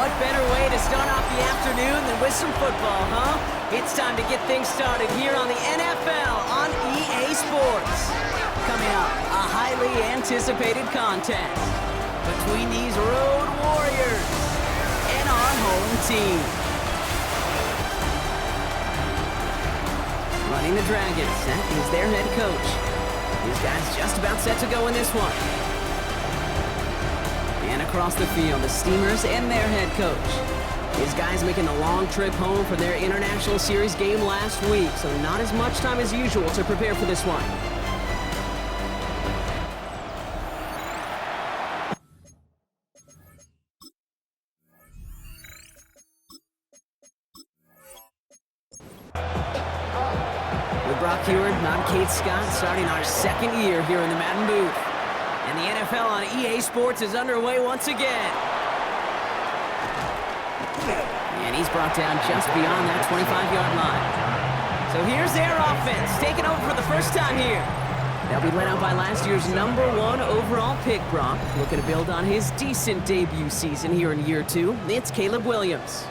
what better way to start off the afternoon than with some football, huh? It's time to get things started here on the NFL on EA Sports. Coming up, a highly anticipated contest between these road warriors and our home team. Running the Dragons, that is their head coach. These guys just about set to go in this one. And across the field, the Steamers and their head coach. These guys making the long trip home from their International Series game last week, so not as much time as usual to prepare for this one. With Brock Heward, not Kate Scott, starting our second year here in the Madden booth. And the NFL on EA Sports is underway once again. And he's brought down just beyond that 25-yard line. So here's their offense, taking over for the first time here. They'll be led out by last year's #1 overall pick, Brock. Looking to build on his decent debut season here in year 2. It's Caleb Williams.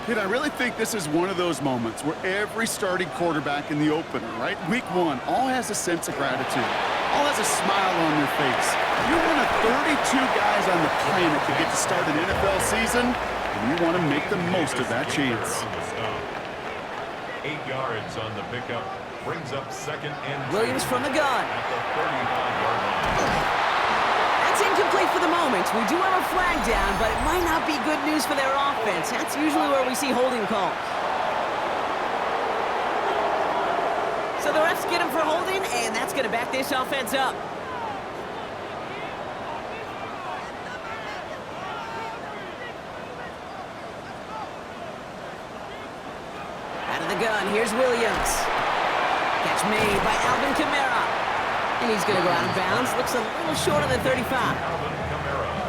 Kid, I really think this is one of those moments where every starting quarterback in the opener, right? Week 1, all has a sense of gratitude. All has a smile on their face. You're one of 32 guys on the planet to get to start an NFL season, and you want to make the most of that chance. 8 yards on the pickup, brings up second and 2. Williams from the gun. At the 35-yard line. That's incomplete for the moment. We do have a flag down, but it might not be good news for their offense. That's usually where we see holding calls. So the refs get him for holding, and that's going to back this offense up. Out of the gun, here's Williams. Catch made by Alvin Kamara. And he's going to go out of bounds. Looks a little short of the 35.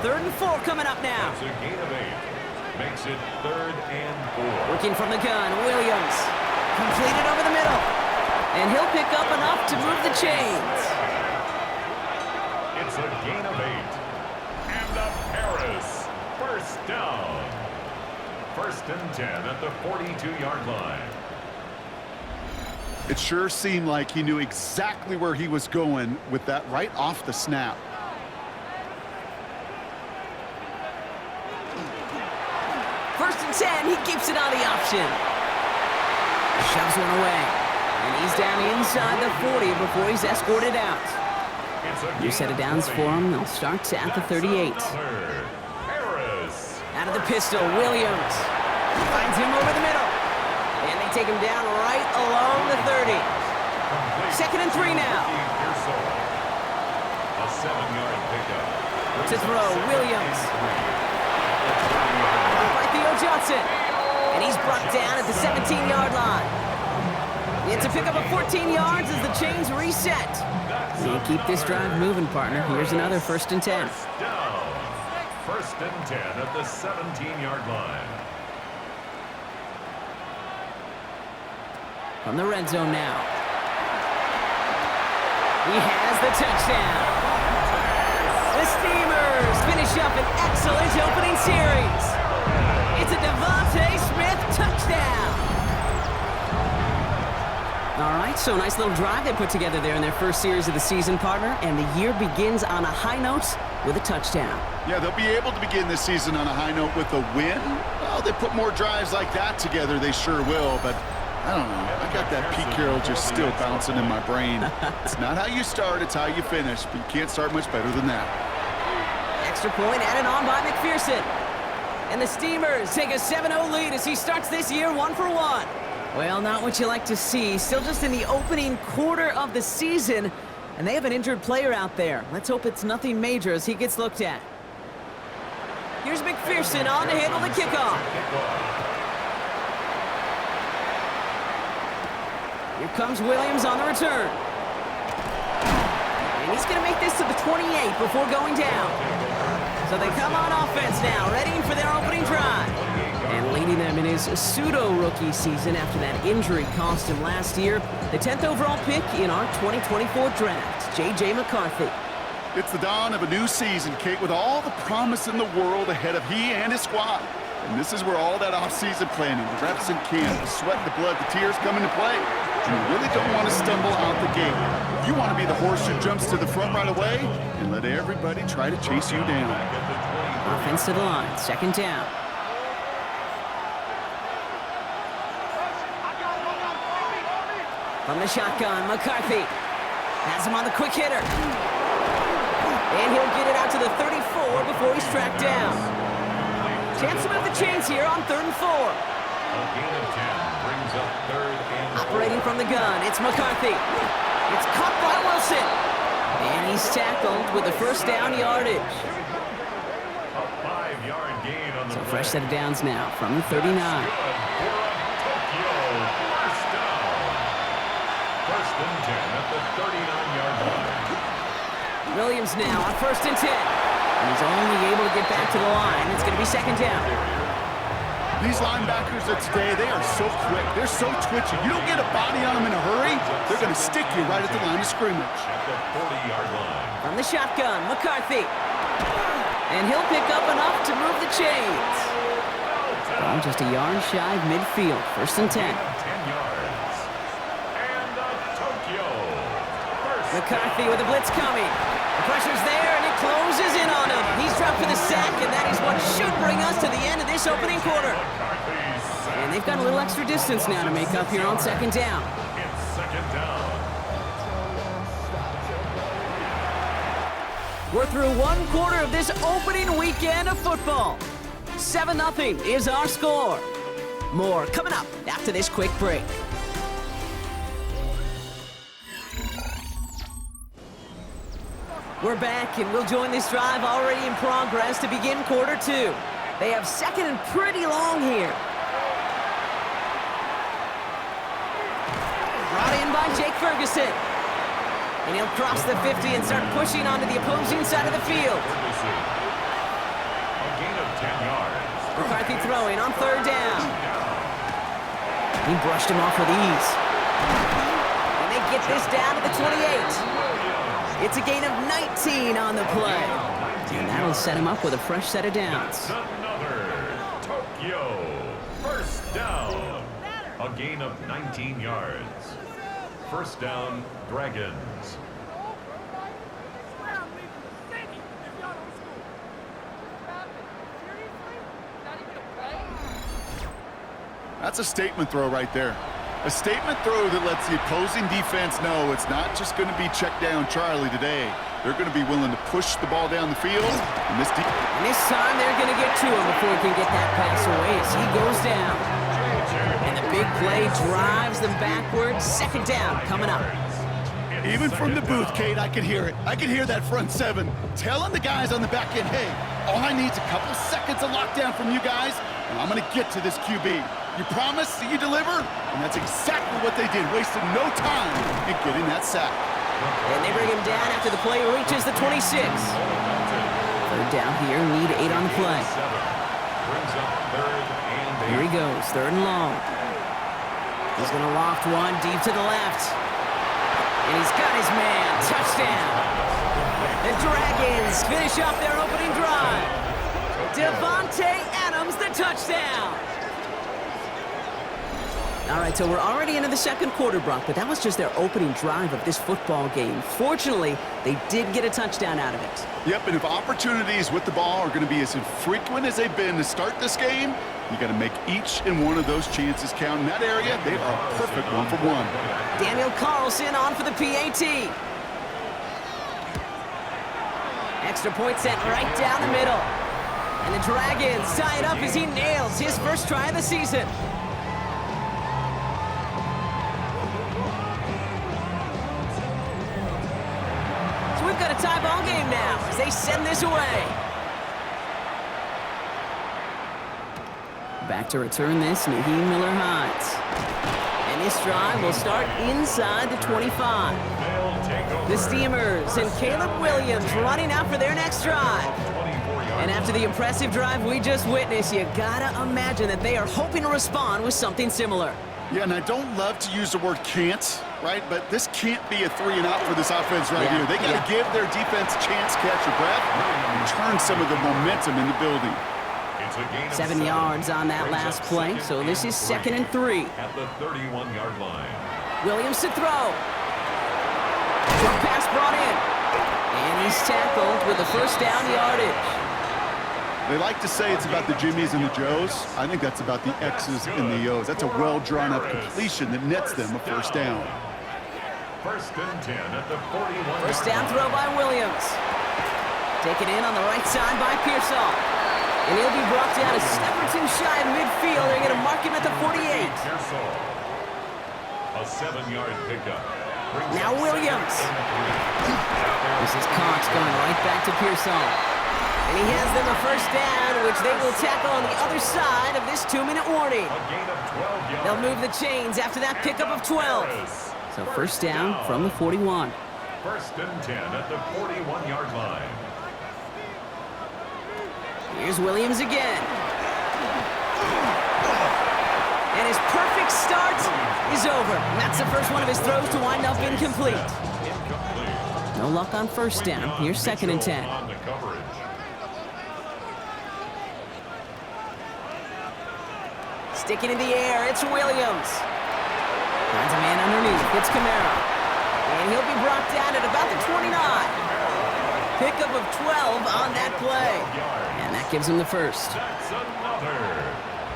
3rd and 4 coming up now. That's a gain of 8. Makes it 3rd and 4. Working from the gun, Williams. Completed over the middle. And he'll pick up enough to move the chains. It's a gain of 8. And the Paris. First down. 1st and 10 at the 42-yard line. It sure seemed like he knew exactly where he was going with that right off the snap. First and 10, he keeps it on the option. Shoves one away. And he's down inside the 40 before he's escorted out. New set of downs for him. They'll start at the 38. Out of the pistol, Williams. Finds him over the middle. And they take him down right along the 30. 2nd and 3 now. A 7-yard pickup. To throw, Williams. By Theo Johnson. And he's brought down at the 17-yard line. It's a pickup of 14 yards as the chains reset. You keep this drive moving, partner. Here's another 1st and 10. First down. 1st and 10 at the 17-yard line. From the red zone now. He has the touchdown. The Steamers finish up an excellent opening series. It's a Devontae Smith touchdown. All right, so nice little drive they put together there in their first series of the season, partner, and the year begins on a high note with a touchdown. Yeah, they'll be able to begin this season on a high note with a win. Well, they put more drives like that together, they sure will, but I don't know. I got that Pete Carroll just still bouncing in my brain. It's not how you start, it's how you finish, but you can't start much better than that. Extra point added on by McPherson. And the Steamers take a 7-0 lead as he starts this year 1 for 1. Well, not what you like to see. Still just in the opening quarter of the season, and they have an injured player out there. Let's hope it's nothing major as he gets looked at. Here's McPherson on to handle the kickoff. Here comes Williams on the return. And he's going to make this to the 28 before going down. So they come on offense now, ready for their opening drive. And leading them in his pseudo-rookie season after that injury cost him last year, the 10th overall pick in our 2024 draft, J.J. McCarthy. It's the dawn of a new season, Kate, with all the promise in the world ahead of he and his squad. And this is where all that off-season planning, the reps in camp, the sweat, the blood, the tears come into play. And you really don't want to stumble out the gate. You want to be the horse who jumps to the front right away and let everybody try to chase you down. Offense to the line, second down. From the shotgun, McCarthy has him on the quick hitter. And he'll get it out to the 34 before he's tracked down. Chance to move the chains here on 3rd and 4. A gain of 10 brings up 3rd and 4. Operating from the gun, it's McCarthy. It's caught by Wilson. And he's tackled with the first down yardage. A 5-yard gain on the So play. fresh set of downs now from the 39. Good for Tokyo. First down. 1st and 10 at the 39-yard line. Williams now on 1st and 10. And he's only able to get back to the line. It's going to be 2nd down. These linebackers of today, they are so quick. They're so twitchy. You don't get a body on them in a hurry, they're going to stick you right at the line of scrimmage. At the 40-yard line. From the shotgun, McCarthy. And he'll pick up enough to move the chains. Ball just a yard shy of midfield. 1st and 10. 10 yards. And Tokyo. First McCarthy with a blitz coming. The pressure's there, and it closes in on him. He's dropped for the sack, and that is what should bring us to the end of this opening quarter. And they've got a little extra distance now to make up here on 2nd down. It's 2nd down. We're through 1 quarter of this opening weekend of football. 7-0 is our score. More coming up after this quick break. We're back, and we'll join this drive already in progress to begin quarter 2. They have 2nd and pretty long here. Brought in by Jake Ferguson. And he'll cross the 50 and start pushing onto the opposing side of the field. A gain of 10 yards. McCarthy throwing on 3rd down. He brushed him off with ease. And they get this down to the 28. It's a gain of 19 on the play. And that'll set him up with a fresh set of downs. That's another Tokyo. First down. A gain of 19 yards. First down, Dragons. That's a statement throw right there. A statement throw that lets the opposing defense know it's not just going to be check down Charlie today. They're going to be willing to push the ball down the field. And this time they're going to get to him before he can get that pass away as he goes down. And the big play drives them backwards. 2nd down coming up. Even from the booth, Kate, I could hear it. I could hear that front 7 telling the guys on the back end, hey, all I need is a couple seconds of lockdown from you guys, and I'm going to get to this QB. You promise that you deliver? And that's exactly what they did, wasting no time in getting that sack. And they bring him down after the play reaches the 26. 3rd down here, need 8 on the play. Here he goes, 3rd and long. He's going to loft one deep to the left. And he's got his man. Touchdown. The Dragons finish off their opening drive. Devontae Adams, the touchdown. All right, so we're already into the 2nd quarter, Brock, but that was just their opening drive of this football game. Fortunately, they did get a touchdown out of it. Yep, and if opportunities with the ball are going to be as infrequent as they've been to start this game, you got to make each and one of those chances count. In that area, they are a perfect 1-for-1. Daniel Carlson on for the PAT. Extra point sent right down the middle. And the Dragons tie it up as he nails his first try of the season. So we've got a tie ball game now as they send this away. Back to return this, Naheem Miller-Hines. And this drive will start inside the 25. The Steamers and Caleb Williams running out for their next drive. And after the impressive drive we just witnessed, you gotta imagine that they are hoping to respond with something similar. Yeah, and I don't love to use the word can't, right? But this can't be a 3-and-out for this offense right here. They got to give their defense a chance to catch your breath and turn some of the momentum in the building. It's a gain of 7 yards on that last play, so this is 2nd and 3. At the 31-yard line. Williams to throw. Short pass brought in. And he's tackled with a first down yardage. They like to say it's about the Jimmies and the Joes. I think that's about the X's and the O's. That's a well-drawn-up completion that nets them a first down. 1st and 10 at the 41. First down throw by Williams. Taken in on the right side by Pearsall. And he'll be brought down a step or two shy of midfield. They're going to mark him at the 48. Pearsall. A 7-yard pickup. Now Williams. This is Cox going right back to Pearsall. And he has them a first down, which they will tackle on the other side of this 2-minute warning. A gain of 12 yards. They'll move the chains after that pickup of 12. So first down from the 41. 1st and 10 at the 41-yard line. Here's Williams again. And his perfect start is over. And that's the first one of his throws to wind up incomplete. No luck on first down. Here's 2nd and 10. On the coverage. Sticking in the air, it's Williams. Finds a man underneath. It's Camara. And he'll be brought down at about the 29. Pickup of 12 on that play. And that gives him the first. That's another.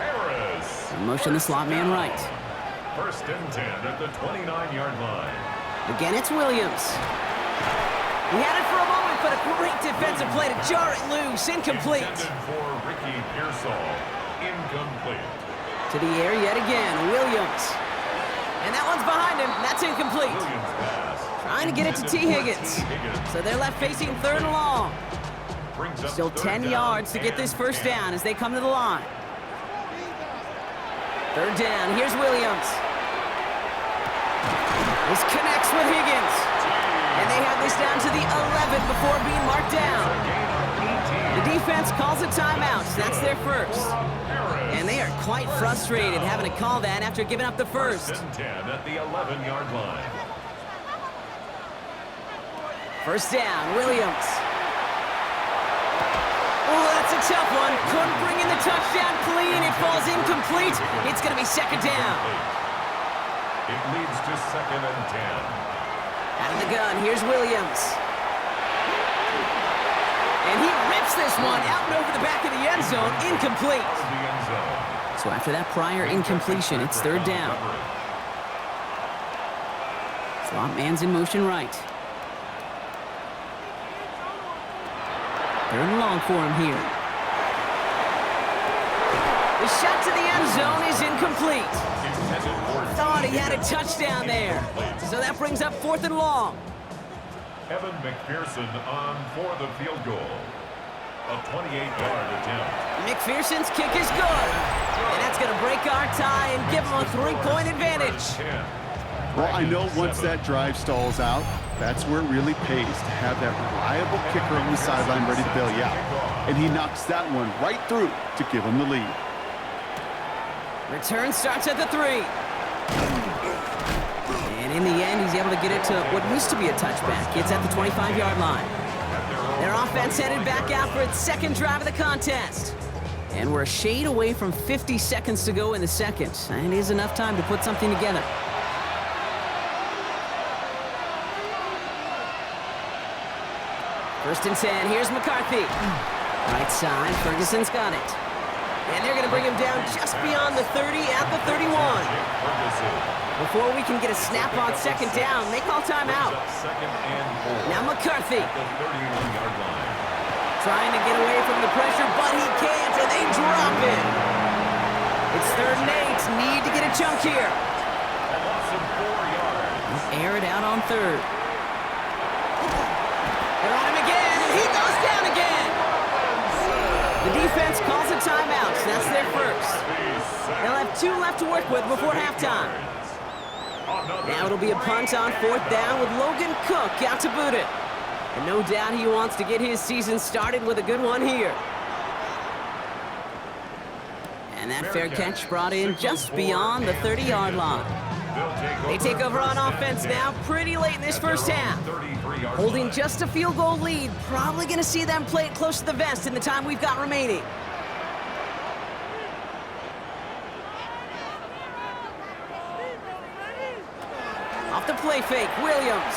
Harris. In motion the slot man right. 1st and 10 at the 29-yard line. Again, it's Williams. He had it for a moment, but a great defensive play to jar it loose. Incomplete. Intended for Ricky Pearsall. Incomplete. To the air yet again, Williams. And that one's behind him. That's incomplete. Williams pass. Trying to get it to T. Higgins. So they're left facing 3rd and long. Brings up Still 10 3rd yards to down get this and first 10. down as they come to the line. 3rd down. Here's Williams. This connects with Higgins. And they have this down to the 11 before being marked down. The defense calls a timeout. That's their first. And they are quite frustrated having to call that after giving up the first. 1st and 10 at the 11-yard line. First down, Williams. Oh, that's a tough one. Couldn't bring in the touchdown clean. It falls incomplete. It's going to be 2nd down. It leads to 2nd and 10. Out of the gun, here's Williams. And he rips this one out and over the back of the end zone. Incomplete. The end zone. So after that prior incompletion, it's 3rd down. Slot man's in motion right. 3rd and long for him here. The shot to the end zone is incomplete. Thought he had a touchdown there. So that brings up 4th and long. Evan McPherson on for the field goal. A 28-yard attempt. McPherson's kick is good. And that's going to break our tie and give him a 3-point advantage. 10. Well, I know once that drive stalls out, that's where it really pays to have that reliable kicker on the sideline ready to bail you out. And he knocks that one right through to give him the lead. Return starts at the 3. And in the end, he's able to get it to what used to be a touchback. It's at the 25-yard line. Their offense headed back out for its 2nd drive of the contest. And we're a shade away from 50 seconds to go in the second. And it is enough time to put something together. First and 10, here's McCarthy. Right side, Ferguson's got it. And they're going to bring him down just beyond the 30 at the 31. Before we can get a snap on 2nd down, they call timeout. Now McCarthy. Trying to get away from the pressure, but he can't, and they drop it. It's 3rd and 8. Need to get a chunk here. Air it out on 3rd. They're on him again, and he goes down again. The defense calls a timeout. That's their first. They'll have 2 left to work with before halftime. Now it'll be a punt on 4th down with Logan Cook out to boot it. And no doubt he wants to get his season started with a good one here. And that fair catch brought in just beyond the 30-yard line. They take over on offense now pretty late in this first half. Holding just a field goal lead. Probably going to see them play it close to the vest in the time we've got remaining. play fake. Williams.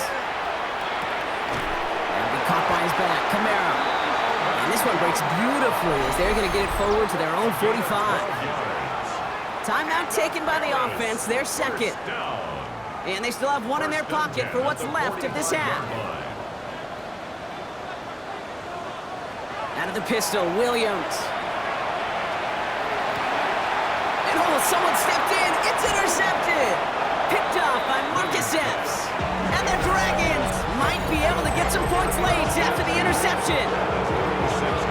And be caught by his back. Kamara. And this one breaks beautifully as they're going to get it forward to their own 45. Timeout taken by the offense, their second. And they still have one in their pocket for what's left of this half. Out of the pistol, Williams. And oh, someone stepped in. It's intercepted. Picked off by Marcus Epps. And the Dragons might be able to get some points late after the interception.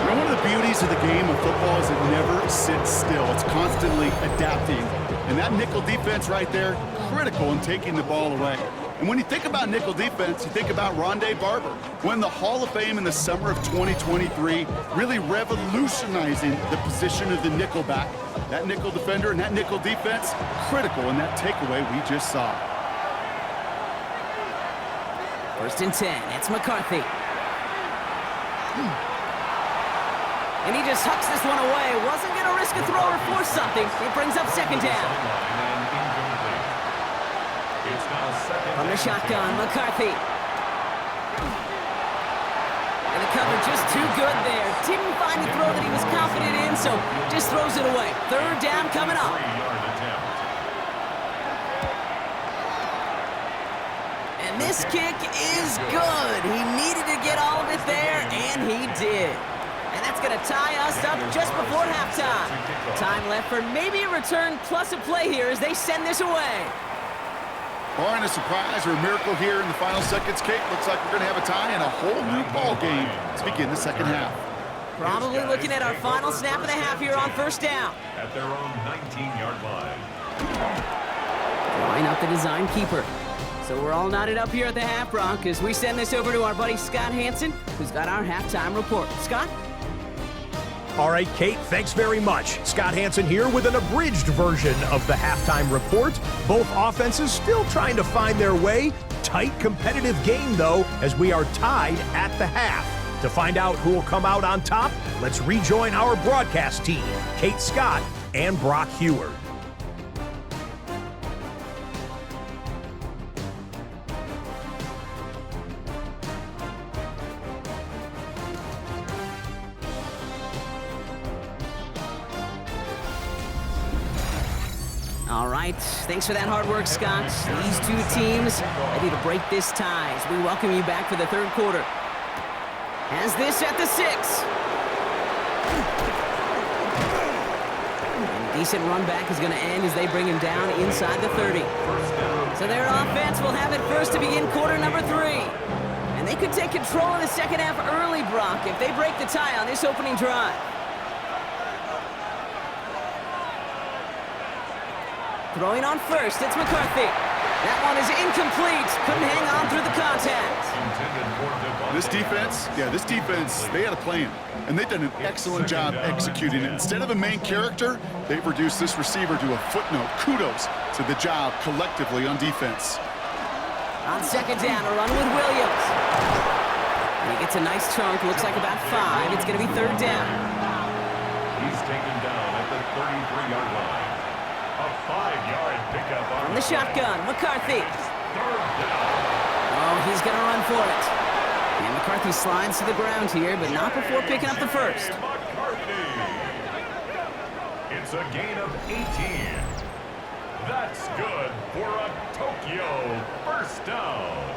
You know, one of the beauties of the game of football is it never sits still. It's constantly adapting. And that nickel defense right there, critical in taking the ball away. And when you think about nickel defense, you think about Rondé Barber, won the Hall of Fame in the summer of 2023, really revolutionizing the position of the nickel back. That nickel defender and that nickel defense, critical in that takeaway we just saw. First and 10, it's McCarthy. And he just hucks this one away. Wasn't going to risk a throw or force something. It brings up second down. From the shotgun, McCarthy. And the cover just too good there. Didn't find the throw that he was confident in, so just throws it away. Third down coming up. And this kick is good. He needed to get all of it there, and he did. And that's going to tie us up just before halftime. Time left for maybe a return plus a play here as they send this away. Barring a surprise or a miracle here in the final seconds, Kate, looks like we're going to have a tie and a whole new ball game to begin the second half. Probably looking at our final snap of the half here on first down. At their own 19-yard line. Line up the design keeper. So we're all knotted up here at the half, Bronc, as we send this over to our buddy Scott Hansen, who's got our halftime report. Scott? All right, Kate, thanks very much. Scott Hansen here with an abridged version of the halftime report. Both offenses still trying to find their way. Tight, competitive game, though, as we are tied at the half. To find out who will come out on top, let's rejoin our broadcast team, Kate Scott and Brock Heward. All right, thanks for that hard work, Scott. These two teams ready to break this tie as we welcome you back for the third quarter. Has this at the 6. And a decent run back is going to end as they bring him down inside the 30. So their offense will have it first to begin quarter number 3. And they could take control of the second half early, Brock, if they break the tie on this opening drive. Throwing on first, it's McCarthy. That one is incomplete. Couldn't hang on through the contact. This defense, they had a plan, and they've done an excellent job executing it. Instead of a main character, they've reduced this receiver to a footnote. Kudos to the job collectively on defense. On second down, a run with Williams. And he gets a nice chunk, looks like about 5. It's going to be third down. He's taken down at the 33-yard line. A 5-yard pickup on From the shotgun, McCarthy. third down. Oh, he's going to run for it. And McCarthy slides to the ground here, but not before picking up the first. McCarthy. It's a gain of 18. That's good for a Tokyo first down.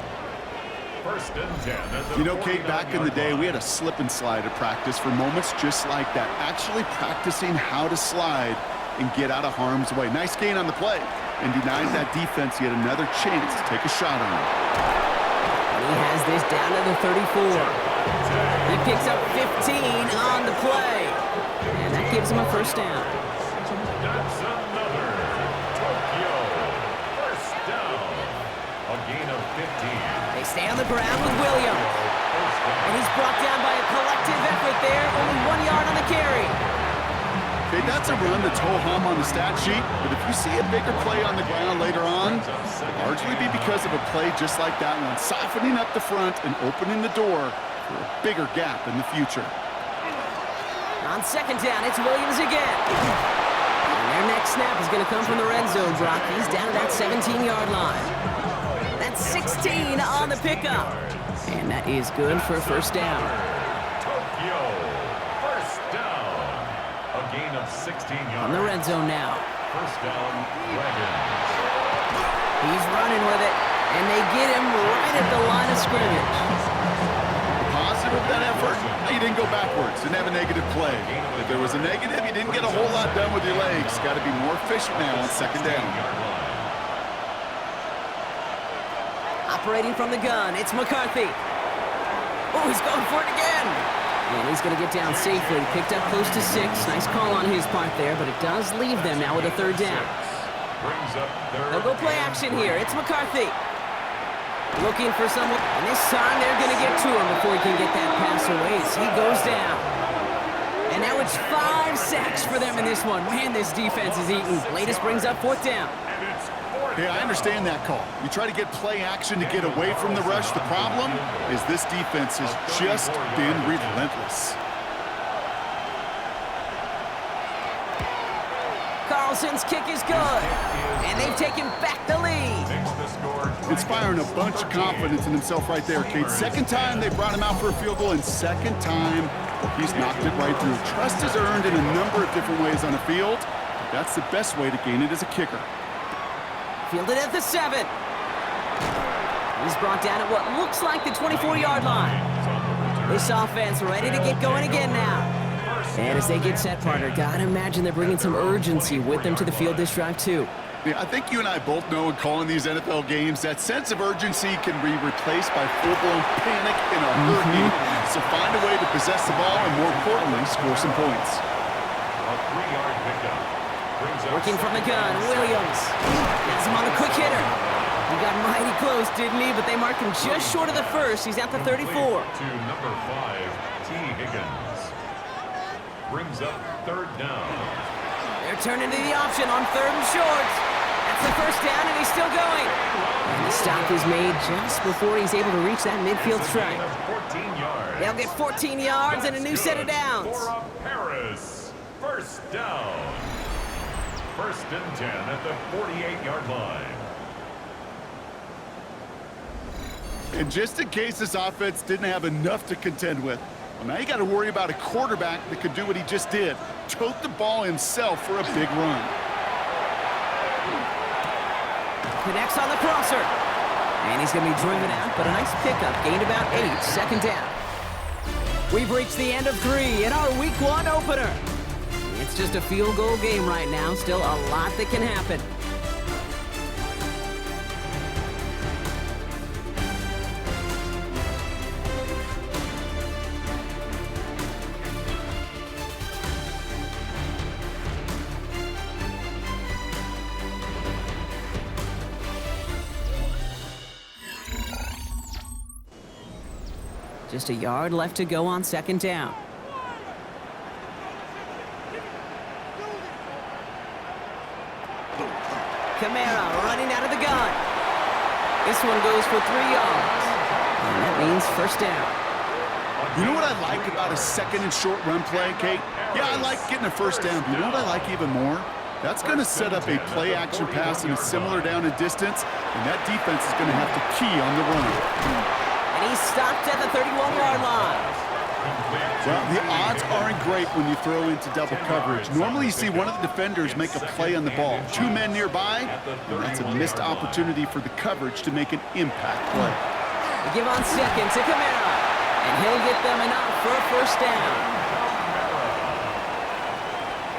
First and 10 at the You know, Kate, back in the day, we had a slip and slide at practice for moments just like that. Actually practicing how to slide and get out of harm's way. Nice gain on the play, and denies that defense yet another chance to take a shot on him. And he has this down to the 34. He picks up 15 on the play. And that gives him a first down. That's another Tokyo first down. A gain of 15. They stay on the ground with Williams. And he's brought down by a collective effort there. Only 1 yard on the carry. Okay, that's a run that's ho-hum on the stat sheet, but if you see a bigger play on the ground later on, largely be because of a play just like that one, softening up the front and opening the door for a bigger gap in the future. On second down, it's Williams again. And their next snap is going to come from the red zone, Brock. He's down at that 17-yard line. That gets 16 on the pickup. And that is good for a first down. Tokyo, first down. A gain of 16 yards. On the red zone now. First down, Dragons. He's running with it, and they get him right at the line of scrimmage. Positive of that effort, you didn't go backwards, didn't have a negative play. If there was a negative, you didn't get a whole lot done with your legs. Got to be more efficient now on second down. Operating from the gun, it's McCarthy. Oh, he's going for it again. And he's going to get down safely. Picked up close to 6. Nice call on his part there, but it does leave them now with a third down. They'll go play action here. It's McCarthy. Looking for someone. And this time they're going to get to him before he can get that pass away as he goes down. And now it's 5 sacks for them in this one. Man, this defense is eating. Latest brings up 4th down. Hey, I understand that call. You try to get play action to get away from the rush. The problem is this defense has just been relentless. Carlson's kick is good. And they've taken back the lead. Inspiring a bunch of confidence in himself right there, Kate. Second time they brought him out for a field goal, and second time he's knocked it right through. Trust is earned in a number of different ways on the field. That's the best way to gain it as a kicker. Fielded at the 7. He's brought down at what looks like the 24-yard line. This offense ready to get going again now. And as they get set, partner, gotta imagine they're bringing some urgency with them to the field this drive, too. Yeah, I think you and I both know in calling these NFL games that sense of urgency can be replaced by full-blown panic in a hurry. So find a way to possess the ball and, more importantly, score some points. A 3-yard pickup. Working from the gun, Williams. Gets him on the quick hitter. He got mighty close, didn't he? But they mark him just short of the first. He's at the 34. To number 5, T. Higgins. Brings up 3rd down. They're turning to the option on 3rd and short. That's the first down, and he's still going. And the stop is made just before he's able to reach that midfield strike. 14 yards. They'll get 14 yards and a new set of downs. For Paris. First down. 1st and 10 at the 48-yard line. And just in case this offense didn't have enough to contend with, well, now you got to worry about a quarterback that could do what he just did. Tote the ball himself for a big run. Connects on the crosser. And he's going to be driven out, but a nice pickup. Gained about 8, second down. We've reached the end of 3 in our Week 1 opener. It's just a field goal game right now. Still a lot that can happen. Just a yard left to go on second down. Kamara running out of the gun. This one goes for 3 yards. And that means first down. You know what I like about a 2nd and short run play, Kate? Yeah, I like getting a first down. But you know what I like even more? That's going to set up a play-action pass in a similar down and distance, and that defense is going to have to key on the run. And he's stopped at the 31-yard line. Well, the odds aren't great when you throw into double coverage. Normally you see one of the defenders make a play on the ball. 2 men nearby, and that's a missed opportunity for the coverage to make an impact play. They give on second to Kamara, and he'll get them enough for a first down.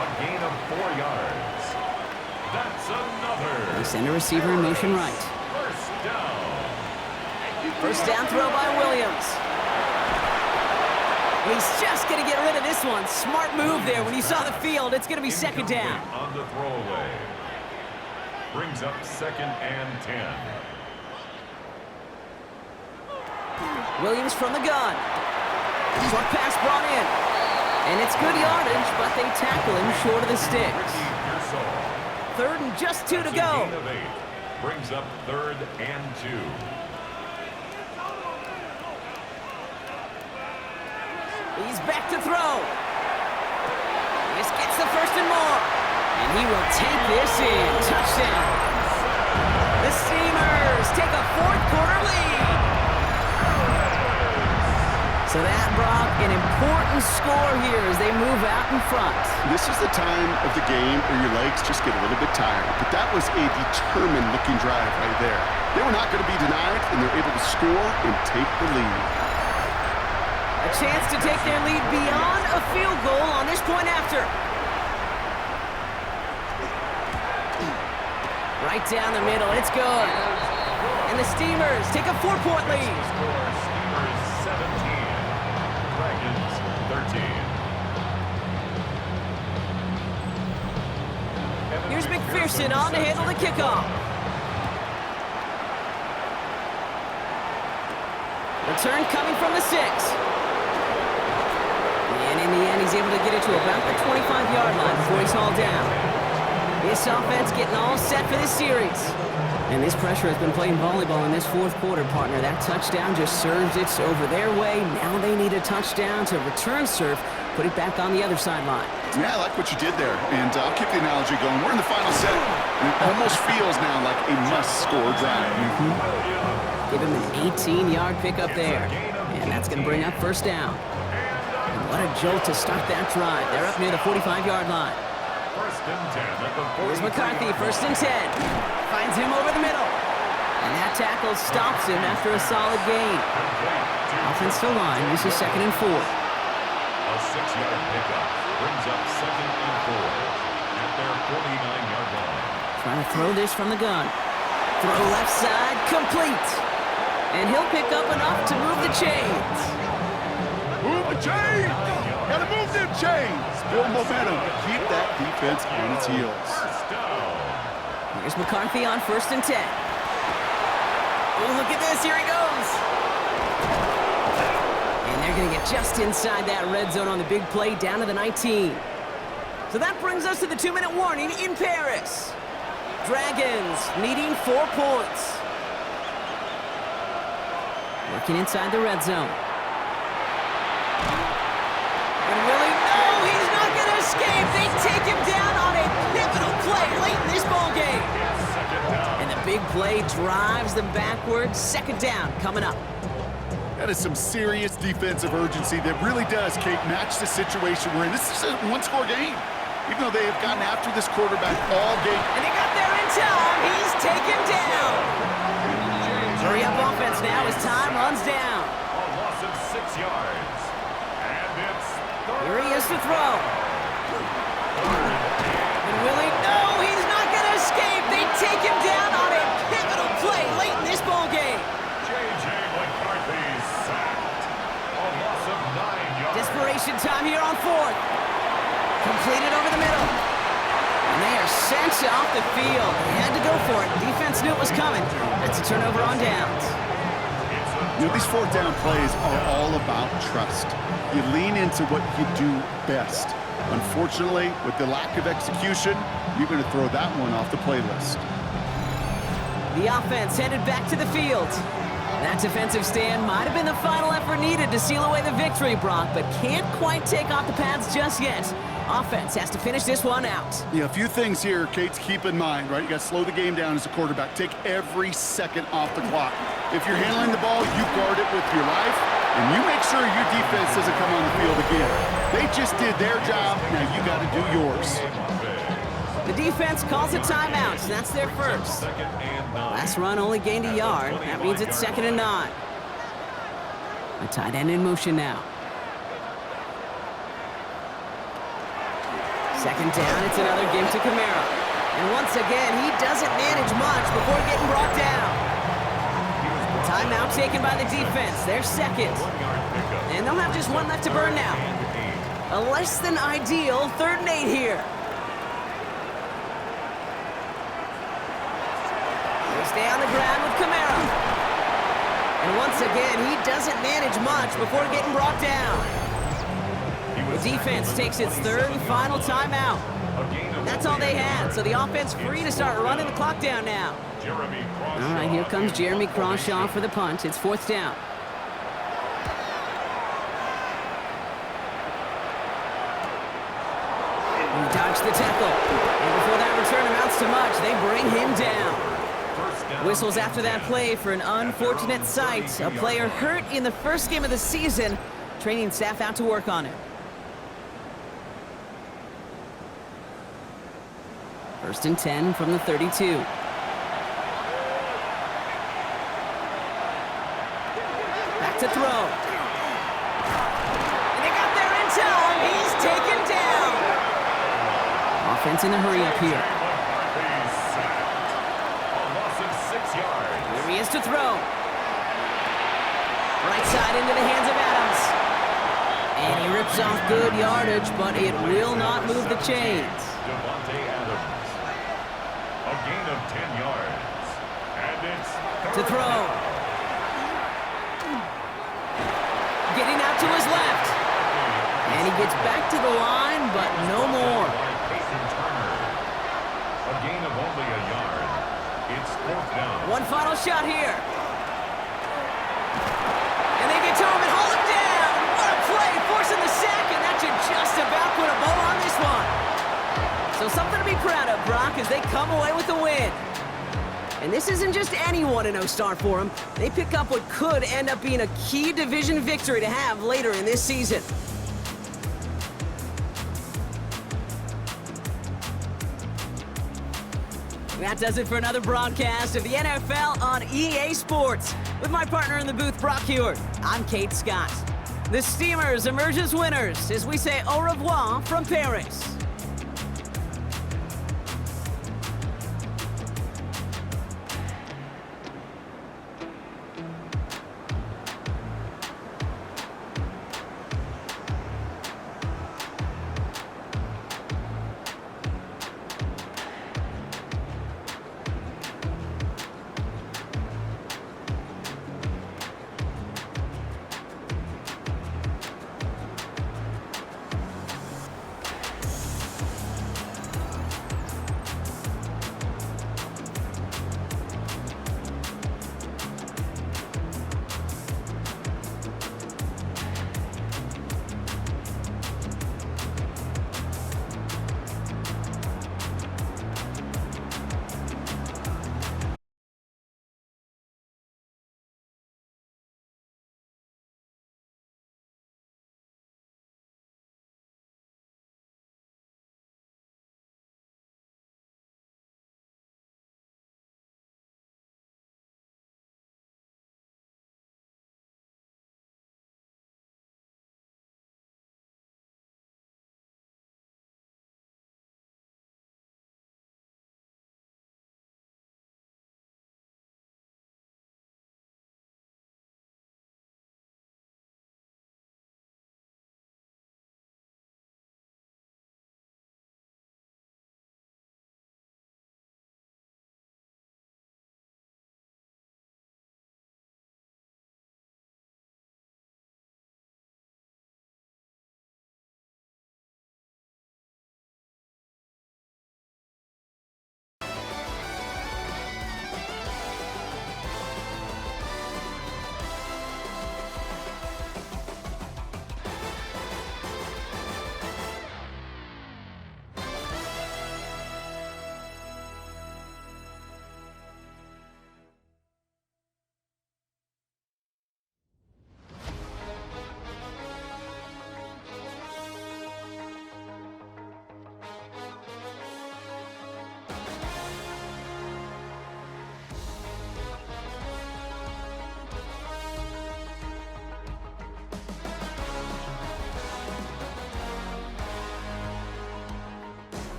A gain of 4 yards. That's another. They send a receiver in motion right. First down. First down throw by Williams. He's just going to get rid of this one. Smart move there. When you saw the field, it's going to be second down. On the throwaway. Brings up 2nd and 10. Williams from the gun. Short pass brought in. And it's good yardage, but they tackle him short of the sticks. 3rd and just 2 to go. Brings up 3rd and 2. He's back to throw. This gets the first and more. And he will take this in. Touchdown. The Steamers take a fourth quarter lead. So that, Brock, an important score here as they move out in front. This is the time of the game where your legs just get a little bit tired. But that was a determined-looking drive right there. They were not going to be denied, and they're able to score and take the lead. A chance to take their lead beyond a field goal on this point after. Right down the middle, it's good. And the Steamers take a 4-point lead. Score, Steamers 17, Dragons 13. Here's McPherson on to handle the kickoff. Return coming from the 6. And in the end, he's able to get it to about the 25-yard line before he's hauled down. This offense getting all set for this series. And this pressure has been playing volleyball in this fourth quarter, partner. That touchdown just serves it over their way. Now they need a touchdown to return serve, put it back on the other sideline. Yeah, I like what you did there. And I'll keep the analogy going. We're in the final set. And it almost feels now like a must-score drive. Give him an 18-yard pickup there. And that's going to bring up first down. And what a jolt to start that drive. They're up near the 45-yard line. First and 10 at the 40. Here's McCarthy, first and 10. Finds him over the middle. And that tackle stops him after a solid gain. Offensive line, this is 2nd and 4. A 6-yard pickup brings up 2nd and 4 at their 49-yard line. Trying to throw this from the gun. Throw left side, complete. And he'll pick up enough to move the chains. Move the chains! Gotta move them chains! Build momentum. Keep that defense on its heels. First down. Here's McCarthy on 1st and 10. Oh, look at this. Here he goes. And they're going to get just inside that red zone on the big play down to the 19. So that brings us to the 2-minute warning in Paris. Dragons needing 4 points. Working inside the red zone. And Willie, no, he's not going to escape. They take him down on a pivotal play late in this ball game. And the big play drives them backwards. 2nd down coming up. That is some serious defensive urgency that really does, Kate, match the situation we're in. This is a one-score game. Even though they have gotten after this quarterback all game. And he got there in time. He's taken down. Hurry up offense now as time runs down. A loss of 6 yards. And it's Here he is to throw. And Willie, no, he's not going to escape. They take him down on a pivotal play late in this ball game. J.J. McCarthy sacked. A loss of 9 yards. Desperation time here on 4th. Completed over the middle. And they are sent off the field. They had to go for it. Defense knew it was coming. That's a turnover on downs. You know, these 4th down plays are all about trust. You lean into what you do best. Unfortunately, with the lack of execution, you're going to throw that one off the playlist. The offense headed back to the field. That defensive stand might have been the final effort needed to seal away the victory, Brock, but can't quite take off the pads just yet. Offense has to finish this one out. Yeah, a few things here, Kate, to keep in mind, right? You got to slow the game down as a quarterback. Take every second off the clock. If you're handling the ball, you guard it with your life, and you make sure your defense doesn't come on the field again. They just did their job. Now you got to do yours. The defense calls a timeout. That's their first. Last run only gained a yard. That means it's 2nd and 9. A tight end in motion now. 2nd down, it's another give to Kamara. And once again, he doesn't manage much before getting brought down. Timeout taken by the defense. They're 2nd. And they'll have just one left to burn now. A less than ideal 3rd and 8 here. They stay on the ground with Kamara. And once again, he doesn't manage much before getting brought down. The defense takes its 3rd and final timeout. That's all they had, so the offense free to start running the clock down now. All right, here comes Jeremy Crawshaw for the punt. It's 4th down. He dodged the tackle. And before that return amounts to much, they bring him down. First down. Whistles after that play for an unfortunate sight. A player hurt in the first game of the season. Training staff out to work on it. First and 10 from the 32. Back to throw. And they got there in time. He's taken down. Offense in a hurry up here. Here he is to throw. Right side into the hands of Adams. And he rips off good yardage, but it will not move the chains. A gain of 10 yards. And it's To throw. Getting out to his left. And he gets back to the line, but no more. A gain of only a yard. It's 4th down. One final shot here. And they get to him and hold him down. What a play, forcing the sack, and that should just about put a bow on this one. So something to be proud of, Brock, as they come away with the win. And this isn't just any 1-0 start for them. They pick up what could end up being a key division victory to have later in this season. That does it for another broadcast of the NFL on EA Sports. With my partner in the booth, Brock Hewitt, I'm Kate Scott. The Steamers emerge as winners as we say au revoir from Paris.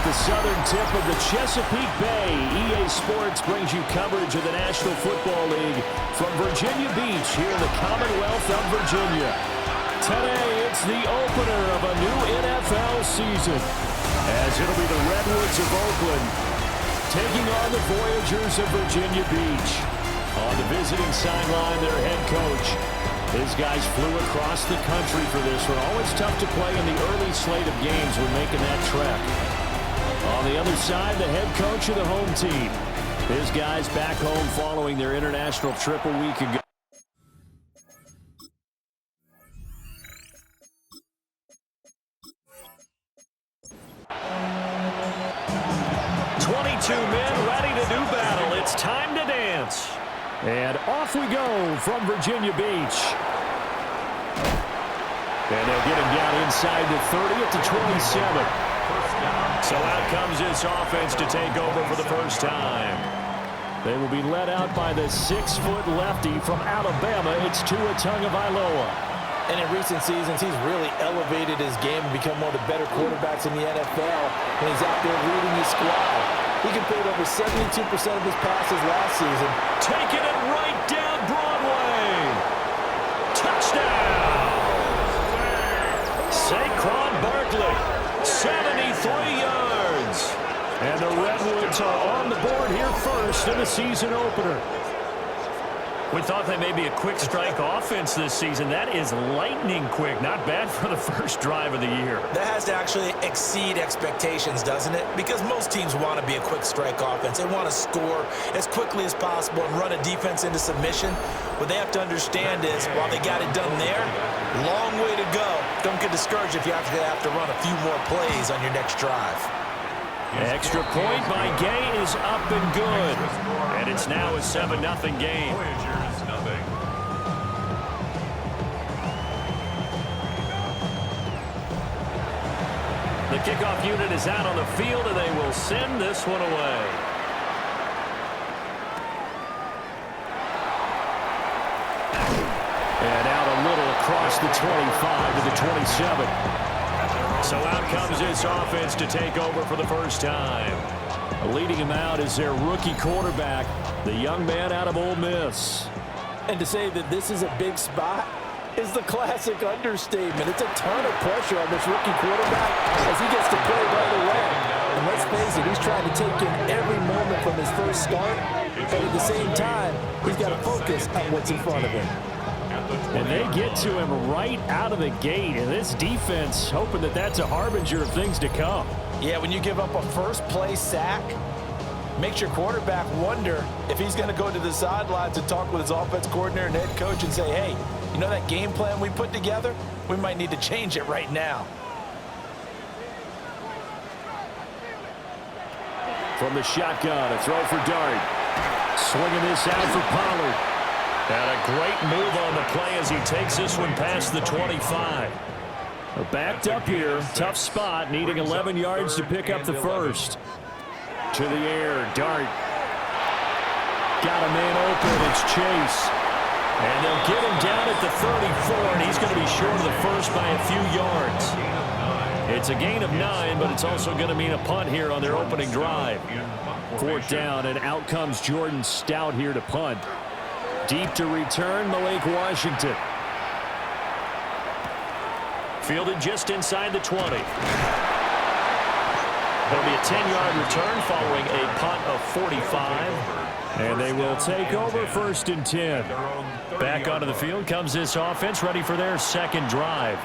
The southern tip of the Chesapeake Bay, EA Sports brings you coverage of the National Football League from Virginia Beach here in the Commonwealth of Virginia. Today, it's the opener of a new NFL season, as it'll be the Redwoods of Oakland taking on the Voyagers of Virginia Beach. On the visiting sideline, their head coach. His guys flew across the country for this one. Always tough to play in the early slate of games when making that trek. On the other side, the head coach of the home team. His guys back home following their international trip a week ago. Men ready to do battle. It's time to dance. And off we go from Virginia Beach. And they'll get him down inside the 30 at the 27. So out comes this offense to take over for the first time. They will be led out by the 6-foot lefty from Alabama. It's Tua Tagovailoa. And in recent seasons, he's really elevated his game and become one of the better quarterbacks in the NFL. And he's out there leading his squad. He completed over 72% of his passes last season. Taking it right down Broadway. Touchdown! Saquon Barkley, 73 yards. And the Redwoods are on the board here first in the season opener. We thought they may be a quick strike offense this season. That is lightning quick. Not bad for the first drive of the year. That has to actually exceed expectations, doesn't it? Because most teams want to be a quick strike offense. They want to score as quickly as possible and run a defense into submission. What they have to understand is, while they got it done there, long way to go. Don't get discouraged if you have to run a few more plays on your next drive. Extra point by Gay is up and good. And it's now a 7-0 game. Voyagers, nothing. The kickoff unit is out on the field, and they will send this one away. And out a little across the 25 to the 27. So out comes this offense to take over for the first time. Leading him out is their rookie quarterback, the young man out of Ole Miss. And to say that this is a big spot is the classic understatement. It's a ton of pressure on this rookie quarterback as he gets to play right away. And let's face it, he's trying to take in every moment from his first start. But at the same time, he's got to focus on what's in front of him. And they get to him right out of the gate. And this defense hoping that that's a harbinger of things to come. Yeah, when you give up a first-play sack, makes your quarterback wonder if he's going to go to the sidelines and talk with his offense coordinator and head coach and say, hey, you know that game plan we put together? We might need to change it right now. From the shotgun, a throw for Dart. Swinging this out for Pollard. And a great move on the play as he takes this one past the 25. Backed up here, tough spot, needing 11 yards to pick up the first. To the air, Dart. Got a man open, it's Chase. And they'll get him down at the 34, and he's going to be short of the first by a few yards. It's a gain of 9, but it's also going to mean a punt here on their opening drive. 4th down, and out comes Jordan Stout here to punt. Deep to return, Malik Washington. Fielded just inside the 20. It'll be a 10-yard return following a punt of 45. And they will take over 1st and 10. Back onto the field comes this offense, ready for their second drive.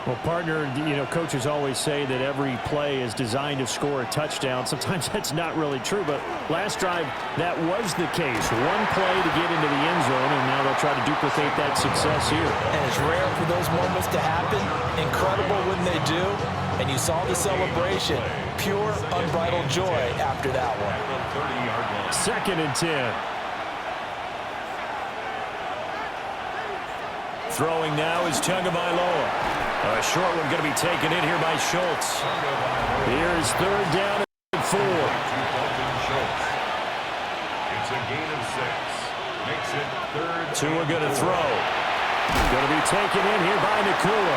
Well, partner, you know, coaches always say that every play is designed to score a touchdown. Sometimes that's not really true, but last drive, that was the case. One play to get into the end zone, and now they'll try to duplicate that success here. And it's rare for those moments to happen. Incredible when they do. And you saw the celebration. Pure, unbridled joy after that one. 2nd and 10. Throwing now is Tagovailoa. A short one going to be taken in here by Schultz. Here's 3rd down and 4. It's a gain of 6. Makes it 3rd. Tua going to throw. Going to be taken in here by Nakua.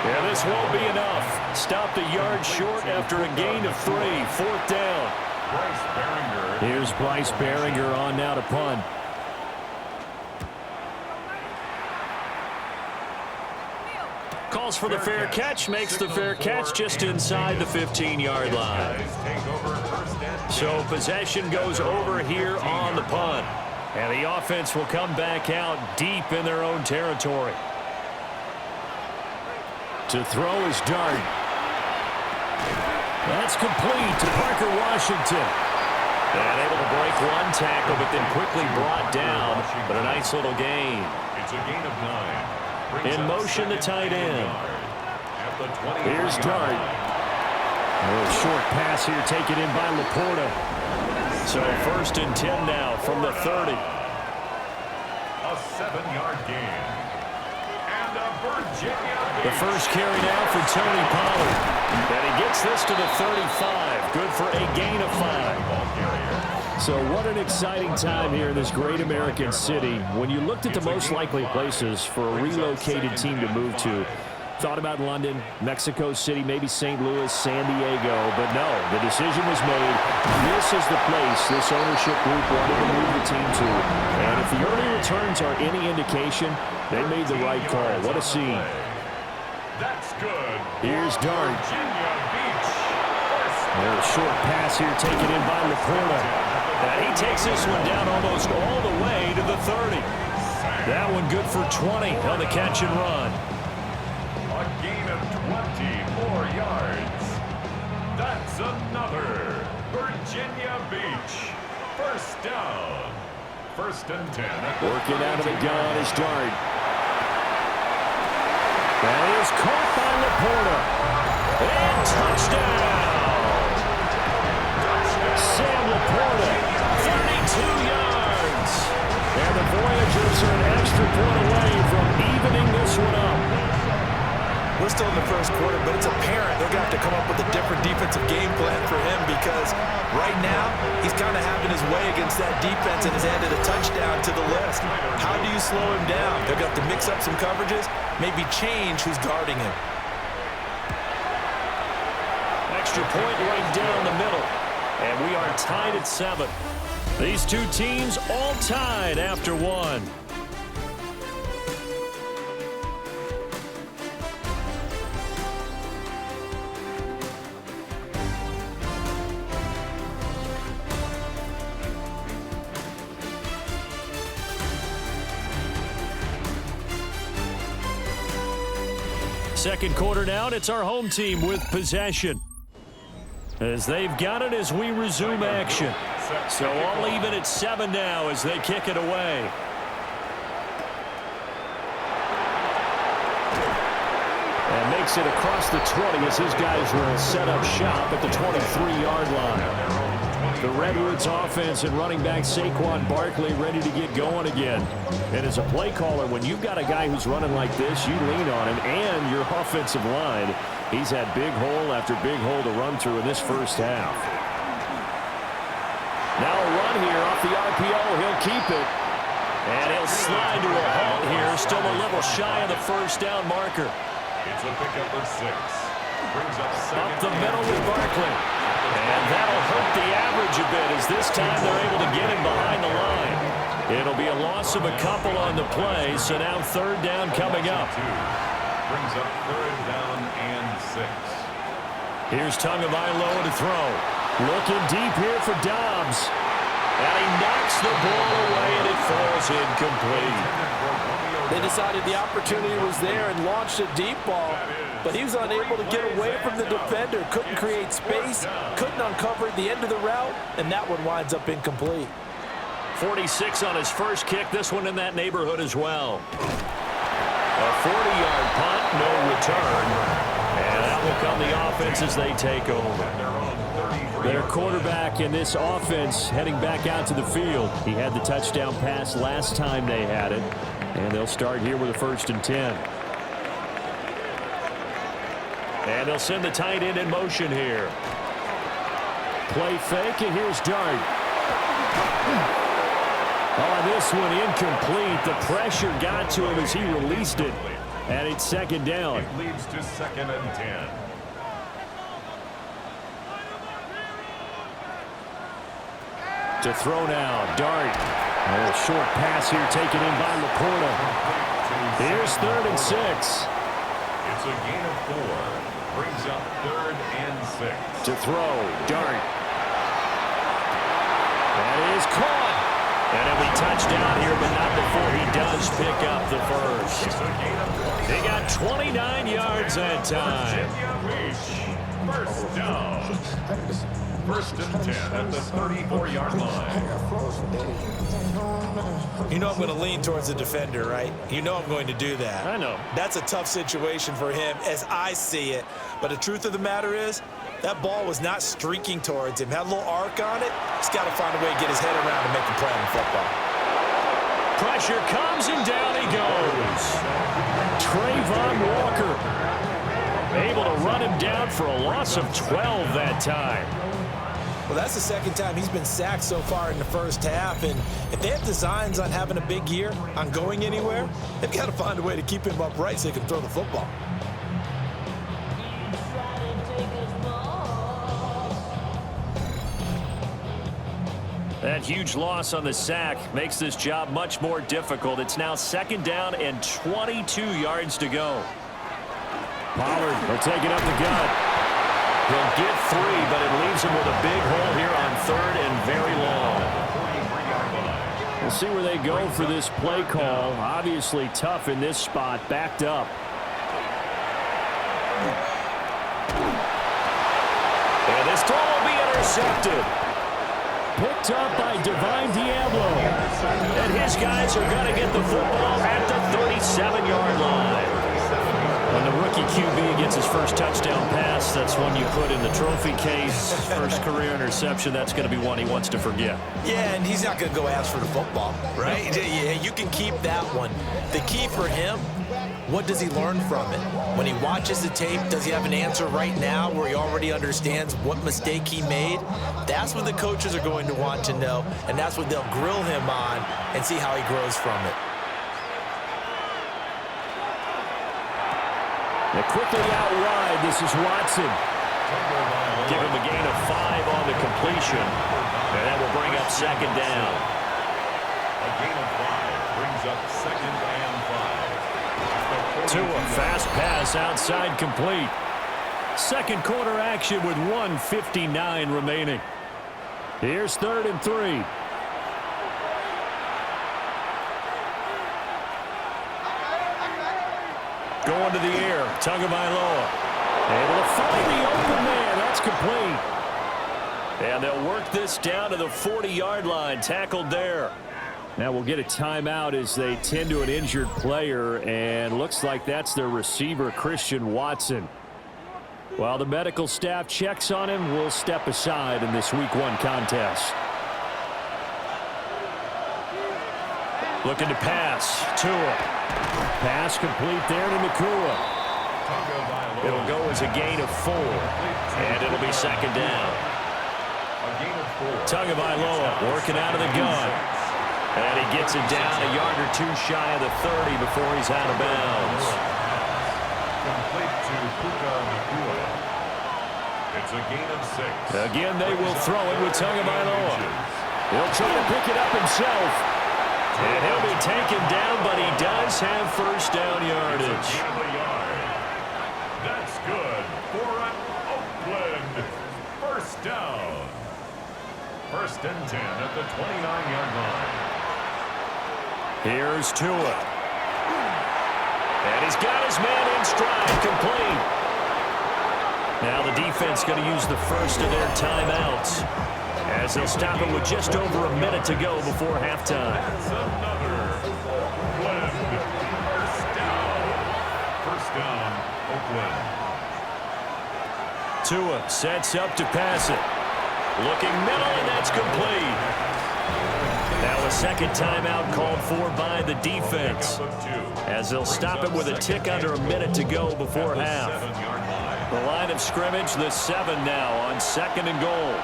Yeah, this won't be enough. Stopped a yard short after a gain of 3. 4th down. Bryce Behringer. Here's Bryce Behringer on now to punt. Calls for the fair catch, makes the fair catch just inside the 15-yard line. So possession goes over here on the punt. And the offense will come back out deep in their own territory. To throw is Dart. That's complete to Parker Washington. And able to break one tackle, but then quickly brought down. But a nice little gain. It's a gain of 9. In motion, the tight end. Here's Dart. A little short pass here taken in by Laporta. So 1st and 10 now from the 30. A 7-yard gain. And a Virginia. The first carry now for Tony Pollard. And he gets this to the 35. Good for a gain of 5. So what an exciting time here in this great American city. When you looked at the most likely places for a relocated team to move to, thought about London, Mexico City, maybe St. Louis, San Diego, but no, the decision was made. This is the place this ownership group wanted to move the team to. And if the early returns are any indication, they made the right call. What a scene. That's good. Here's Dart. Virginia Beach. A little short pass here taken in by Laporta. And he takes this one down almost all the way to the 30. That one good for 20 on the catch and run. A gain of 24 yards. That's another Virginia Beach. 1st down. 1st and 10. Working out of the gun is Dart. That is caught by Laporta. And touchdown. Sam Laporta, 32 yards. And the Voyagers are an extra point away from evening this one up. We're still in the 1st quarter, but it's apparent they're going to have to come up with a different defensive game plan for him because right now he's kind of having his way against that defense and has added a touchdown to the list. How do you slow him down? They're going to have to mix up some coverages, maybe change who's guarding him. Extra point right down the middle. And we are tied at 7. These two teams all tied after 1. Second quarter now, and it's our home team with possession. As they've got it as we resume action. So all even at 7 now as they kick it away. And makes it across the 20 as his guys will set up shop at the 23-yard line. The Redwoods offense and running back Saquon Barkley ready to get going again. And as a play caller, when you've got a guy who's running like this, you lean on him and your offensive line. He's had big hole after big hole to run through in this first half. Now a run here off the RPO. He'll keep it. And he'll slide to a halt here. Still a little shy of the 1st down marker. It's a pickup of 6. Brings up the middle with Barkley. And that'll hurt the average a bit as this time they're able to get him behind the line. It'll be a loss of a couple on the play, so now 3rd down coming up. Brings up 3rd down and 6. Here's Tagovailoa to throw. Looking deep here for Dobbs. And he knocks the ball away, and it falls incomplete. They decided the opportunity was there and launched a deep ball, but he was unable to get away from the defender, couldn't create space, couldn't uncover the end of the route, and that one winds up incomplete. 46 on his first kick, this one in that neighborhood as well. A 40-yard punt, no return, and that will come the offense as they take over. Their quarterback in this offense heading back out to the field. He had the touchdown pass last time they had it. And they'll start here with a 1st and 10. And they'll send the tight end in motion here. Play fake, and here's Dart. Oh, this one incomplete. The pressure got to him as he released it. And it's 2nd down. It leads to 2nd and 10. To throw now, Dart. A little short pass here taken in by Laporta. Here's 3rd and 6. It's a gain of 4. Brings up 3rd and 6. To throw, Dart. That is caught. And it'll be touchdown here, but not before he does pick up the first. They got 29 yards that time. 1st down. first and 10 at the 34-yard line. You know I'm going to lean towards the defender, right? You know I'm going to do that. I know. That's a tough situation for him as I see it. But the truth of the matter is, that ball was not streaking towards him. Had a little arc on it. He's got to find a way to get his head around and make a play on the football. Pressure comes and down he goes. Trayvon Walker able to run him down for a loss of 12 that time. Well, that's the second time he's been sacked so far in the first half. And if they have designs on having a big year, on going anywhere, they've got to find a way to keep him upright so they can throw the football. That huge loss on the sack makes this job much more difficult. It's now second down and 22 yards to go. Pollard will take it up the gut. He'll get 3, but it leaves him with a big hole here on third and very long. We'll see where they go for this play call. Obviously tough in this spot, backed up. And this throw will be intercepted. Picked up by Divine Diablo. And his guys are going to get the football at the 37-yard line. When the rookie QB gets his first touchdown pass, that's one you put in the trophy case. First career interception, that's going to be one he wants to forget. Yeah, and he's not going to go ask for the football, right? Yeah, you can keep that one. The key for him, what does he learn from it? When he watches the tape, does he have an answer right now where he already understands what mistake he made? That's what the coaches are going to want to know, and that's what they'll grill him on and see how he grows from it. And quickly out wide, this is Watson. Give him a gain of 5 on the completion, and that will bring up second down. A gain of 5 brings up second and 5. Tua, fast pass outside complete. Second quarter action with 1:59 remaining. Here's third and 3. Going to the air, Tagovailoa. Able to find the open man, that's complete. And they'll work this down to the 40-yard line, tackled there. Now we'll get a timeout as they tend to an injured player, and looks like that's their receiver, Christian Watson. While the medical staff checks on him, we'll step aside in this Week 1 contest. Looking to pass, Tua. Pass complete there to Nakua. It'll go as a gain of 4, and it'll be second down. Tagovailoa working out of the gun. And he gets it down a yard or 2 shy of the 30 before he's out of bounds. Complete to Puka Nakua. It's a gain of 6. Again, they will throw it with Tagovailoa. He'll try to pick it up himself. And he'll be taken down, but he does have first down yardage. That's good for an Oakland first down. First and 10 at the 29-yard line. Here's Tua. And he's got his man in stride, complete. Now the defense going to use the first of their timeouts, as they'll stop it with just over a minute to go before halftime. That's another Oakland first down. First down, Oakland. Tua sets up to pass it. Looking middle, and that's complete. Now a second timeout called for by the defense, as they'll stop it with a tick under a minute to go before half. The line of scrimmage, the 7 now on second and goal.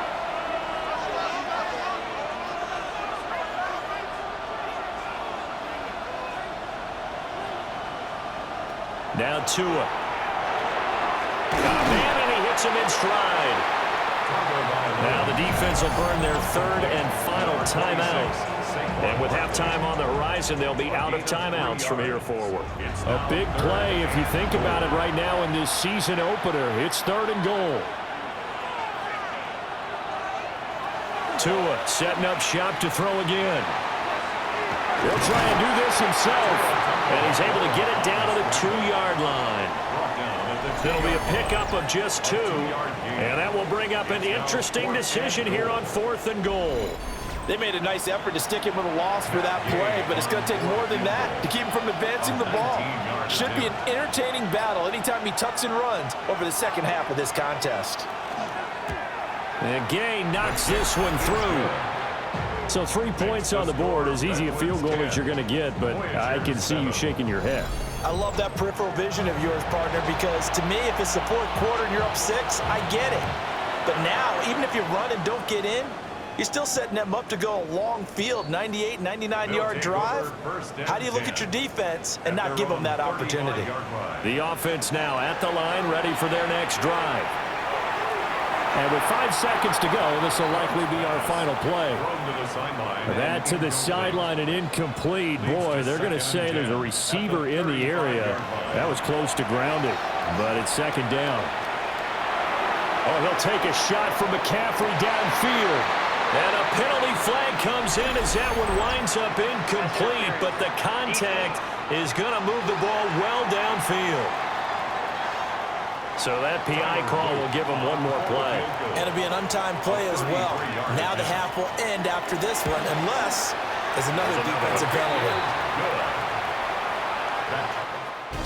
Now Tua. Man, and he hits him in stride. Now the defense will burn their third and final timeout. And with halftime on the horizon, they'll be out of timeouts from here forward. A big play if you think about it right now in this season opener. It's third and goal. Tua setting up shop to throw again. He'll try and do this himself. And he's able to get it down to the 2-yard line. It'll be a pickup of just 2, and that will bring up an interesting decision here on 4th and goal. They made a nice effort to stick him with a loss for that play, but it's going to take more than that to keep him from advancing the ball. Should be an entertaining battle anytime he tucks and runs over the second half of this contest. And Gay knocks this one through. So 3 points on the board, as easy a field goal as you're going to get, but I can see you shaking your head. I love that peripheral vision of yours, partner, because to me, if it's the 4th quarter and you're up 6, I get it. But now, even if you run and don't get in, you're still setting them up to go a long field, 98, 99-yard drive. How do you look at your defense and not give them that opportunity? The offense now at the line, ready for their next drive. And with 5 seconds to go, this will likely be our final play. That to the sideline and incomplete. Boy, they're going to say there's a receiver in the area. That was close to grounded, but it's second down. Oh, he'll take a shot from McCaffrey downfield. And a penalty flag comes in as that one winds up incomplete, but the contact is going to move the ball well downfield. So that PI call will give them one more play. And it'll be an untimed play as well. Now the half will end after this one, unless there's another defensive penalty.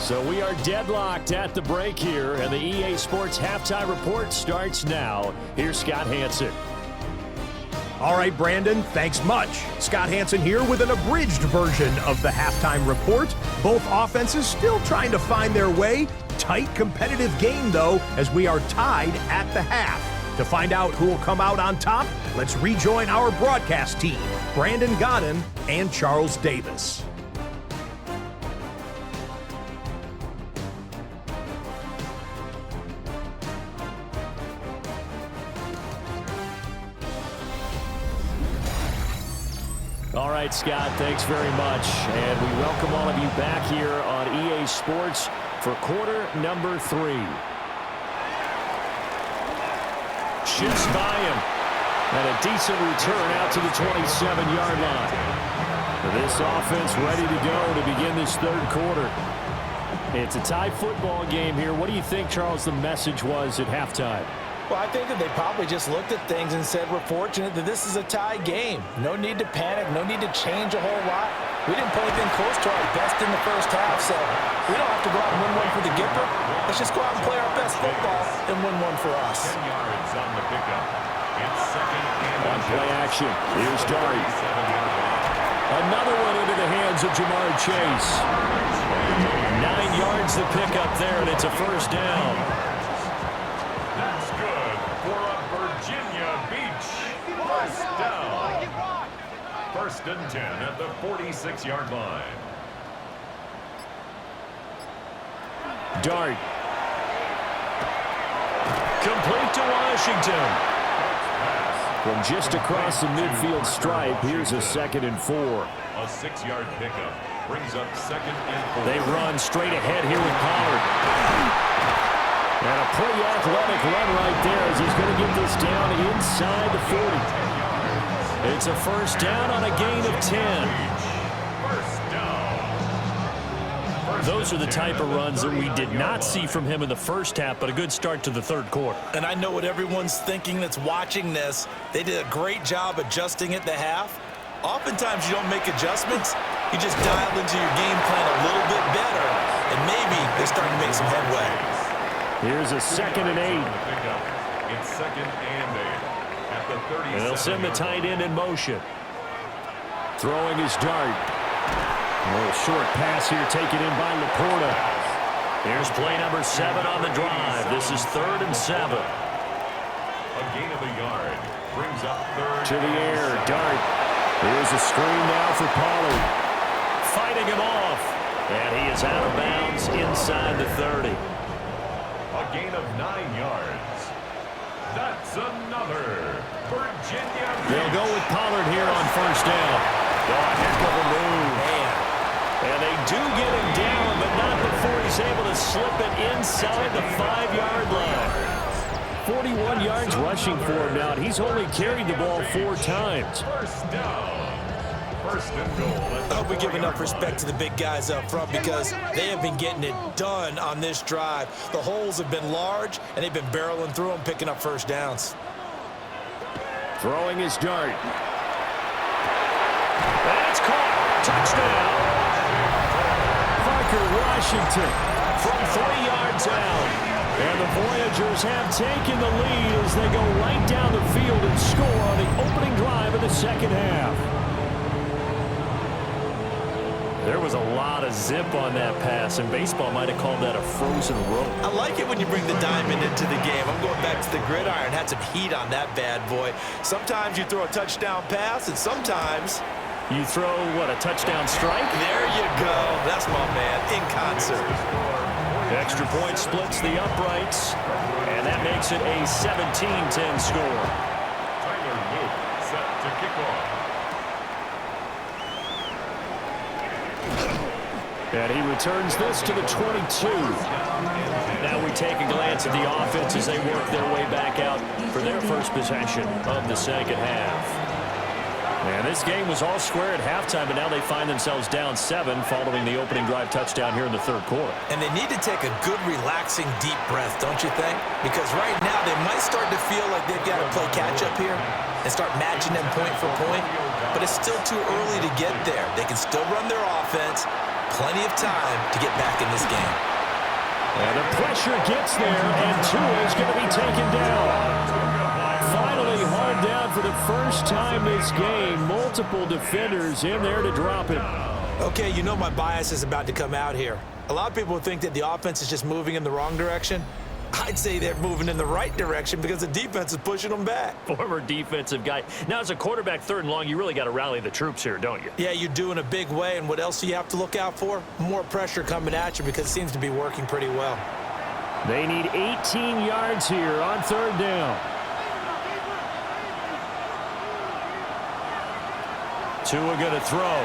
So we are deadlocked at the break here, and the EA Sports Halftime Report starts now. Here's Scott Hanson. All right, Brandon, thanks much. Scott Hanson here with an abridged version of the halftime report. Both offenses still trying to find their way. Tight, competitive game, though, as we are tied at the half. To find out who will come out on top, let's rejoin our broadcast team, Brandon Godden and Charles Davis. All right, Scott, thanks very much. And we welcome all of you back here on EA Sports for quarter number 3. Shifts by him. And a decent return out to the 27-yard line. This offense ready to go to begin this 3rd quarter. It's a tie football game here. What do you think, Charles, the message was at halftime? Well, I think that they probably just looked at things and said, we're fortunate that this is a tie game. No need to panic, no need to change a whole lot. We didn't play anything close to our best in the first half, so we don't have to go out and win one for the Gipper. Let's just go out and play our best football and win one for us. 10 yards on the pickup. It's second and on play action. Here's Dari. Another one into the hands of Jamar Chase. 9 yards the pickup there, and it's a first down. That's good for a Virginia Beach first down. 1st and 10 at the 46-yard line. Dart. Complete to Washington. From just across the midfield stripe, here's a 2nd and 4. A 6-yard pickup brings up 2nd and 4. They run straight ahead here with Pollard. And a pretty athletic run right there as he's going to get this down inside the 40. It's a first down on a gain of 10. First down. Those are the type of runs that we did not see from him in the first half, but a good start to the 3rd quarter. And I know what everyone's thinking that's watching this. They did a great job adjusting at the half. Oftentimes you don't make adjustments. You just dial into your game plan a little bit better, and maybe they're starting to make some headway. Here's a 2nd and 8. It's 2nd and 8 at the 37. And they'll send the tight end in motion. Throwing his Dart. A little short pass here taken in by Laporta. Here's play number 7 on the drive. This is 3rd and 7. A gain of a yard brings up 3rd. To the air, Dart. Here's a screen now for Pollard. Fighting him off. And he is out of bounds inside the 30. A gain of 9 yards. That's another Virginia. They'll go with Pollard here on first down. Oh, a heck of a move. Man. And they do get him down, but not before he's able to slip it inside the 5-yard line. 41 yards rushing for him now. He's only carried the ball 4 times. First down. First and goal. I hope we give enough respect to the big guys up front because they have been getting it done on this drive. The holes have been large, and they've been barreling through them, picking up first downs. Throwing his dart. That's caught. Touchdown. Parker Washington from 3 yards out. And the Voyagers have taken the lead as they go right down the field and score on the opening drive of the second half. There was a lot of zip on that pass, and baseball might have called that a frozen rope. I like it when you bring the diamond into the game. I'm going back to the gridiron. Had some heat on that bad boy. Sometimes you throw a touchdown pass, and sometimes you throw, what, a touchdown strike? There you go. That's my man, in concert. Extra point splits the uprights, and that makes it a 17-10 score. Tyler Luke set to kick off. And he returns this to the 22. Now we take a glance at the offense as they work their way back out for their first possession of the second half. And this game was all square at halftime, but now they find themselves down 7 following the opening drive touchdown here in the third quarter. And they need to take a good, relaxing, deep breath, don't you think? Because right now they might start to feel like they've got to play catch-up here and start matching them point for point, but it's still too early to get there. They can still run their offense. Plenty of time to get back in this game. And the pressure gets there, and Tua is going to be taken down. Finally hauled down for the first time this game. Multiple defenders in there to drop him. Okay, you know my bias is about to come out here. A lot of people think that the offense is just moving in the wrong direction. I'd say they're moving in the right direction because the defense is pushing them back. Former defensive guy. Now, as a quarterback, 3rd and long, you really got to rally the troops here, don't you? Yeah, you do in a big way. And what else do you have to look out for? More pressure coming at you because it seems to be working pretty well. They need 18 yards here on 3rd down. Tua going to throw.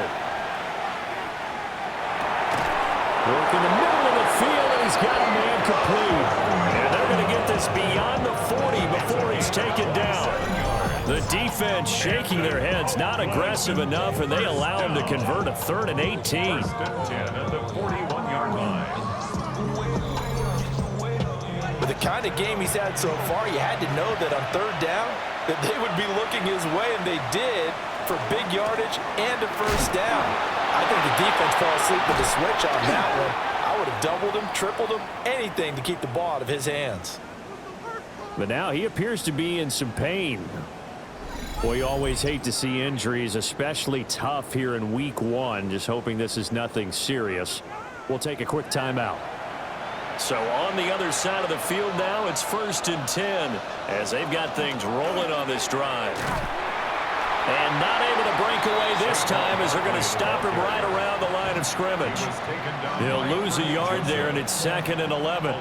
Work in the middle of the field, and he's got a man complete. And they're going to get this beyond the 40 before he's taken down. The defense shaking their heads, not aggressive enough, and they allow him to convert a 3rd and 18. 1st and 10 at the 41-yard line. With the kind of game he's had so far, you had to know that on 3rd down that they would be looking his way, and they did, for big yardage and a first down. I think the defense fell asleep with the switch on that one. I would have doubled him, tripled him, anything to keep the ball out of his hands. But now he appears to be in some pain. Boy, you always hate to see injuries, especially tough here in week 1. Just hoping this is nothing serious. We'll take a quick timeout. So on the other side of the field now, it's 1st and 10 as they've got things rolling on this drive. And not able to break away this time as they're going to stop him right around the line of scrimmage. He'll lose a yard there, and it's 2nd and 11.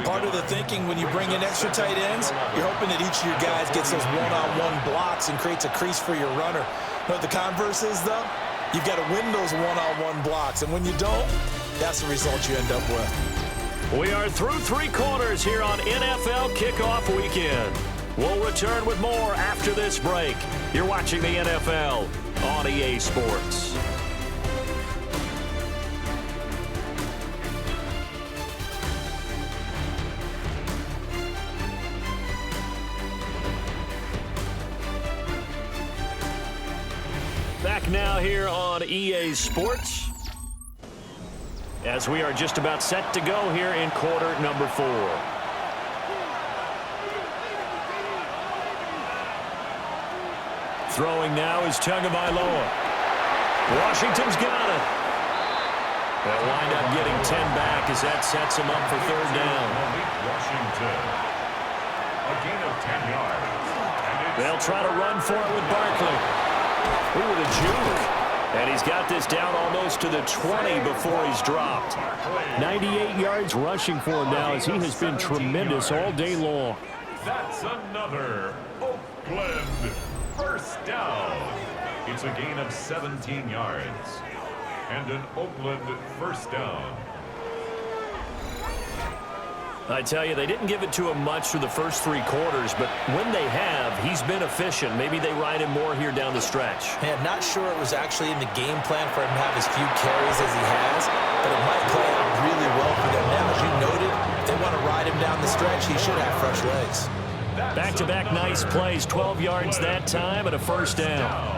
Part of the thinking when you bring in extra tight ends, you're hoping that each of your guys gets those one-on-one blocks and creates a crease for your runner. You know what the converse is, though? You've got to win those one-on-one blocks, and when you don't, that's the result you end up with. We are through 3 quarters here on NFL Kickoff Weekend. We'll return with more after this break. You're watching the NFL on EA Sports. Back now here on EA Sports, as we are just about set to go here in quarter number 4. Throwing now is Tagovailoa. Washington's got it. They'll wind up getting 10 back as that sets him up for 3rd down. Washington. A gain of 10 yards. They'll try to run for it with Barkley. Ooh, the juke. And he's got this down almost to the 20 before he's dropped. 98 yards rushing for him now as he has been tremendous all day long. That's another Oakland first down. It's a gain of 17 yards. And an Oakland first down. I tell you, they didn't give it to him much through the first 3 quarters, but when they have, he's been efficient. Maybe they ride him more here down the stretch. Man, not sure it was actually in the game plan for him to have as few carries as he has, but it might play out really well for them now. As you noted, if they want to ride him down the stretch, he should have fresh legs. Back-to-back nice plays, 12 yards that time and a first down.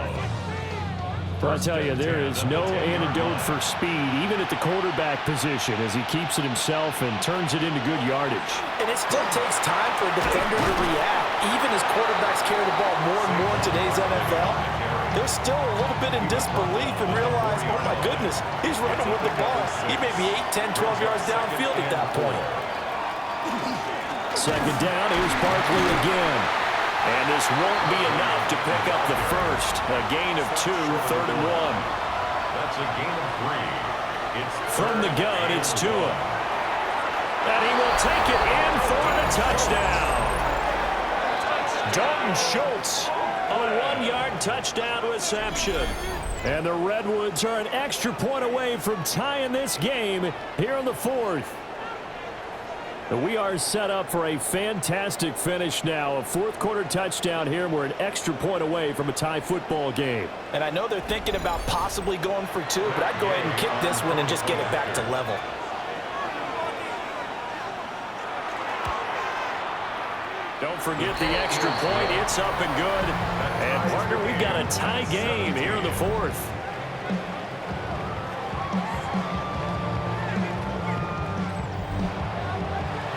Well, I tell you, there is no antidote for speed, even at the quarterback position, as he keeps it himself and turns it into good yardage. And it still takes time for a defender to react. Even as quarterbacks carry the ball more and more in today's NFL, they're still a little bit in disbelief and realize, oh my goodness, he's running with the ball. He may be 8, 10, 12 yards downfield at that point. Second down, here's Barkley again. And this won't be enough to pick up the first. A gain of 2, 3rd and 1. That's a gain of 3. It's from the gun, it's Tua. And he will take it in for the touchdown. Dalton Schultz, a 1-yard touchdown reception. And the Redwoods are an extra point away from tying this game here in the 4th. We are set up for a fantastic finish now. A 4th quarter touchdown here. We're an extra point away from a tie football game. And I know they're thinking about possibly going for 2, but I'd go ahead and kick this one and just get it back to level. Don't forget the extra point. It's up and good. And, partner, we've got a tie game here in the 4th.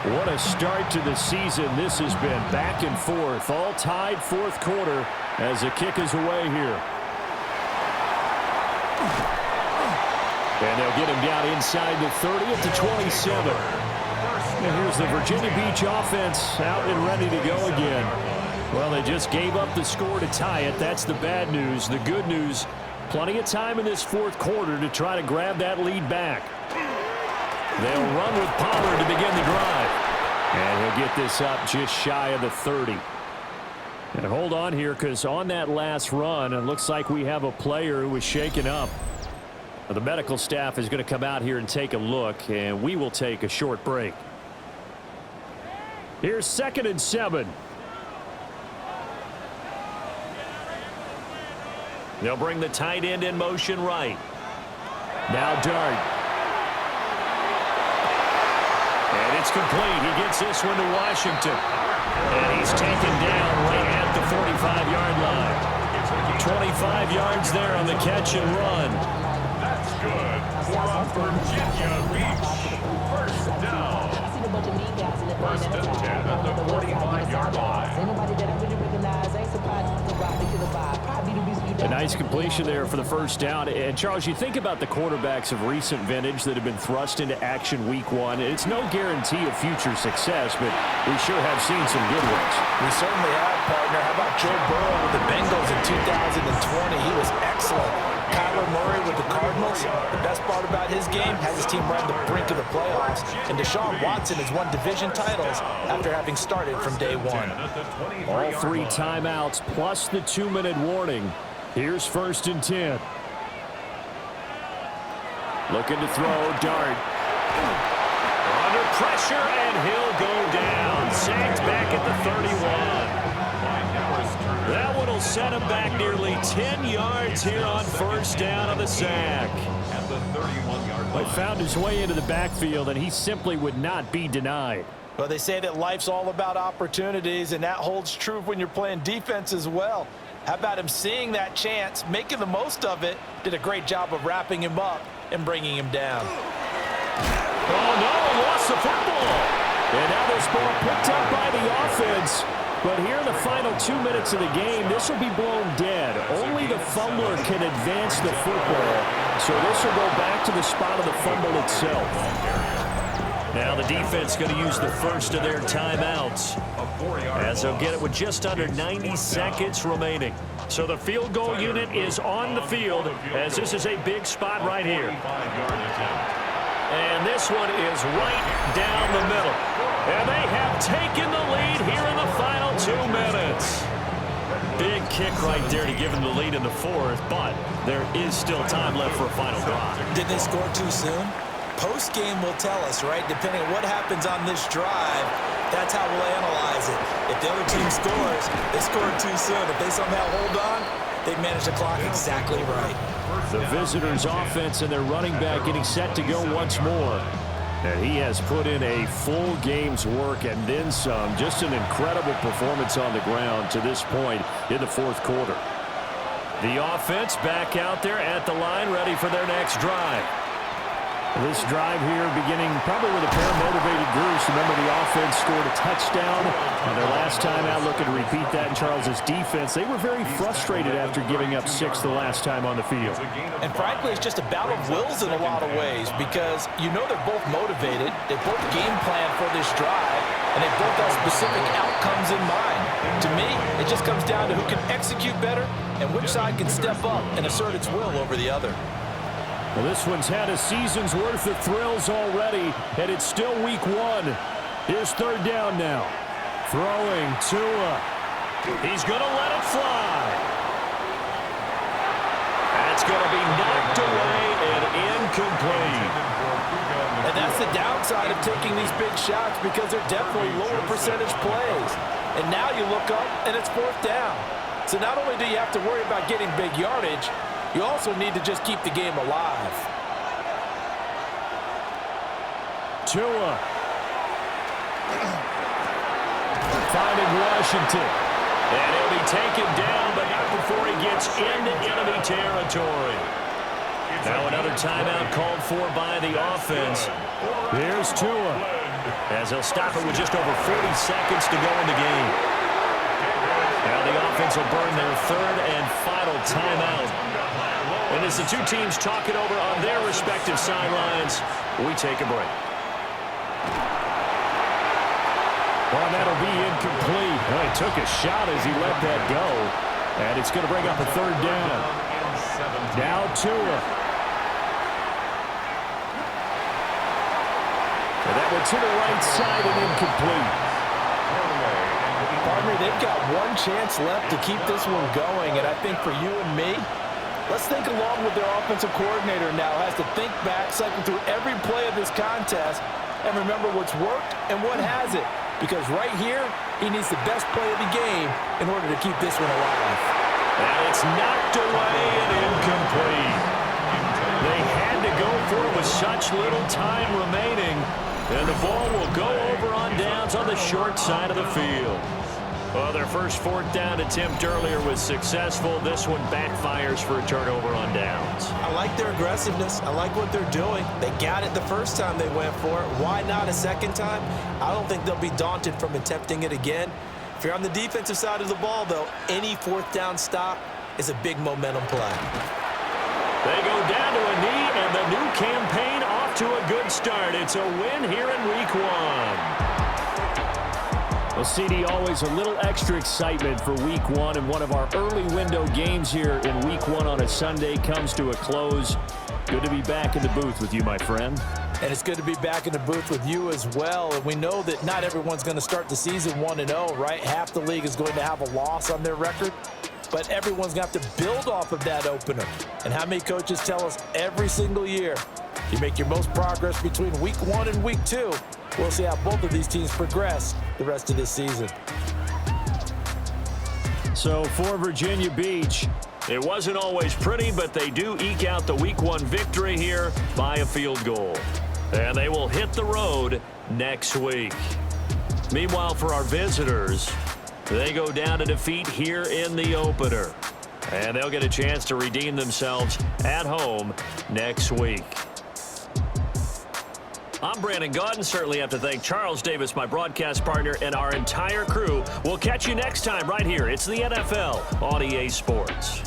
What a start to the season this has been. Back and forth, all tied 4th quarter as the kick is away here. And they'll get him down inside the 30 at the 27. And here's the Virginia Beach offense out and ready to go again. Well, they just gave up the score to tie it. That's the bad news. The good news, plenty of time in this 4th quarter to try to grab that lead back. They'll run with Pollard to begin the drive. And he'll get this up just shy of the 30. And hold on here, because on that last run, it looks like we have a player who was shaken up. The medical staff is going to come out here and take a look, and we will take a short break. Here's 2nd and 7. They'll bring the tight end in motion right. Now Dart. And it's complete. He gets this one to Washington. And he's taken down right at the 45-yard line. 25 yards there on the catch and run. That's good for a Virginia Beach first down. First and 10 at the 45-yard line. A nice completion there for the first down. And, Charles, you think about the quarterbacks of recent vintage that have been thrust into action week 1. It's no guarantee of future success, but we sure have seen some good ones. We certainly have, partner. How about Joe Burrow with the Bengals in 2020? He was excellent. Kyler Murray with the Cardinals. The best part about his game has his team right on the brink of the playoffs. And Deshaun Watson has won division titles after having started from day 1. All 3 timeouts plus the 2-minute warning. Here's 1st and 10. Looking to throw, Dart. Under pressure, and he'll go down. Sacked back at the 31. That one will set him back nearly 10 yards here on first down on the sack. At the 31-yard He found his way into the backfield, and he simply would not be denied. Well, they say that life's all about opportunities, and that holds true when you're playing defense as well. How about him seeing that chance, making the most of it, did a great job of wrapping him up and bringing him down. Oh, no, lost the football. And now this ball picked up by the offense. But here in the final 2 minutes of the game, this will be blown dead. Only the fumbler can advance the football. So this will go back to the spot of the fumble itself. Now the defense going to use the first of their timeouts, as they'll get it with just under 90 seconds remaining. So the field goal unit is on the field, as this is a big spot right here. And this one is right down the middle. And they have taken the lead here in the final 2 minutes. Big kick right there to give them the lead in the 4th, but there is still time left for a final drive. Did they score too soon? Post-game will tell us, right? Depending on what happens on this drive, that's how we'll analyze it. If the other team scores, they scored too soon. If they somehow hold on, they manage the clock exactly right. The visitors' offense and their running back getting set to go once more. And he has put in a full game's work and then some. Just an incredible performance on the ground to this point in the fourth quarter. The offense back out there at the line, ready for their next drive. This drive here beginning probably with a pair of motivated groups. Remember, the offense scored a touchdown on their last time out. Looking to repeat that in Charles's defense. They were very frustrated after giving up 6 the last time on the field. And frankly, it's just a battle of wills in a lot of ways because you know they're both motivated. They both game plan for this drive, and they both have specific outcomes in mind. To me, it just comes down to who can execute better and which side can step up and assert its will over the other. Well, this one's had a season's worth of thrills already, and it's still week 1. Here's third down now. Throwing Tua. He's going to let it fly. That's going to be knocked away and incomplete. And that's the downside of taking these big shots because they're definitely lower percentage plays. And now you look up, and it's fourth down. So not only do you have to worry about getting big yardage, you also need to just keep the game alive. Tua. Finding Washington. And he'll be taken down, but not before he gets into enemy territory. Now another timeout called for by the offense. Here's Tua, as he'll stop it with just over 40 seconds to go in the game. Now the offense will burn their third and final timeout. And as the two teams talk it over on their respective sidelines, we take a break. Well, that'll be incomplete. Well, he took a shot as he let that go. And it's going to bring up a third down. Now Tua. And that one to the right side and incomplete. Partner, they've got one chance left to keep this one going. And I think for you and me, let's think along with their offensive coordinator now. Has to think back, cycle through every play of this contest, and remember what's worked and what hasn't. Because right here, he needs the best play of the game in order to keep this one alive. And it's knocked away and incomplete. They had to go for it with such little time remaining. And the ball will go over on downs on the short side of the field. Well, their first fourth down attempt earlier was successful. This one backfires for a turnover on downs. I like their aggressiveness. I like what they're doing. They got it the first time they went for it. Why not a second time? I don't think they'll be daunted from attempting it again. If you're on the defensive side of the ball, though, any fourth down stop is a big momentum play. They go down to a knee, and the new campaign off to a good start. It's a win here in week 1. Well, CD, always a little extra excitement for week 1, and one of our early window games here in week 1 on a Sunday comes to a close. Good to be back in the booth with you, my friend. And it's good to be back in the booth with you as well. And we know that not everyone's going to start the season 1-0, right? Half the league is going to have a loss on their record. But everyone's going to have to build off of that opener. And how many coaches tell us every single year, you make your most progress between week 1 and week 2. We'll see how both of these teams progress the rest of this season. So for Virginia Beach, it wasn't always pretty, but they do eke out the week 1 victory here by a field goal. And they will hit the road next week. Meanwhile, for our visitors, they go down to defeat here in the opener. And they'll get a chance to redeem themselves at home next week. I'm Brandon Gaudin. Certainly have to thank Charles Davis, my broadcast partner, and our entire crew. We'll catch you next time right here. It's the NFL on EA Sports.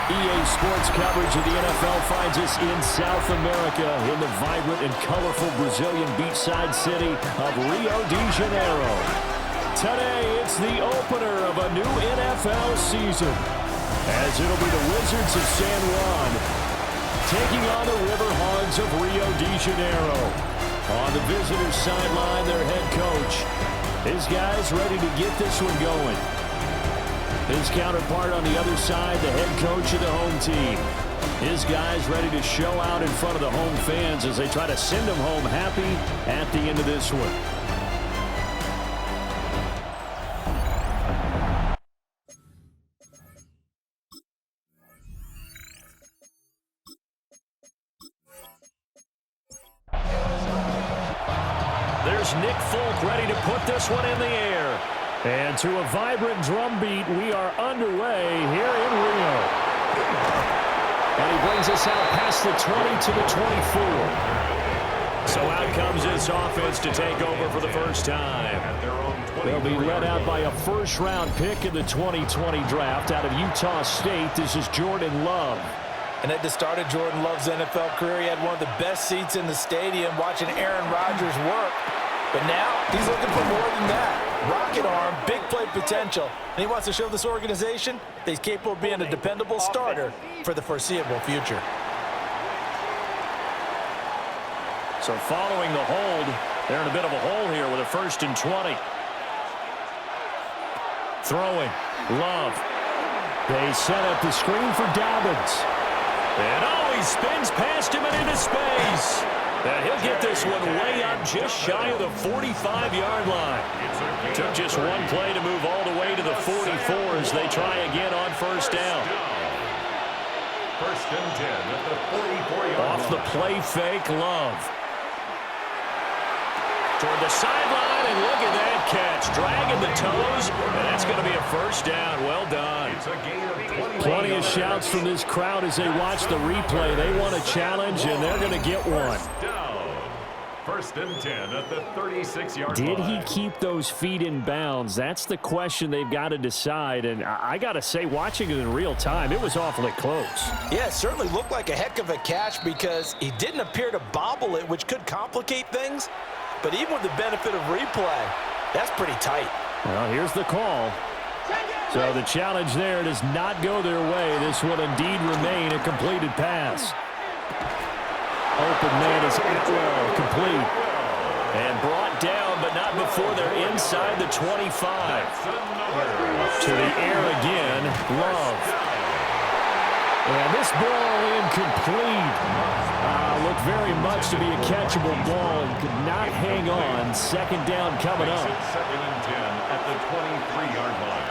EA Sports coverage of the NFL finds us in South America in the vibrant and colorful Brazilian beachside city of Rio de Janeiro. Today, it's the opener of a new NFL season, as it'll be the Wizards of San Juan taking on the River Hogs of Rio de Janeiro. On the visitors' sideline, their head coach. His guys ready to get this one going. His counterpart on the other side, the head coach of the home team. His guys ready to show out in front of the home fans as they try to send them home happy at the end of this one. There's Nick Folk ready to put this one in the air. And to a vibrant drum beat, we are underway here in Rio. And he brings us out past the 20 to the 24. So out comes this offense to take over for the first time. They'll be led out by a first-round pick in the 2020 draft out of Utah State. This is Jordan Love. And at the start of Jordan Love's NFL career, he had one of the best seats in the stadium watching Aaron Rodgers work. But now, he's looking for more than that. Rocket arm, big play potential. And he wants to show this organization that he's capable of being a dependable starter for the foreseeable future. So following the hold, they're in a bit of a hole here with a 1st and 20. Throwing, Love. They set up the screen for Dobbins. And he spins past him and into space. And he'll get this one way up just shy of the 45-yard line. Took just one play to move all the way to the 44 as they try again on first down. 1st and 10 at the 44-yard line. Off the play fake, Love. Toward the sideline, and look at that catch. Dragging the toes, and that's going to be a first down. Well done. It's a gain of 20. Plenty of shouts from this crowd as they watch the replay. They want a challenge, and they're going to get one. 1st and 10 at the 36-yard line. Did he keep those feet in bounds? That's the question they've got to decide. And I got to say, watching it in real time, it was awfully close. Yeah, it certainly looked like a heck of a catch because he didn't appear to bobble it, which could complicate things. But even with the benefit of replay, that's pretty tight. Well, here's the call. So the challenge there does not go their way. This will indeed remain a completed pass. Open man is Atwell, complete. And brought down, but not before they're inside the 25. To the air again, Love. And this ball incomplete. Looked very much to be a catchable ball and could not hang on. 2nd down coming up. 2nd and 10 at the 23-yard line.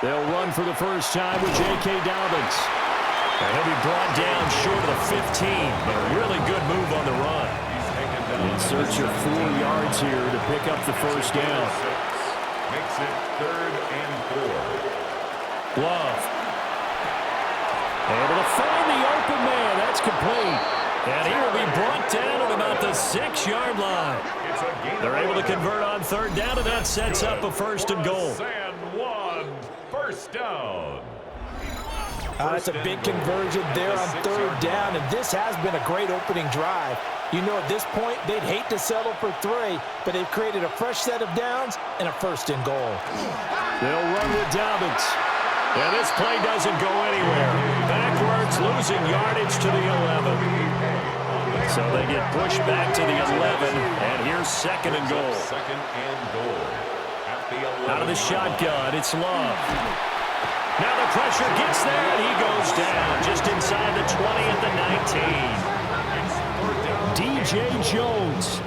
They'll run for the first time with J.K. Dobbins. And he'll be brought down short of the 15, but a really good move on the run. In search of 4 yards here to pick up the first down. Makes it 3rd and 4. Love. Able to find the open man. That's complete. And he will be brought down at about the 6-yard line. They're able to convert on 3rd down, and that sets up a 1st and goal. San Juan, 1st down. That's a big conversion there on 3rd down, and this has been a great opening drive. You know, at this point, they'd hate to settle for 3, but they've created a fresh set of downs and a 1st and goal. They'll run with Dobbins. And this play doesn't go anywhere. Backwards, losing yardage to the 11. So they get pushed back to the 11, and here's 2nd and goal. 2nd and goal. At the 11. Out of the shotgun, it's Love. Now the pressure gets there, and he goes down just inside the 20 at the 19. DJ Jones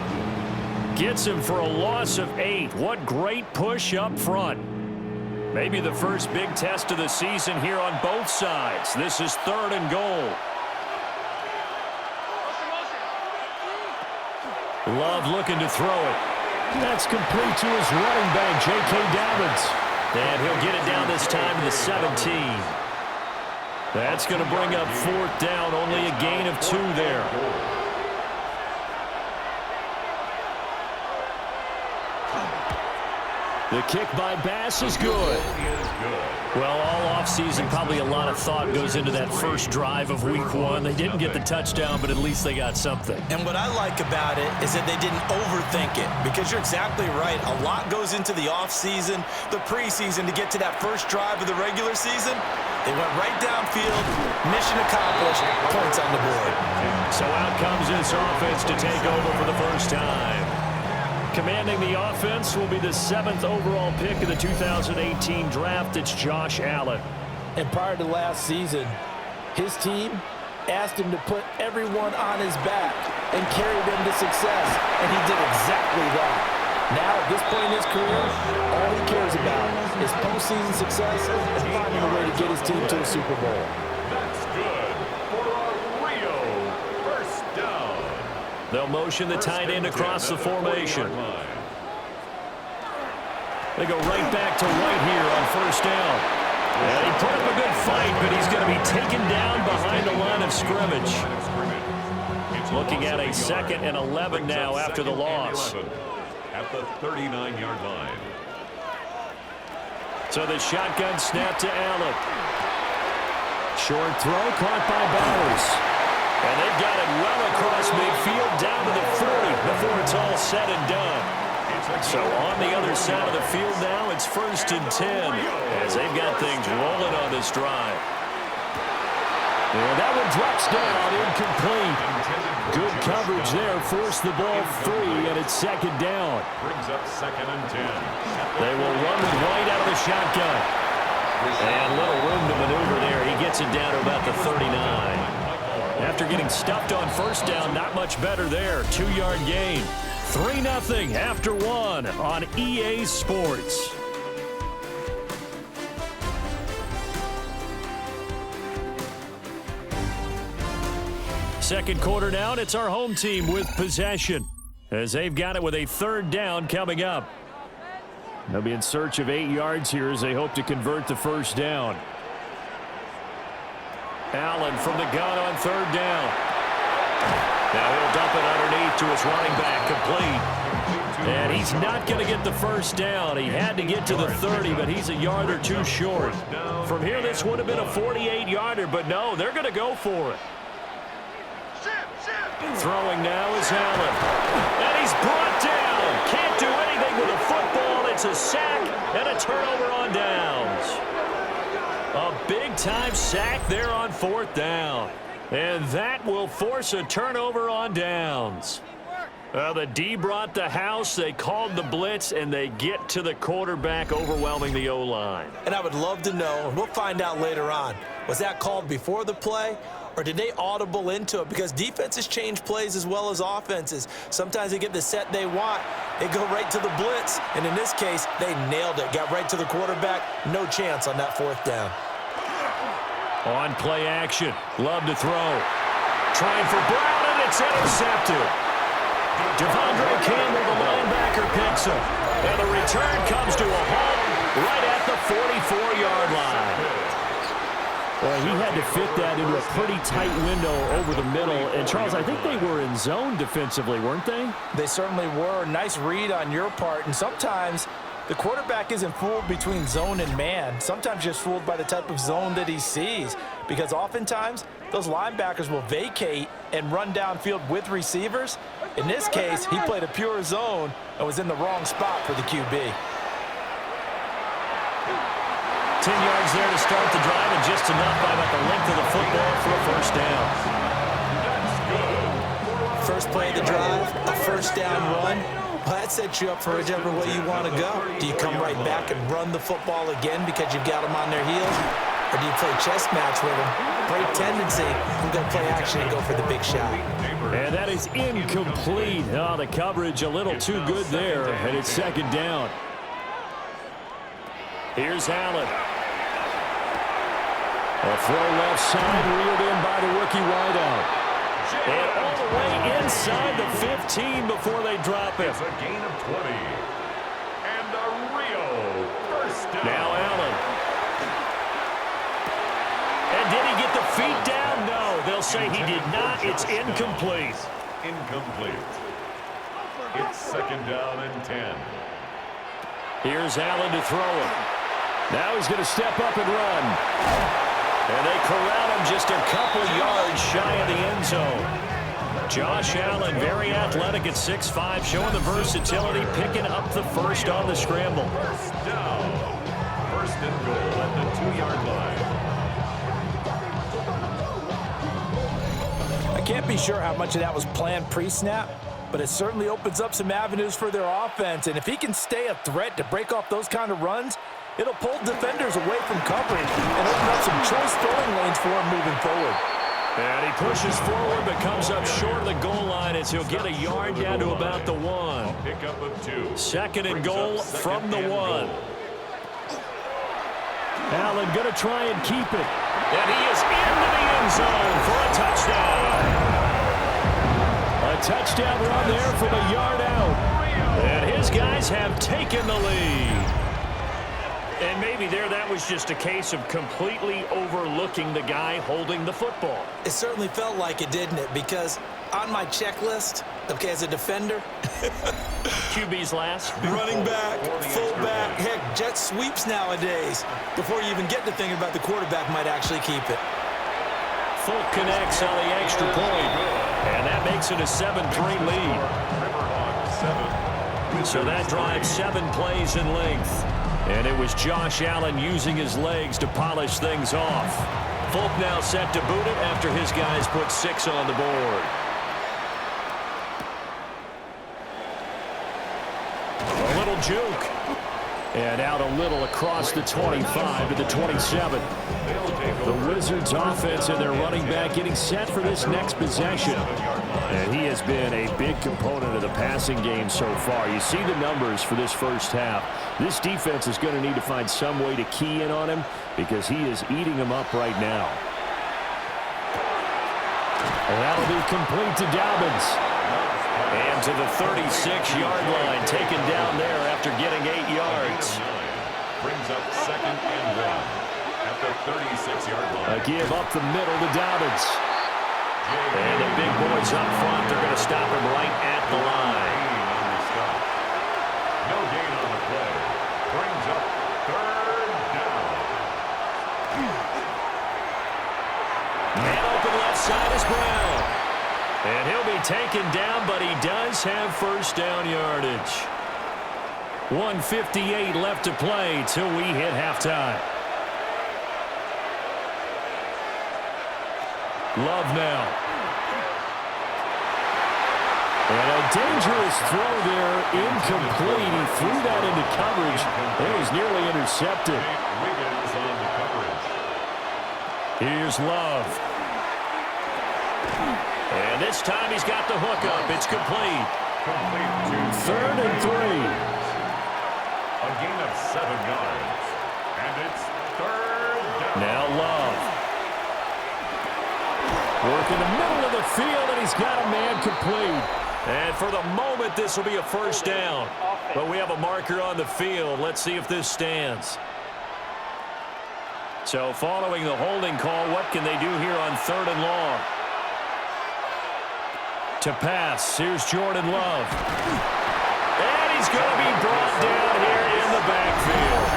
gets him for a loss of 8. What great push up front. Maybe the first big test of the season here on both sides. This is 3rd and goal. Love looking to throw it. That's complete to his running back, J.K. Dobbins. And he'll get it down this time to the 17. That's going to bring up 4th down, only a gain of 2 there. The kick by Bass is good. Well, all offseason, probably a lot of thought goes into that first drive of week 1. They didn't get the touchdown, but at least they got something. And what I like about it is that they didn't overthink it, because you're exactly right. A lot goes into the offseason, the preseason, to get to that first drive of the regular season. They went right downfield, mission accomplished, points on the board. So out comes this offense to take over for the first time. Commanding the offense will be the 7th overall pick of the 2018 draft. It's Josh Allen. And prior to last season, his team asked him to put everyone on his back and carry them to success, and he did exactly that. Now, at this point in his career, all he cares about is postseason success and finding a way to get his team to a Super Bowl. That's good for a Rio first down. They'll motion the tight end across the formation. They go right back to White here on first down. And he put up a good fight, but he's going to be taken down behind the line of scrimmage. Looking at a 2nd and 11 now after the loss. At the 39-yard line. So the shotgun snap to Allen. Short throw caught by Bowers. And they've got it well across midfield down to the 40 before it's all said and done. So on the other side of the field now, it's 1st and 10 as they've got things rolling on this drive. And that one drops down, incomplete. Good coverage there, forced the ball free, and it's 2nd down. Brings up 2nd and 10. They will run with White out of the shotgun. And little room to maneuver there. He gets it down to about the 39. After getting stuffed on first down, not much better there. 2-yard gain. 3-0 after 1 on EA Sports. Second quarter down, it's our home team with possession, as they've got it with a 3rd down coming up. They'll be in search of 8 yards here as they hope to convert the first down. Allen from the gun on 3rd down. Now he'll dump it underneath to his running back, complete. And he's not going to get the first down. He had to get to the 30, but he's a yard or 2 short. From here, this would have been a 48-yarder, but no, they're going to go for it. Throwing now is Allen. And he's brought down. Can't do anything with a football. It's a sack and a turnover on downs. A big-time sack there on 4th down. And that will force a turnover on downs. The D brought the house. They called the blitz, and they get to the quarterback, overwhelming the O-line. And I would love to know, and we'll find out later on, was that called before the play? Or did they audible into it? Because defenses change plays as well as offenses. Sometimes they get the set they want. They go right to the blitz. And in this case, they nailed it. Got right to the quarterback. No chance on that 4th down. On play action. Love to throw. Trying for Brown, and it's intercepted. Devondre Campbell, the linebacker, picks him. And the return comes to a halt right at the 44-yard line. Well, he had to fit that into a pretty tight window over the middle. And, Charles, I think they were in zone defensively, weren't they? They certainly were. Nice read on your part. And sometimes the quarterback isn't fooled between zone and man. Sometimes just fooled by the type of zone that he sees. Because oftentimes, those linebackers will vacate and run downfield with receivers. In this case, he played a pure zone and was in the wrong spot for the QB. 10 yards there to start the drive, and just enough by about the length of the football for a first down. First play of the drive, a first down run. Well, that sets you up for whichever way you want to go. Do you come right back and run the football again because you've got them on their heels? Or do you play chess match with them? Great tendency. I'm going to play action and go for the big shot. And that is incomplete. Oh, the coverage a little too good there, and it's 2nd down. Here's Allen. A throw left side, reeled in by the rookie wideout. And all the way inside the 15 before they drop it. It's a gain of 20. And a Rio first down. Now Allen. And did he get the feet down? No, they'll say he did not. It's incomplete. Incomplete. It's 2nd down and 10. Here's Allen to throw it. Now he's going to step up and run. And they corral him just a couple yards shy of the end zone. Josh Allen, very athletic at 6'5", showing the versatility, picking up the first on the scramble. First down. First and goal at the 2-yard line. I can't be sure how much of that was planned pre-snap, but it certainly opens up some avenues for their offense. And if he can stay a threat to break off those kind of runs, it'll pull defenders away from coverage and open up some choice throwing lanes for him moving forward. And he pushes forward but comes up short of the goal line as he'll get a yard down to about the 1. Pickup of 2. Second and goal from the 1. Allen going to try and keep it. And he is into the end zone for a touchdown. A touchdown run there from a yard out. And his guys have taken the lead. And maybe that was just a case of completely overlooking the guy holding the football. It certainly felt like it, didn't it? Because on my checklist, okay, as a defender, QB's last. running back, fullback, heck, jet sweeps nowadays. Before you even get to thinking about the quarterback might actually keep it. Folk connects on the extra point. And that makes it a 7-3 lead. So that drives 7 plays in length. And it was Josh Allen using his legs to polish things off. Folk now set to boot it after his guys put 6 on the board. A little juke. And out a little across the 25 to the 27. The Wizards offense and their running back getting set for this next possession. And he has been a big component of the passing game so far. You see the numbers for this first half. This defense is going to need to find some way to key in on him because he is eating them up right now. And that'll be complete to Dobbins. And to the 36-yard line, taken down there after getting 8 yards. Brings up 2nd and 1 at the 36-yard line. A give up the middle to Dobbins. And the big boys up front, they're going to stop him right at the line. No gain on the play. Brings up 3rd down. Man open left side is Brown. And he'll be taken down, but he does have first down yardage. 1:58 left to play till we hit halftime. Love now. And a dangerous throw there, incomplete. He threw that into coverage. It was nearly intercepted. Wiggins on the coverage. Here's Love. And this time he's got the hook up. It's complete. Complete to 3rd and 3. A gain of 7 yards. And it's 3rd down. Now Love. Working the middle of the field, and he's got a man complete. And for the moment, this will be a first down. But we have a marker on the field. Let's see if this stands. So following the holding call, what can they do here on 3rd and long? To pass, here's Jordan Love. And he's going to be brought down here in the backfield.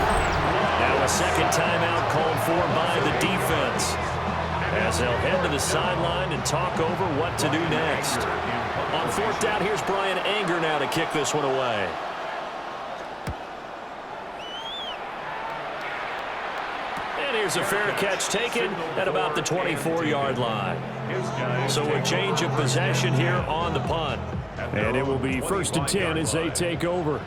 Now a second timeout called for by the defense, as they'll head to the sideline and talk over what to do next. On 4th down, here's Brian Anger now to kick this one away. And here's a fair catch taken at about the 24-yard line. So a change of possession here on the punt. And it will be 1st and 10 as they take over.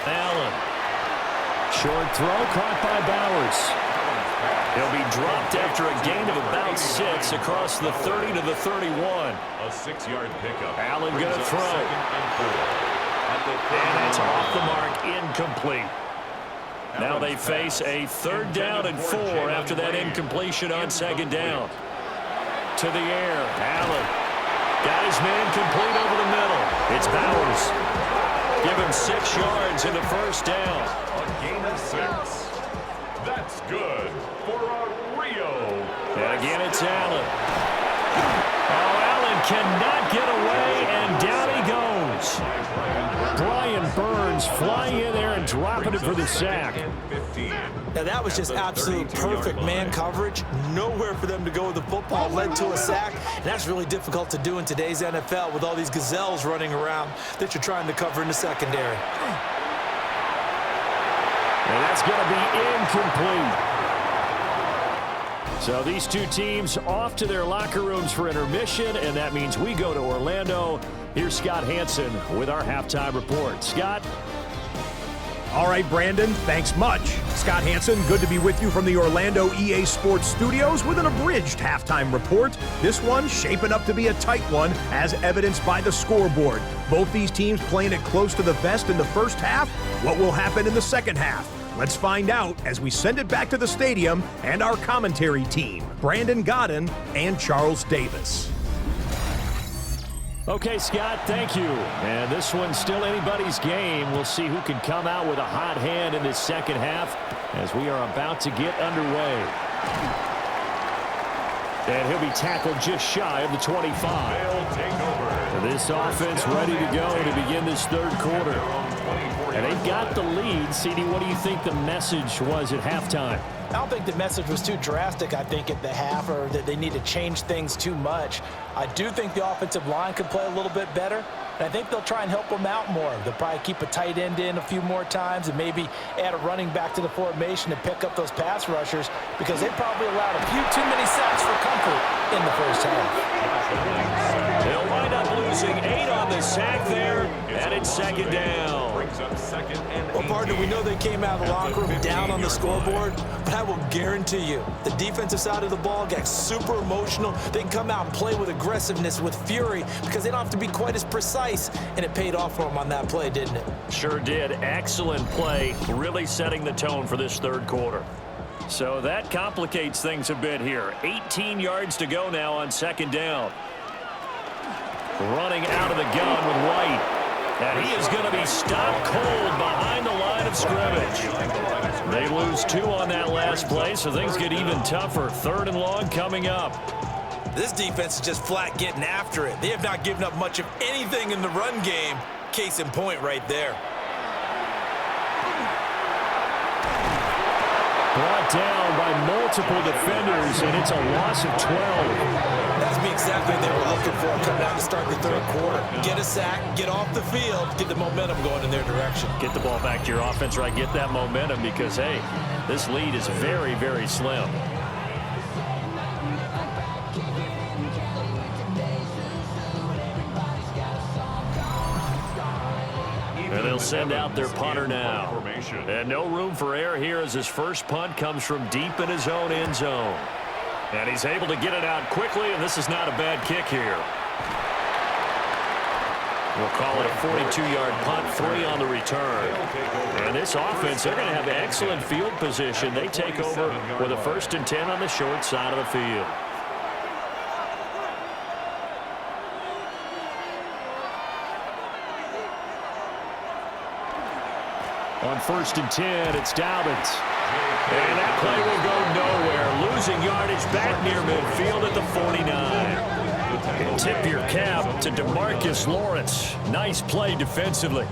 Allen. Short throw caught by Bowers. He'll be dropped after a gain of about 6 across the 30 to the 31. A 6-yard pickup. Allen going to throw. 2nd and 4. And it's off the mark, incomplete. Now they face a 3rd down and 4 after that incompletion on 2nd down. To the air, Allen. Got his man complete over the middle. It's Bowers. Give him 6 yards in the first down. A gain of 6. That's good for a Rio. And again, it's Allen. Oh, Allen cannot get away, and down he goes. Bulls. Brian Burns flying in there and dropping it for the sack. Now that was just absolute perfect man coverage. Nowhere for them to go with the football. Led to a sack. And that's really difficult to do in today's NFL with all these gazelles running around that you're trying to cover in the secondary. And that's going to be incomplete. So these two teams off to their locker rooms for intermission, and that means we go to Orlando. Here's Scott Hansen with our halftime report. Scott? All right, Brandon, thanks much. Scott Hansen, good to be with you from the Orlando EA Sports Studios with an abridged halftime report. This one shaping up to be a tight one, as evidenced by the scoreboard. Both these teams playing it close to the vest in the first half. What will happen in the second half? Let's find out as we send it back to the stadium and our commentary team, Brandon Godden and Charles Davis. Okay, Scott, thank you. And this one's still anybody's game. We'll see who can come out with a hot hand in this second half as we are about to get underway. And he'll be tackled just shy of the 25. This offense ready to go to begin this third quarter. And they've got the lead. CD, what do you think the message was at halftime? I don't think the message was too drastic, I think, at the half, or that they need to change things too much. I do think the offensive line could play a little bit better, and I think they'll try and help them out more. They'll probably keep a tight end in a few more times and maybe add a running back to the formation to pick up those pass rushers, because they probably allowed a few too many sacks for comfort in the first half. They'll wind up losing 8 on the sack there, and it's second down. Well, partner, we know they came out of the locker room down on the scoreboard, but I will guarantee you the defensive side of the ball gets super emotional. They can come out and play with aggressiveness, with fury, because they don't have to be quite as precise, and it paid off for them on that play, didn't it? Sure did. Excellent play, really setting the tone for this third quarter. So that complicates things a bit here. 18 yards to go now on second down. Running out of the gun with White. And he is going to be stopped cold behind the line of scrimmage. They lose 2 on that last play, so things get even tougher. Third and long coming up. This defense is just flat getting after it. They have not given up much of anything in the run game. Case in point right there. Brought down by multiple defenders, and it's a loss of 12. That's exactly what they were looking for coming out to start the third quarter. Get a sack, get off the field, get the momentum going in their direction. Get the ball back to your offense, right? Get that momentum because, hey, this lead is very, very slim. And they'll send out their punter now. And no room for error here as his first punt comes from deep in his own end zone. And he's able to get it out quickly, and this is not a bad kick here. We'll call it a 42-yard punt, 3 on the return. And this offense, they're going to have excellent field position. They take over with a 1st and 10 on the short side of the field. On 1st and 10, it's Dobbins. And that play will go nowhere. Losing yardage back near midfield at the 49. And tip your cap to DeMarcus Lawrence. Nice play defensively.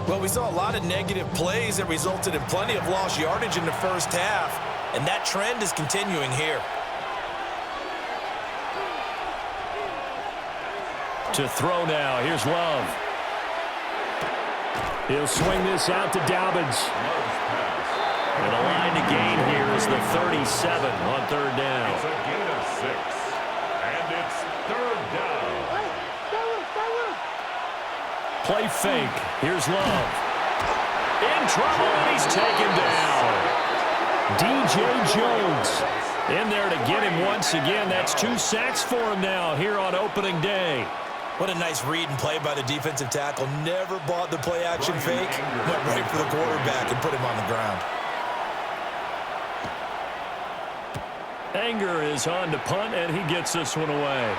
Well, we saw a lot of negative plays that resulted in plenty of lost yardage in the first half. And that trend is continuing here. To throw now. Here's Love. He'll swing this out to Dobbins. And the line to gain here is the 37 on third down. It's a gain of 6. And it's third down. Play fake. Here's Love. In trouble, and he's taken down. DJ Jones in there to get him once again. That's 2 sacks for him now here on opening day. What a nice read and play by the defensive tackle. Never bought the play-action fake. Went right for the quarterback and put him on the ground. Anger is on to punt, and he gets this one away.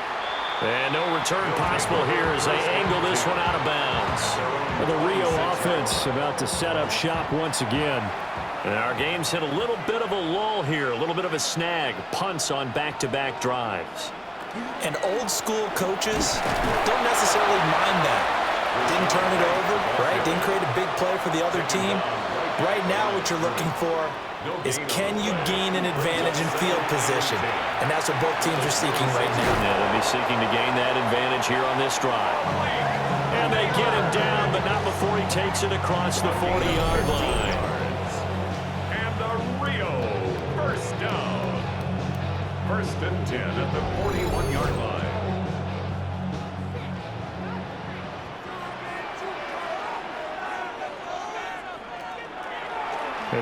And no return possible here as they angle this one out of bounds. The Rio offense about to set up shop once again. And our game's hit a little bit of a lull here, a little bit of a snag. Punts on back-to-back drives. And old school coaches don't necessarily mind that. Didn't turn it over, right? Didn't create a big play for the other team. Right now what you're looking for is can you gain an advantage in field position? And that's what both teams are seeking right now. Yeah, they'll be seeking to gain that advantage here on this drive. And they get him down, but not before he takes it across the 40-yard line. And a Rio first down. First and 10 at the 41-yard line.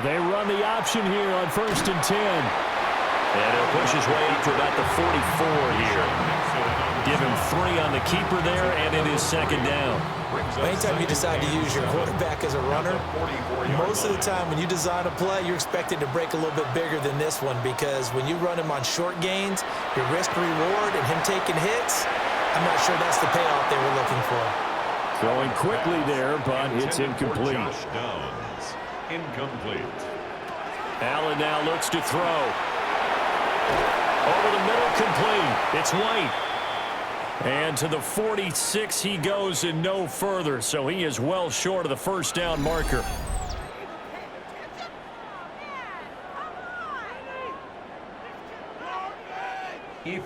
They run the option here on first and 10. And he'll push his way up to about the 44 here. Give him 3 on the keeper there, and it is second down. Anytime you decide to use your quarterback as a runner, most of the time when you design a play, you're expected to break a little bit bigger than this one, because when you run him on short gains, your risk-reward and him taking hits, I'm not sure that's the payoff they were looking for. Throwing quickly there, but it's incomplete. Incomplete. Allen now looks to throw. Over the middle, complete. It's White. And to the 46 he goes and no further, so he is well short of the first down marker.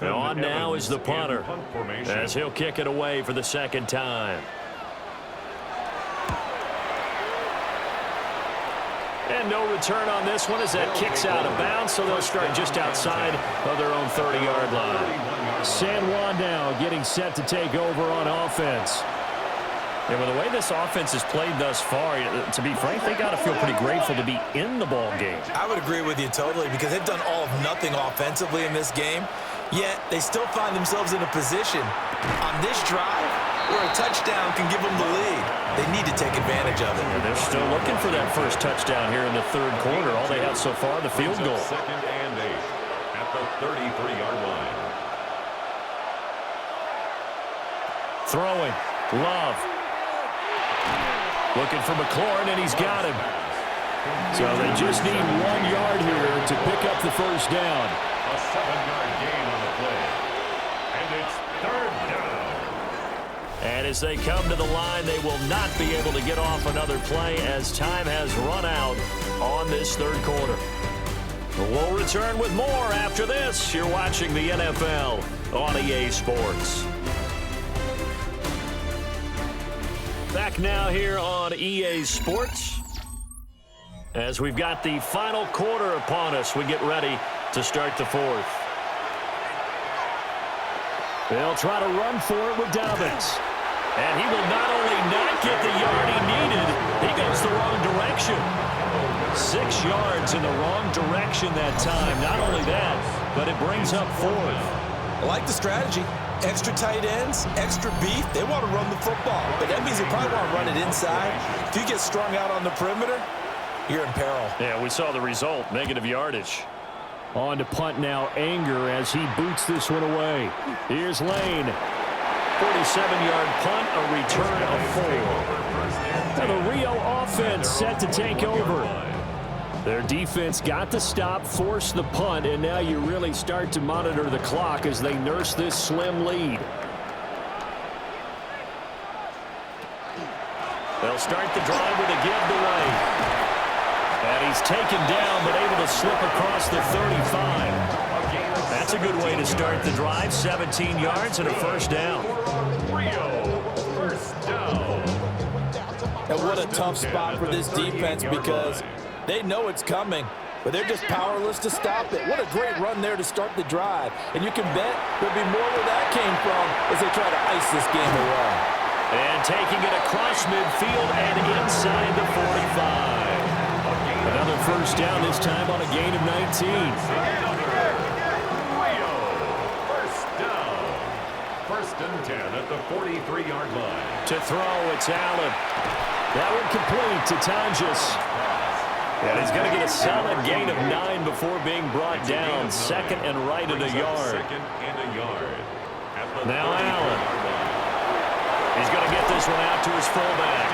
On now is the punter, as he'll kick it away for the second time. And no return on this one as that kicks out of bounds, so they'll start just outside of their own 30-yard line. San Juan now getting set to take over on offense. And with the way this offense has played thus far, to be frank, they got to feel pretty grateful to be in the ball game. I would agree with you totally, because they've done all of nothing offensively in this game, yet they still find themselves in a position on this drive where a touchdown can give them the lead. They need to take advantage of it. And they're still looking for that first touchdown here in the third quarter. All they have so far, the field goal. Second and 8 at the 33-yard line. Throwing. Love. Looking for McLaurin, and he's got him. So they just need 1 yard here to pick up the first down. A 7-yard gain on the play. And it's third down. And as they come to the line, they will not be able to get off another play as time has run out on this third quarter. We'll return with more after this. You're watching the NFL on EA Sports. Back now here on EA Sports. As we've got the final quarter upon us, we get ready to start the fourth. They'll try to run for it with Dobbins. And he will not only not get the yard he needed, he goes the wrong direction. 6 yards in the wrong direction that time. Not only that, but it brings up fourth. I like the strategy. Extra tight ends, extra beef. They want to run the football, but that means they probably want to run it inside. If you get strung out on the perimeter, you're in peril. Yeah, we saw the result, negative yardage. On to punt now, Anger as he boots this one away. Here's Lane. 47-yard punt, a return of 4. Now the Rio offense set to take over. Their defense got the stop, forced the punt, and now you really start to monitor the clock as they nurse this slim lead. They'll start the drive with a giveaway. And he's taken down, but able to slip across the 35. That's a good way to start the drive. 17 yards and a first down. Rio, first down. And what a tough spot for this defense, because they know it's coming, but they're just powerless to stop it. What a great run there to start the drive. And you can bet there'll be more where that came from as they try to ice this game away. And taking it across midfield and inside the 45. Another first down, this time on a gain of 19. Rio, first down. First and 10 at the 43-yard line. To throw, it's Allen. That one complete to Tonjes. And he's going to get a solid gain of 9 before being brought down. Second and right at a yard. Second and a yard. Now Allen. He's going to get this one out to his fullback.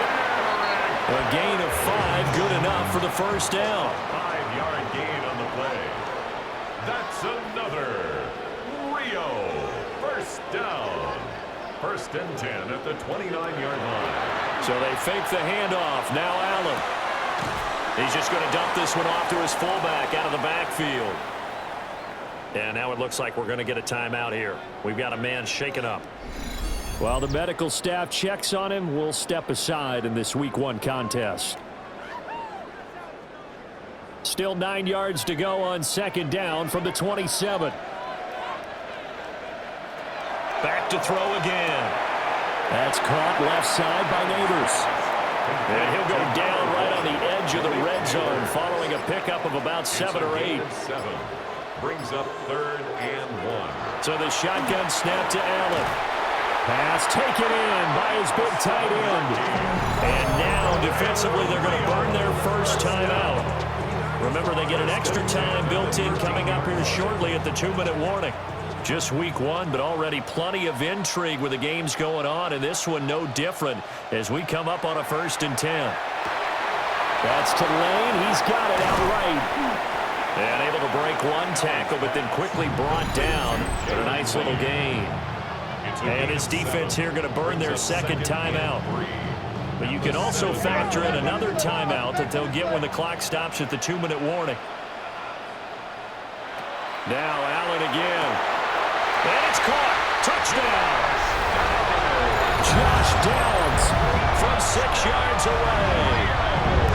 A gain of 5, good enough for the first down. 5-yard gain on the play. That's another Rio first down. First and 10 at the 29-yard line. So they fake the handoff. Now Allen. He's just going to dump this one off to his fullback out of the backfield. And now it looks like we're going to get a timeout here. We've got a man shaken up. While the medical staff checks on him, we'll step aside in this Week 1 contest. Still 9 yards to go on second down from the 27. Back to throw again. That's caught left side by Neighbors. And he'll go down right on the edge of the red zone following a pickup of about 7 or 8. Brings up 3rd and 1. So the shotgun snap to Allen. Pass taken in by his big tight end. And now defensively they're going to burn their first timeout. Remember, they get an extra time built in coming up here shortly at the 2-minute warning. Just Week 1, but already plenty of intrigue with the games going on, and this one no different as we come up on a 1st and 10. That's to Lane. He's got it outright. And able to break one tackle, but then quickly brought down for a nice little gain. And his defense here going to burn their second timeout. But you can also factor in another timeout that they'll get when the clock stops at the 2-minute warning. Now Allen again. And it's caught. Touchdown. Josh Downs from 6 yards away.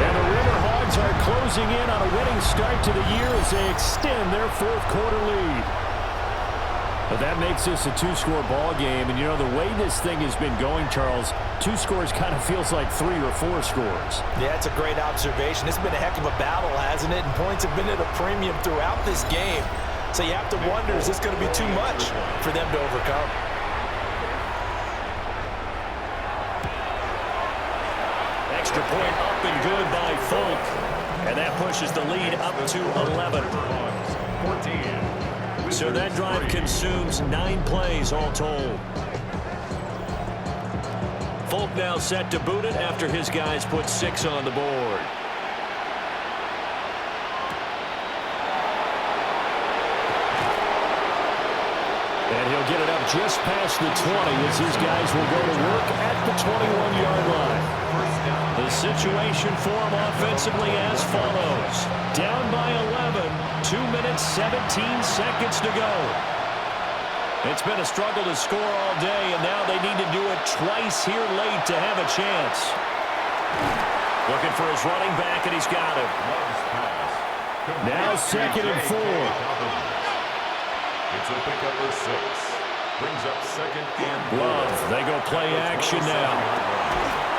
And the River Hogs are closing in on a winning start to the year as they extend their 4th quarter lead. But that makes this a 2-score ball game. And, you know, the way this thing has been going, Charles, 2 scores kind of feels like 3 or 4 scores. Yeah, it's a great observation. It's been a heck of a battle, hasn't it? And points have been at a premium throughout this game. So you have to wonder, is this going to be too much for them to overcome? Extra point up and good by Folk. And that pushes the lead up to 11. 14. So that drive consumes 9 plays all told. Folk now set to boot it after his guys put 6 on the board. And he'll get it up just past the 20 as his guys will go to work at the 21-yard line. The situation for him offensively as follows. Down by 11, 2 minutes, 17 seconds to go. It's been a struggle to score all day, and now they need to do it twice here late to have a chance. Looking for his running back, and he's got him. Now 2nd and 4. It's a pickup for 6. Brings up 2nd and 4. Love, they go play action now.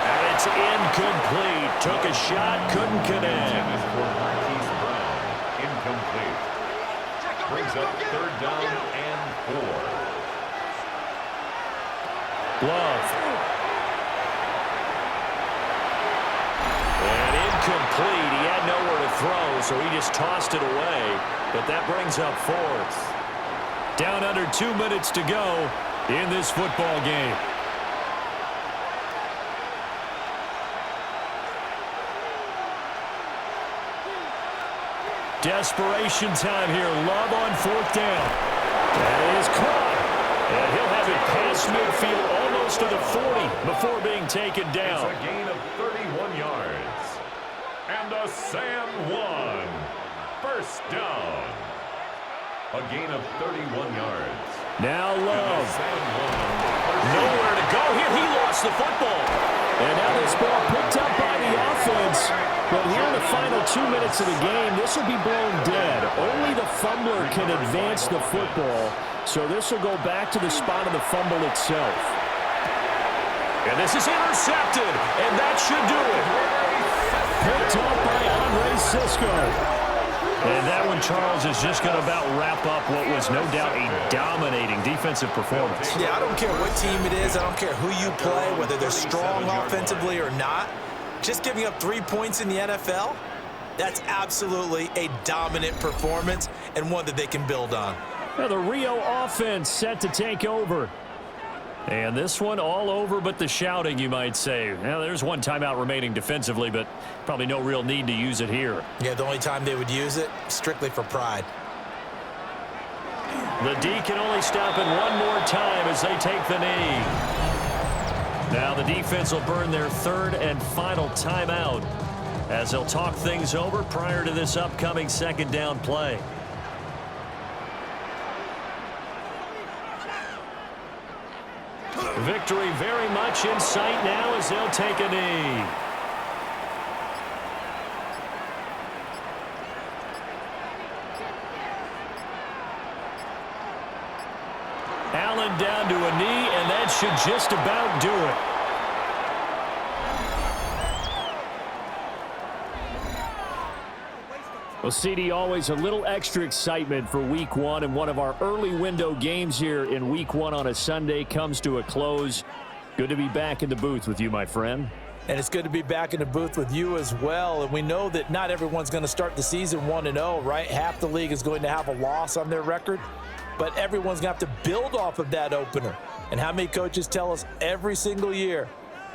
And it's incomplete. Took a shot, couldn't connect. Incomplete. Brings up 3rd down and 4. Love. And incomplete. He had nowhere to throw, so he just tossed it away. But that brings up 4th. Down under 2 minutes to go in this football game. Desperation time here. Love on 4th down. That is caught. And he'll have it past midfield almost to the 40 before being taken down. It's a gain of 31 yards. And a Sam 1. First down. A gain of 31 yards. Now Love. Nowhere to go here. He lost the football. And now this ball picked up by the offense. But here in the final 2 minutes of the game, this will be blown dead. Only the fumbler can advance the football. So this will go back to the spot of the fumble itself. And this is intercepted. And that should do it. Picked up by Andre Sisco. And that one, Charles, is just going to about wrap up what was no doubt a dominating defensive performance. Yeah, I don't care what team it is. I don't care who you play, whether they're strong offensively or not. Just giving up 3 points in the NFL, that's absolutely a dominant performance and one that they can build on. Now the Rio offense set to take over. And this one all over but the shouting, you might say. Now, there's one timeout remaining defensively, but probably no real need to use it here. Yeah, the only time they would use it, strictly for pride. The D can only stop it one more time as they take the knee. Now the defense will burn their third and final timeout as they'll talk things over prior to this upcoming second down play. Victory very much in sight now as they'll take a knee. Allen down to a knee, and that should just about do it. Well, CD, always a little extra excitement for Week 1, and one of our early window games here in Week 1 on a Sunday comes to a close. Good to be back in the booth with you, my friend. And it's good to be back in the booth with you as well. And we know that not everyone's going to start the season 1-0, right? Half the league is going to have a loss on their record, but everyone's going to have to build off of that opener. And how many coaches tell us every single year,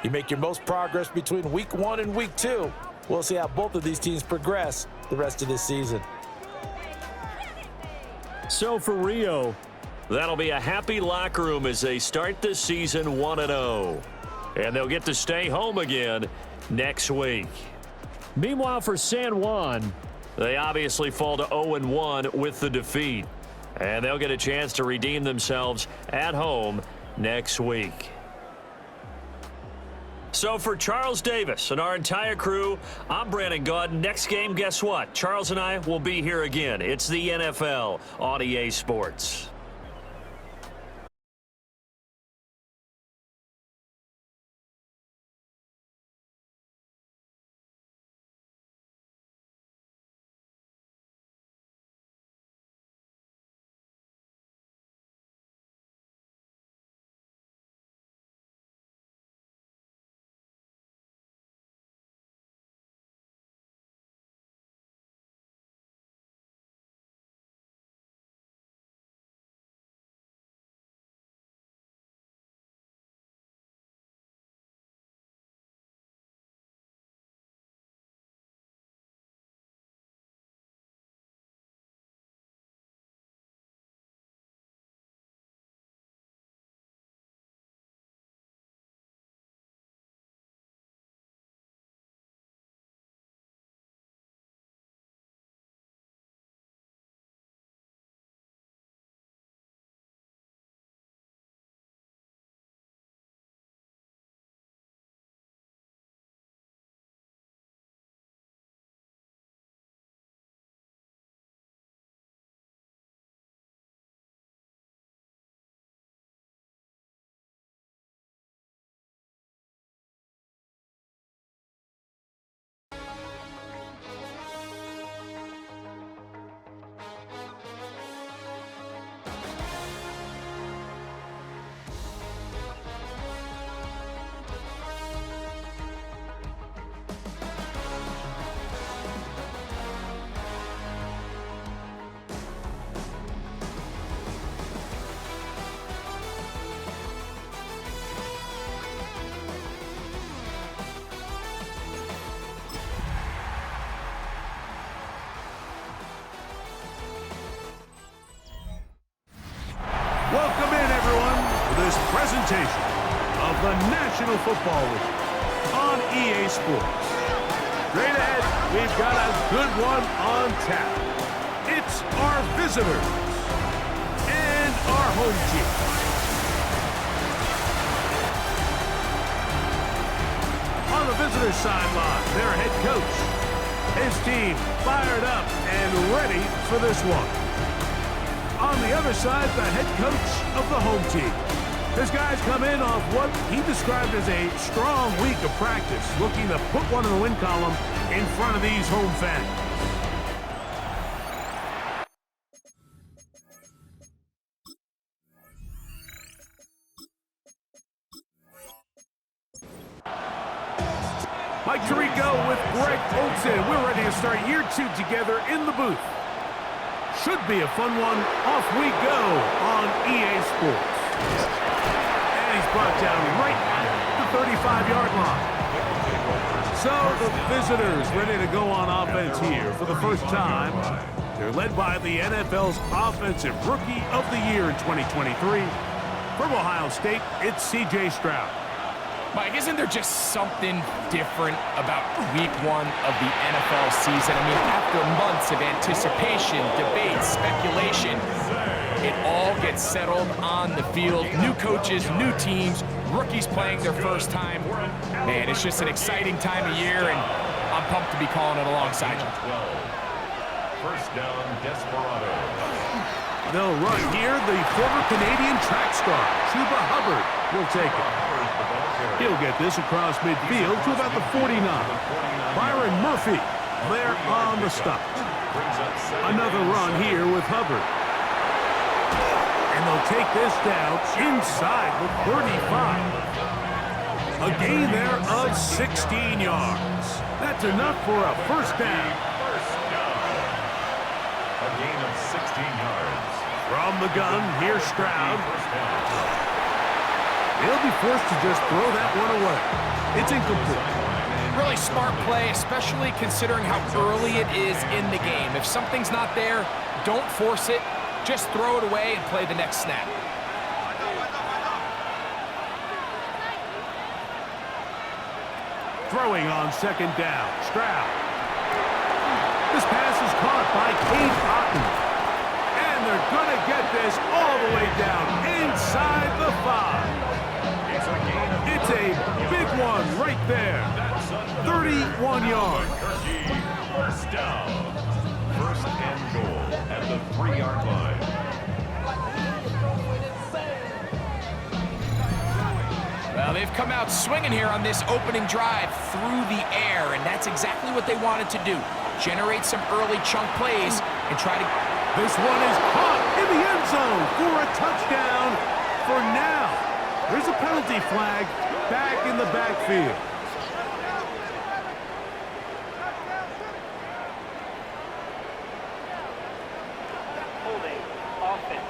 you make your most progress between Week 1 and Week 2. We'll see how both of these teams progress the rest of this season. So for Rio, that'll be a happy locker room as they start this season 1-0. And they'll get to stay home again next week. Meanwhile, for San Juan, they obviously fall to 0-1 with the defeat. And they'll get a chance to redeem themselves at home next week. So for Charles Davis and our entire crew, I'm Brandon Gaudin. Next game, guess what? Charles and I will be here again. It's the NFL on EA Sports. Welcome in, everyone, to this presentation of the National Football League on EA Sports. Straight ahead, we've got a good one on tap. It's our visitors and our home team. On the visitors' sideline, their head coach. His team fired up and ready for this one. On the other side, the head coach of the home team. His guys come in off what he described as a strong week of practice, looking to put one in the win column in front of these home fans. Mike Tirico with Greg Olson. We're ready to start year 2 together in the booth. Should be a fun one. Off we go on EA Sports. And he's brought down right at the 35-yard line. So the visitors ready to go on offense here for the first time. They're led by the NFL's Offensive Rookie of the Year in 2023. From Ohio State, it's C.J. Stroud. Mike, isn't there just something different about week 1 of the NFL season? I mean, after months of anticipation, debate, speculation, it all gets settled on the field. New coaches, new teams, rookies playing their first time. Man, it's just an exciting time of year, and I'm pumped to be calling it alongside you. First down, Desperados. They'll run here. The former Canadian track star, Chuba Hubbard, will take it. He'll get this across midfield to about the 49. Byron Murphy there on the stop. Another run here with Hubbard. And they'll take this down inside the 35. A gain there of 16 yards. That's enough for a first down. A gain of 16 yards. From the gun, here's Stroud. They'll be forced to just throw that one away. It's incomplete. Really smart play, especially considering how early it is in the game. If something's not there, don't force it. Just throw it away and play the next snap. Throwing on second down, Stroud. This pass is caught by Cade Otton. And they're going to get this all the way down inside the 5. It's a big one right there. 31 yards. First down. First and goal at the 3-yard line. Well, they've come out swinging here on this opening drive through the air, and that's exactly what they wanted to do. Generate some early chunk plays and try to... This one is caught in the end zone for a touchdown for now. There's a penalty flag back in the backfield. Holding offense.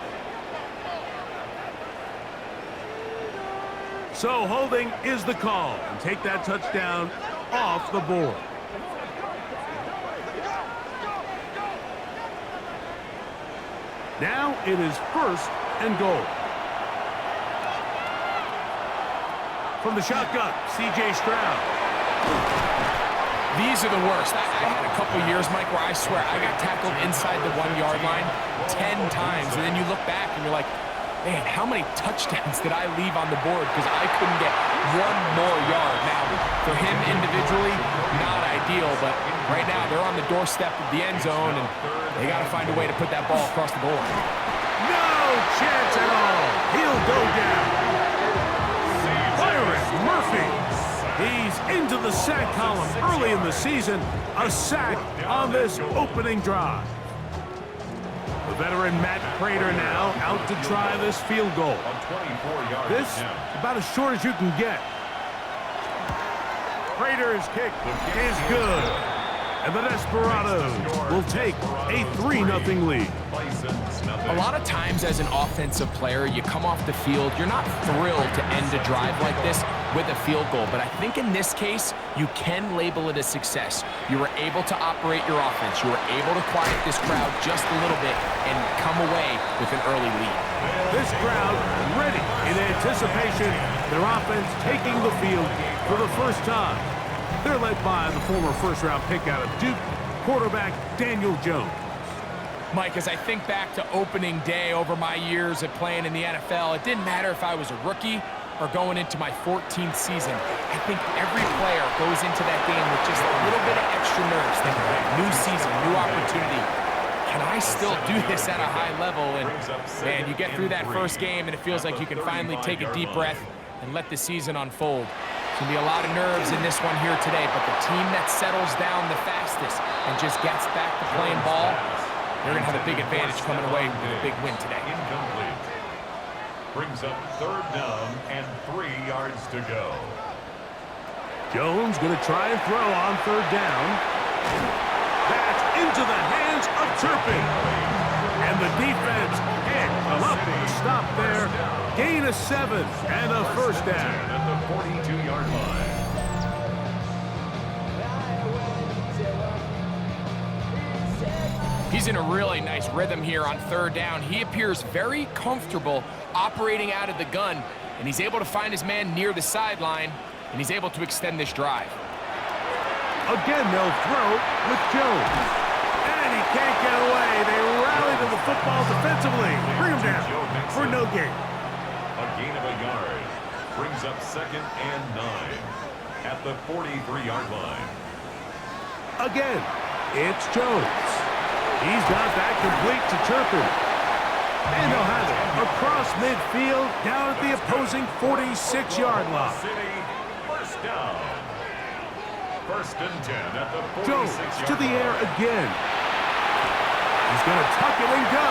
So holding is the call, and take that touchdown off the board. Now it is first and goal. From the shotgun, C.J. Stroud. These are the worst. I had a couple years, Mike, where I swear I got tackled inside the 1-yard line 10 times, and then you look back and you're like, man, how many touchdowns did I leave on the board because I couldn't get one more yard? Now, for him individually, not ideal, but right now they're on the doorstep of the end zone, and they got to find a way to put that ball across the board. No chance at all. He'll go down. Byron Murphy. He's into the sack column early in the season. A sack on this opening drive. The veteran Matt Prater now out to try this field goal. This about as short as you can get. Prater's kick is good. And the Desperados will take a 3-0 lead. A lot of times as an offensive player, you come off the field, you're not thrilled to end a drive like this with a field goal. But I think in this case, you can label it a success. You were able to operate your offense. You were able to quiet this crowd just a little bit and come away with an early lead. This crowd ready in anticipation. Their offense taking the field for the first time. They're led by the former first-round pick out of Duke, quarterback Daniel Jones. Mike, as I think back to opening day over my years of playing in the NFL, it didn't matter if I was a rookie or going into my 14th season. I think every player goes into that game with just a little bit of extra nerves, thinking, new season, new opportunity. Can I still do this at a high level? And, man, you get through that first game, and it feels like you can finally take a deep breath and let the season unfold. There's going to be a lot of nerves in this one here today, but the team that settles down the fastest and just gets back to playing ball, they're going to have a big advantage coming away with a big win today. Incomplete. Brings up third down and 3 yards to go. Jones going to try and throw on third down. That's into the hands of Turpin. And the defense can't come up with a stop there. Gain of 7 and a first down. At the 42-yard line. He's in a really nice rhythm here on third down. He appears very comfortable operating out of the gun. And he's able to find his man near the sideline, and he's able to extend this drive. Again, they'll throw with Jones. And he can't get away. They rally to the football defensively. Bring him down for no gain. A gain of a yard. Brings up 2nd and 9 at the 43-yard line. Again, it's Jones. He's got that complete to Turpin. And they'll have it across midfield down at the opposing 46-yard line. City, first down. 1st and 10 at the 46-yard Jones to the air again. He's going to tuck it and go.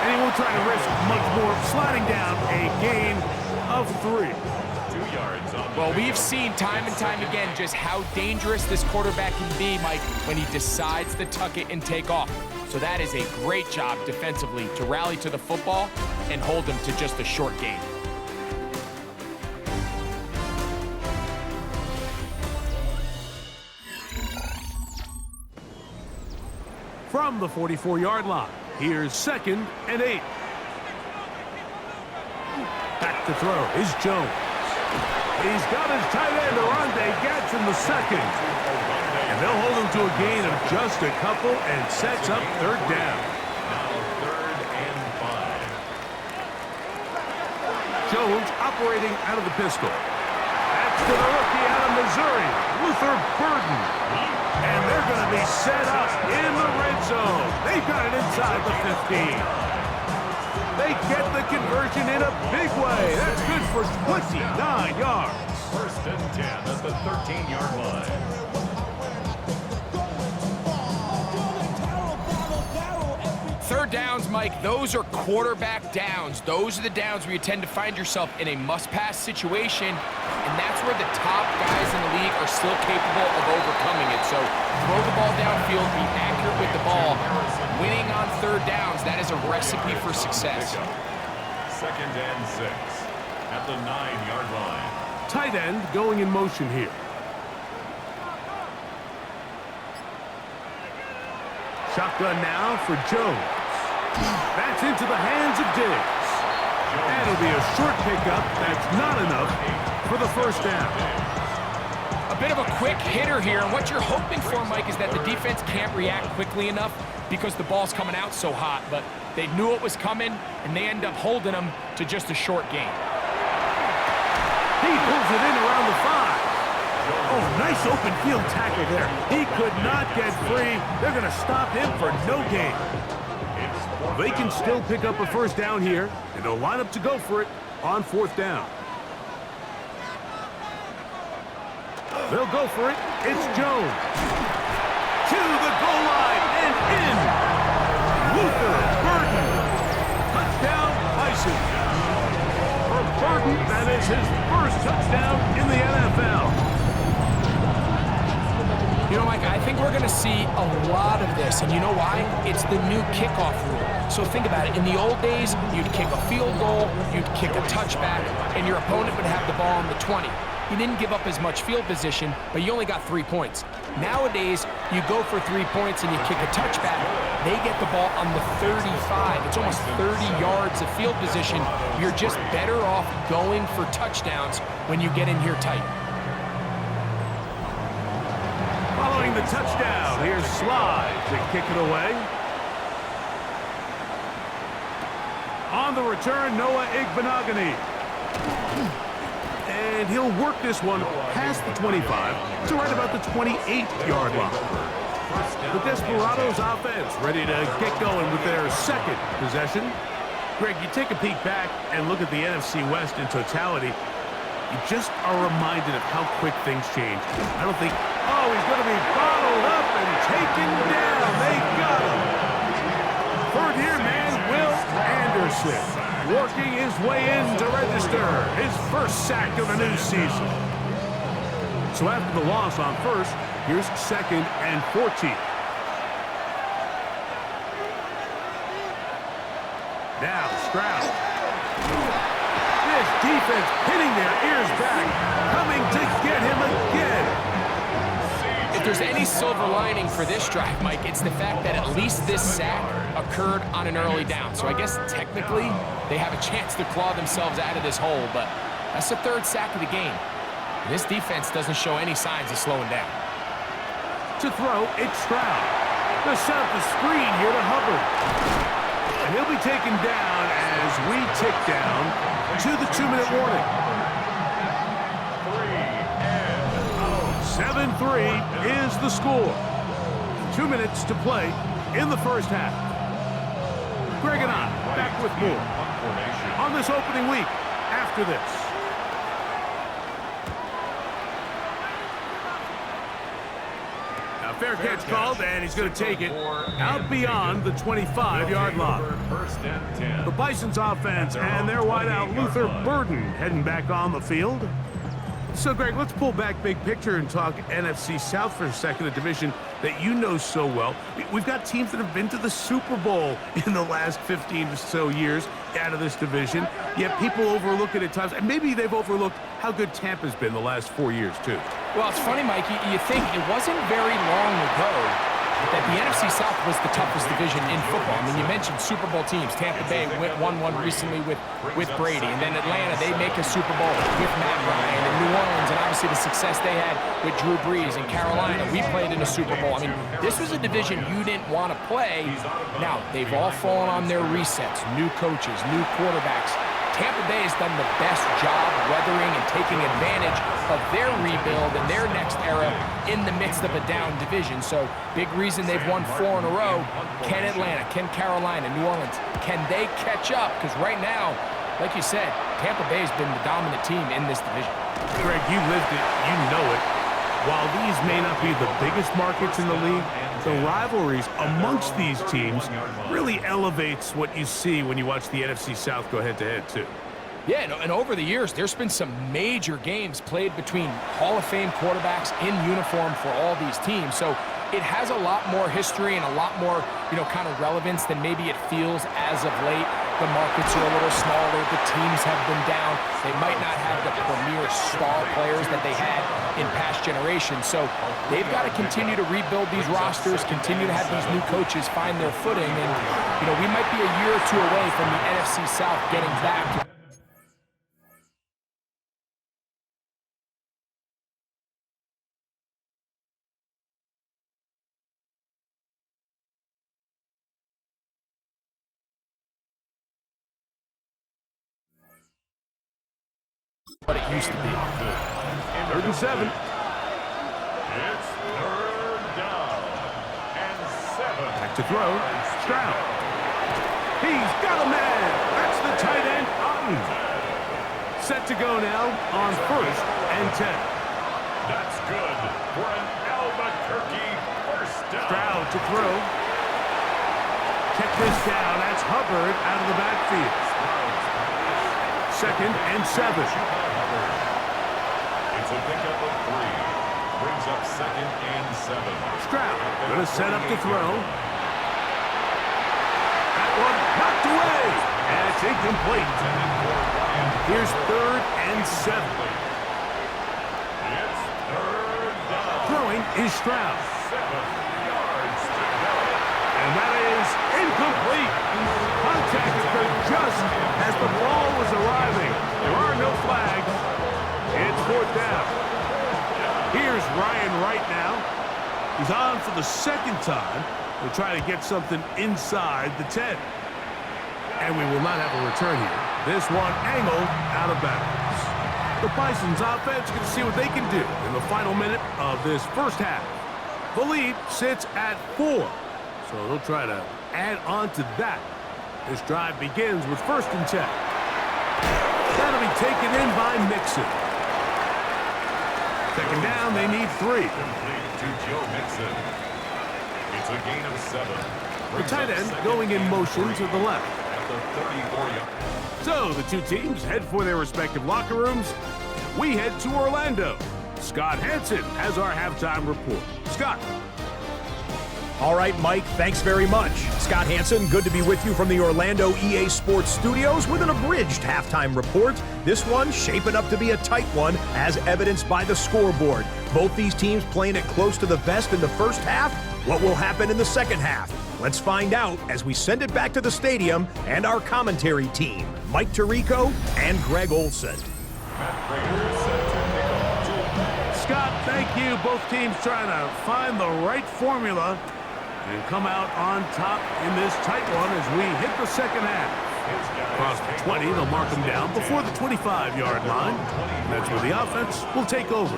And he won't try to risk much more, sliding down a gain of 3. 2 yards on the Well, we've seen time and time again just how dangerous this quarterback can be, Mike, when he decides to tuck it and take off. So that is a great job defensively to rally to the football and hold him to just a short gain. From the 44-yard line, here's 2nd and 8. Back to throw is Jones. He's got his tight end, Arande Gatz, in the 2nd. And they'll hold him to a gain of just a couple and sets up 3rd down. Now 3rd and 5. Jones operating out of the pistol. That's to the rookie out of Missouri, Luther Burden. And they're going to be set up in the red zone. They've got it inside the 15. They get the conversion in a big way. That's good for 29 yards. 1st and 10 at the 13-yard line. Third downs, Mike, those are quarterback downs. Those are the downs where you tend to find yourself in a must-pass situation, and that's where the top guys in the league are still capable of overcoming it. So throw the ball downfield, be accurate with the ball. Winning on third downs, that is a recipe for success. 2nd and 6 at the 9-yard line. Tight end going in motion here. Shotgun now for Jones. That's into the hands of Diggs. That'll be a short pickup. That's not enough for the 1st down. A bit of a quick hitter here, and what you're hoping for, Mike, is that the defense can't react quickly enough because the ball's coming out so hot, but they knew it was coming, and they end up holding them to just a short gain. He pulls it in around the 5. Oh, nice open field tackle there. He could not get free. They're going to stop him for no gain. They can still pick up a 1st down here, and they'll line up to go for it on 4th down. They'll go for it. It's Jones. To the goal line and in. Luther Burden. Touchdown, Bisons. For Burden, that is his 1st touchdown in the NFL. You know, Mike, I think we're going to see a lot of this, and you know why? It's the new kickoff rule. So think about it. In the old days, you'd kick a field goal, you'd kick a touchback, and your opponent would have the ball on the 20. You didn't give up as much field position, but you only got 3 points. Nowadays, you go for 3 points and you kick a touchback. They get the ball on the 35. It's almost 30 yards of field position. You're just better off going for touchdowns when you get in here tight. Following the touchdown, here's Slide to kick it away. On the return, Noah Igbenogany. And he'll work this one past the 25 to right about the 28-yard line. The Desperados offense ready to get going with their 2nd possession. Greg, you take a peek back and look at the NFC West in totality. You just are reminded of how quick things change. I don't think, oh, he's going to be bottled up and taken down. They got him. 3rd year man, Will Anderson, working his way in to register his 1st sack of the new season. So after the loss on 1st, here's 2nd and 14. Now Stroud. This defense hitting their ears back, coming to get him again. there's any silver lining for this drive, Mike, it's the fact that at least this sack occurred on an early down. So I guess technically they have a chance to claw themselves out of this hole, but that's the third sack of the game. And this defense doesn't show any signs of slowing down. To throw, it's Stroud. They'll set up the screen here to Hubbard. And he'll be taken down as we tick down to the 2-minute warning. 7-3 is the score. 2 minutes to play in the first half. Greg and I back with more on this opening week after this. Now, fair catch called, and he's going to take it out beyond the 25-yard line. The Bisons offense and their wideout Luther Burden heading back on the field. So, Greg, let's pull back big picture and talk NFC South for a second, a division that you know so well. We've got teams that have been to the Super Bowl in the last 15 or so years out of this division, yet people overlook it at times, and maybe they've overlooked how good Tampa's been the last 4 years, too. Well, it's funny, Mike, you think it wasn't very long ago that the NFC South was the toughest division in football. I mean, you mentioned Super Bowl teams. Tampa Bay won one recently with Brady. And then Atlanta, they make a Super Bowl with Matt Ryan. And New Orleans, and obviously the success they had with Drew Brees. And Carolina, we played in a Super Bowl. I mean, this was a division you didn't want to play. Now, they've all fallen on their resets. New coaches, new quarterbacks. Tampa Bay has done the best job weathering and taking advantage of their rebuild and their next era in the midst of a down division. So, big reason they've won 4 in a row. Can Atlanta, can Carolina, New Orleans, can they catch up? Because right now, like you said, Tampa Bay has been the dominant team in this division. Greg, you lived it, you know it. While these may not be the biggest markets in the league, the rivalries amongst these teams really elevates what you see when you watch the NFC South go head-to-head, too. Yeah, and over the years, there's been some major games played between Hall of Fame quarterbacks in uniform for all these teams. So it has a lot more history and a lot more, kind of relevance than maybe it feels as of late. The markets are a little smaller. The teams have been down. They might not have the premier star players that they had in past generations. So they've got to continue to rebuild these rosters, continue to have these new coaches find their footing. And, we might be a year or two away from the NFC South getting back to what it used to be. 3rd and 7. It's 3rd down and 7. Back to throw. Stroud. He's got a man. That's the tight end, Otten. Set to go now on 1st and 10. That's good for an Albuquerque first down. Stroud to throw. Check this down. That's Hubbard out of the backfield. 2nd and 7. It's a pickup of 3. Brings up 2nd and 7. Stroud going to set up to throw. That one knocked away. And it's incomplete. Here's 3rd and 7. It's 3rd down. Throwing is Stroud. 7 yards to go. And that is incomplete. Contact occurred just as the ball was arriving. There are no flags. It's 4th down. Here's Ryan Wright now. He's on for the 2nd time to try to get something inside the 10. And we will not have a return here. This one angled out of bounds. The Bisons offense going to see what they can do in the final minute of this first half. The lead sits at 4. So they'll try to add on to that. This drive begins with 1st and 10. That'll be taken in by Mixon. 2nd down, they need 3. Complete to Joe Mixon. It's a gain of 7. The tight end going in motion to the left. At the 34-yard. So the two teams head for their respective locker rooms. We head to Orlando. Scott Hansen has our halftime report. Scott. All right, Mike, thanks very much. Scott Hansen, good to be with you from the Orlando EA Sports Studios with an abridged halftime report. This one shaping up to be a tight one, as evidenced by the scoreboard. Both these teams playing it close to the vest in the first half. What will happen in the second half? Let's find out as we send it back to the stadium and our commentary team, Mike Tirico and Greg Olson. Scott, thank you. Both teams trying to find the right formula and come out on top in this tight one as we hit the second half. Across the 20, they'll mark them down before the 25-yard line. That's where the offense will take over.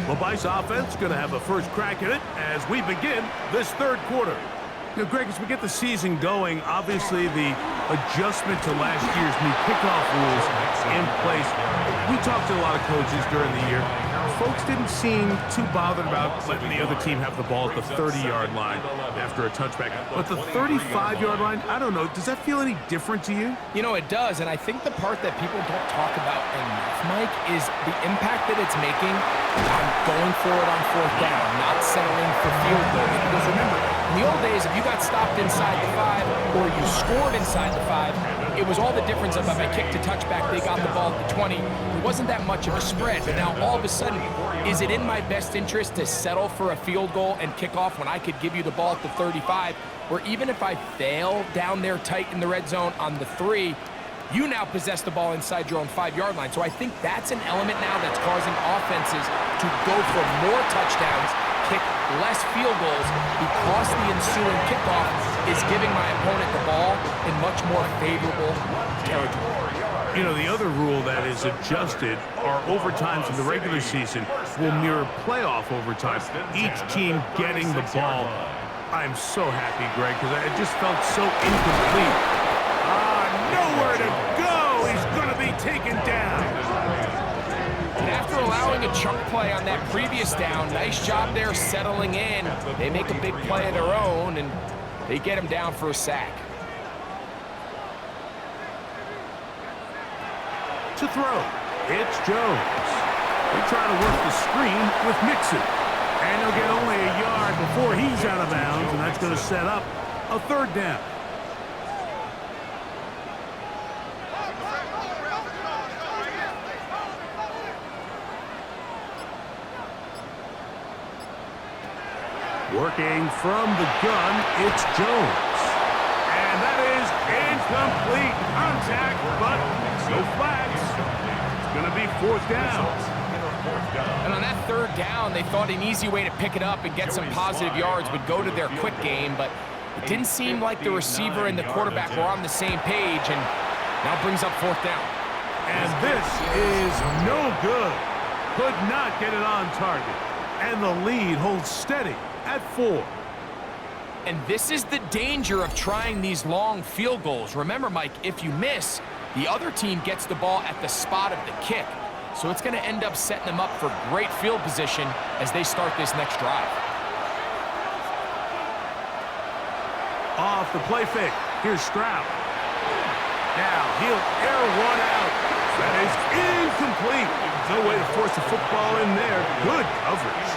The Bice offense going to have a first crack at it as we begin this third quarter. You know, Greg, as we get the season going, obviously the adjustment to last year's new kickoff rules in place. We talked to a lot of coaches during the year. Folks didn't seem too bothered about letting the other team have the ball at the 30-yard line after a touchback. But the 35-yard line, I don't know, does that feel any different to you? You know, it does, and I think the part that people don't talk about enough, Mike, is the impact that it's making on going for it on fourth down, not settling for field goals. Because remember, in the old days, if you got stopped inside the 5 or you scored inside the 5, it was all the difference of if I kicked a touchback, they got the ball at the 20. It wasn't that much of a spread, but now all of a sudden, is it in my best interest to settle for a field goal and kick off when I could give you the ball at the 35, or even if I fail down there tight in the red zone on the 3, you now possess the ball inside your own 5-yard line. So I think that's an element now that's causing offenses to go for more touchdowns, kick less field goals, because the ensuing kickoff is giving my opponent the ball in much more favorable territory. You know, the other rule that is adjusted are overtimes in the regular season will mirror playoff overtimes, each team getting the ball. I'm so happy, Greg, because it just felt so incomplete. Nowhere to go. He's going to be taken down. And after allowing a chunk play on that previous down, nice job there settling in. They make a big play of their own, and they get him down for a sack. To throw, it's Jones. They're trying to work the screen with Mixon. And he'll get only a yard before he's out of bounds, and that's going to set up a third down. Working from the gun, it's Jones. And that is incomplete contact, but no flags. It's going to be fourth down. And on that third down, they thought an easy way to pick it up and get some positive yards would go to their quick game, but it didn't seem like the receiver and the quarterback were on the same page, and now brings up fourth down. And this is no good. Could not get it on target. And the lead holds steady at 4. And this is the danger of trying these long field goals. Remember, Mike, if you miss, the other team gets the ball at the spot of the kick. So it's going to end up setting them up for great field position as they start this next drive. Off the play fake. Here's Stroud. Now he'll air one out. That is incomplete. No way to force the football in there. Good coverage.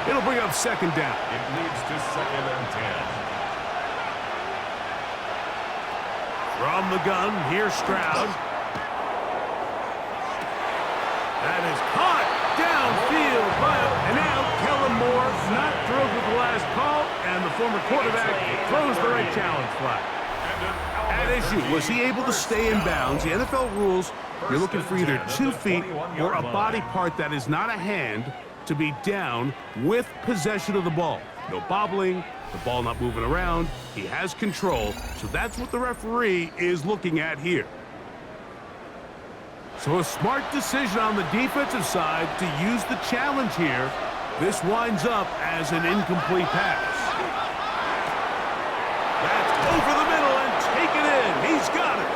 It'll bring up second down. It leads to 2nd and 10. From the gun, here's Stroud. That is caught downfield by and now Kellen Moore not thrilled with the last call, and the former quarterback throws the right challenge flag. At issue, was he able to stay in bounds? The NFL rules, you're looking for either 2 feet or a body part that is not a hand to be down with possession of the ball. No bobbling, the ball not moving around. He has control, so that's what the referee is looking at here. So a smart decision on the defensive side to use the challenge here. This winds up as an incomplete pass. That's over the middle and taken in. He's got it.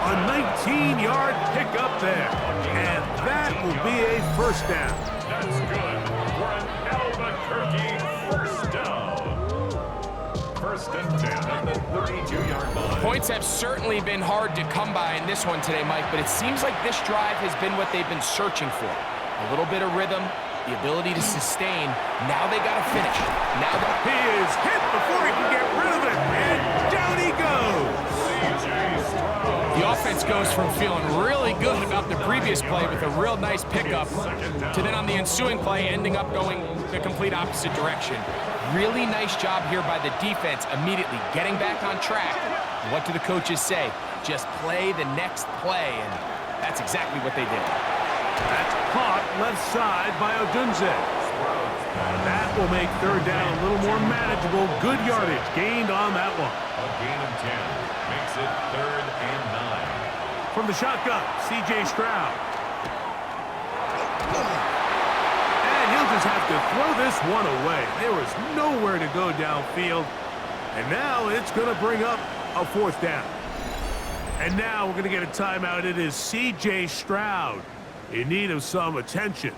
A 19-yard pickup there. And that will be a first down. That's good for an Albuquerque first down. First and 10 at the 32-yard line. Points have certainly been hard to come by in this one today, Mike, but it seems like this drive has been what they've been searching for. A little bit of rhythm, the ability to sustain. Now they got to finish. Now He is hit before he can get rid of it, and down he goes. the offense goes from feeling really good about the previous play with a real nice pickup to then on the ensuing play ending up going the complete opposite direction. Really nice job here by the defense, immediately getting back on track. What do the coaches say? Just play the next play, and that's exactly what they did. That's caught left side by Odunze. That will make third down a little more manageable. Good yardage gained on that one. A gain of 10 makes it 3rd and 9. From the shotgun, C.J. Stroud. And he'll just have to throw this one away. There was nowhere to go downfield. And now it's going to bring up a 4th down. And now we're going to get a timeout. It is C.J. Stroud in need of some attention.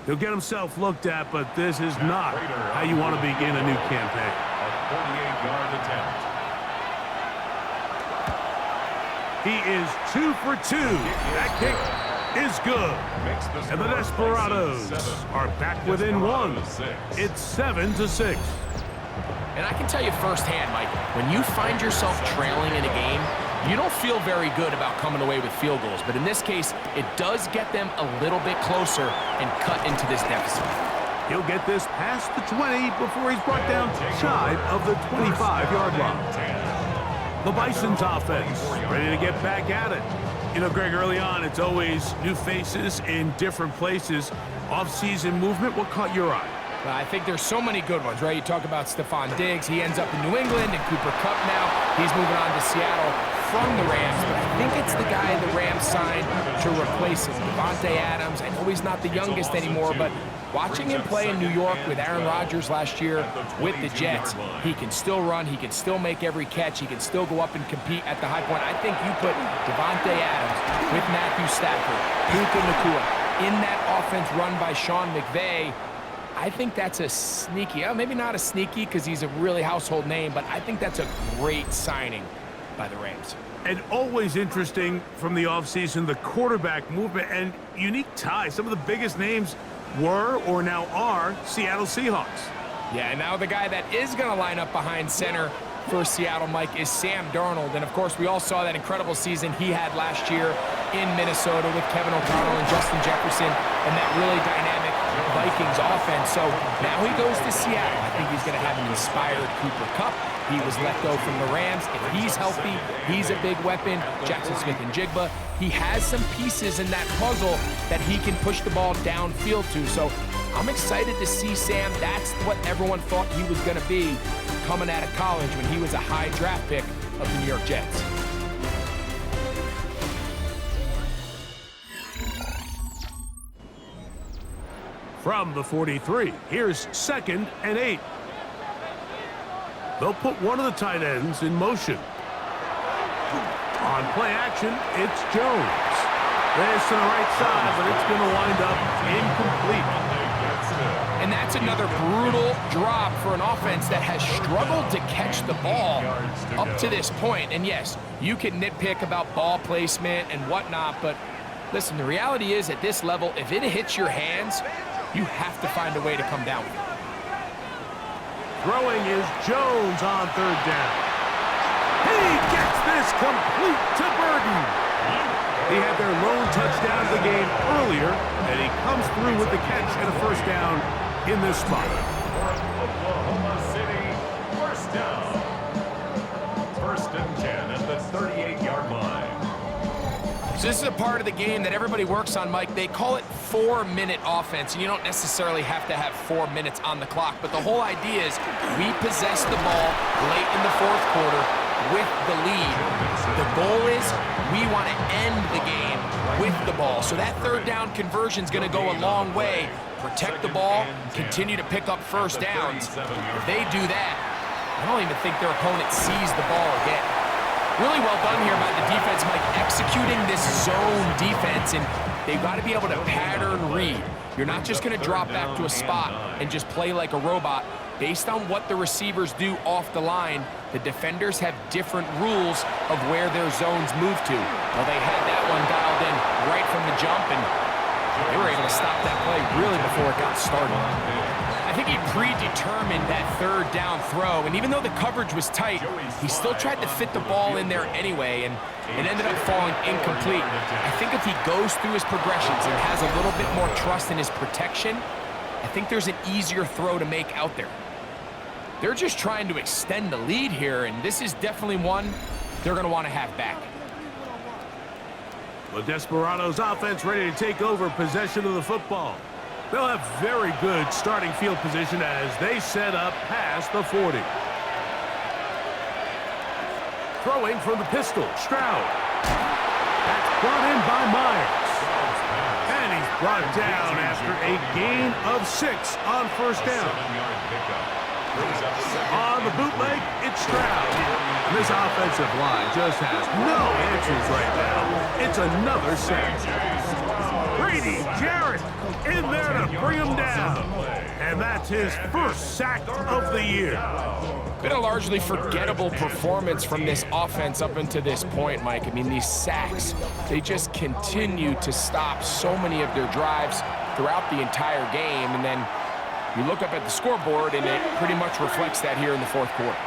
He'll get himself looked at, but this is not how you want to begin a new campaign. A 48-yard attempt. He is 2 for 2. That kick is good. And the Desperados are back within 1. It's 7-6. And I can tell you firsthand, Mike, when you find yourself trailing in a game, you don't feel very good about coming away with field goals. But in this case, it does get them a little bit closer and cut into this deficit. He'll get this past the 20 before he's brought down shy of the 25-yard line. The Bisons offense ready to get back at it. You know, Greg, early on, it's always new faces in different places. Off-season movement, what caught your eye? I think there's so many good ones, right? You talk about Stephon Diggs. He ends up in New England, and Cooper Kupp now. He's moving on to Seattle from the Rams, but I think it's the guy the Rams signed to replace him, Davante Adams. I know he's not the youngest anymore, but watching him play in New York with Aaron Rodgers last year with the Jets, he can still run, he can still make every catch, he can still go up and compete at the high point. I think you put Davante Adams with Matthew Stafford, Puka Nacua in that offense run by Sean McVay. I think that's a sneaky, maybe not a sneaky because he's a really household name, but I think that's a great signing by the Rams. And always interesting from the offseason, the quarterback movement and unique ties. Some of the biggest names were or now are Seattle Seahawks. Yeah, and now the guy that is going to line up behind center for Seattle, Mike, is Sam Darnold. And, of course, we all saw that incredible season he had last year in Minnesota with Kevin O'Connell and Justin Jefferson and that really dynamic Vikings offense. So now he goes to Seattle. I think he's going to have an inspired Cooper Kupp. He was let go from the Rams. If he's healthy, he's a big weapon. Jackson Smith and Jigba. He has some pieces in that puzzle that he can push the ball downfield to. So I'm excited to see Sam. That's what everyone thought he was going to be coming out of college when he was a high draft pick of the New York Jets. From the 43, here's 2nd and 8. They'll put one of the tight ends in motion. On play action, it's Jones. This to the right side, but it's going to wind up incomplete. And that's another brutal drop for an offense that has struggled to catch the ball up to this point. And yes, you can nitpick about ball placement and whatnot, but listen, the reality is at this level, if it hits your hands, you have to find a way to come down with it. Throwing is Jones on 3rd down. He gets this complete to Burden. He had their lone touchdown of the game earlier, and he comes through with the catch and a 1st down in this spot. Oklahoma City, 1st down. 1st and 10 at the 38-yard line. So this is a part of the game that everybody works on, Mike. They call it 4-minute offense, and you don't necessarily have to have 4 minutes on the clock, but the whole idea is we possess the ball late in the 4th quarter with the lead. The goal is we want to end the game with the ball. So that 3rd down conversion is going to go a long way. Protect the ball, continue to pick up 1st downs. If they do that, I don't even think their opponent sees the ball again. Really well done here by the defense, Mike, executing this zone defense, and they've got to be able to pattern read. You're not just going to drop back to a spot and just play like a robot. Based on what the receivers do off the line, the defenders have different rules of where their zones move to. Well, they had that one dialed in right from the jump, and They were able to stop that play really before it got started. I think he predetermined that third down throw, and even though the coverage was tight, he still tried to fit the ball in there anyway, and it ended up falling incomplete. I think if he goes through his progressions and has a little bit more trust in his protection, I think there's an easier throw to make out there. They're just trying to extend the lead here, and this is definitely one they're going to want to have back. The Desperados offense ready to take over possession of the football. They'll have very good starting field position as they set up past the 40. Throwing from the pistol, Stroud. That's brought in by Myers. And he's brought down after a gain of 6 on first down. On the bootleg, it's Stroud. And this offensive line just has no answers right now. It's another sack. Brady Jarrett in there to bring him down. And that's his first sack of the year. Been a largely forgettable performance from this offense up until this point, Mike. I mean, these sacks, they just continue to stop so many of their drives throughout the entire game. And then you look up at the scoreboard, and it pretty much reflects that here in the fourth quarter.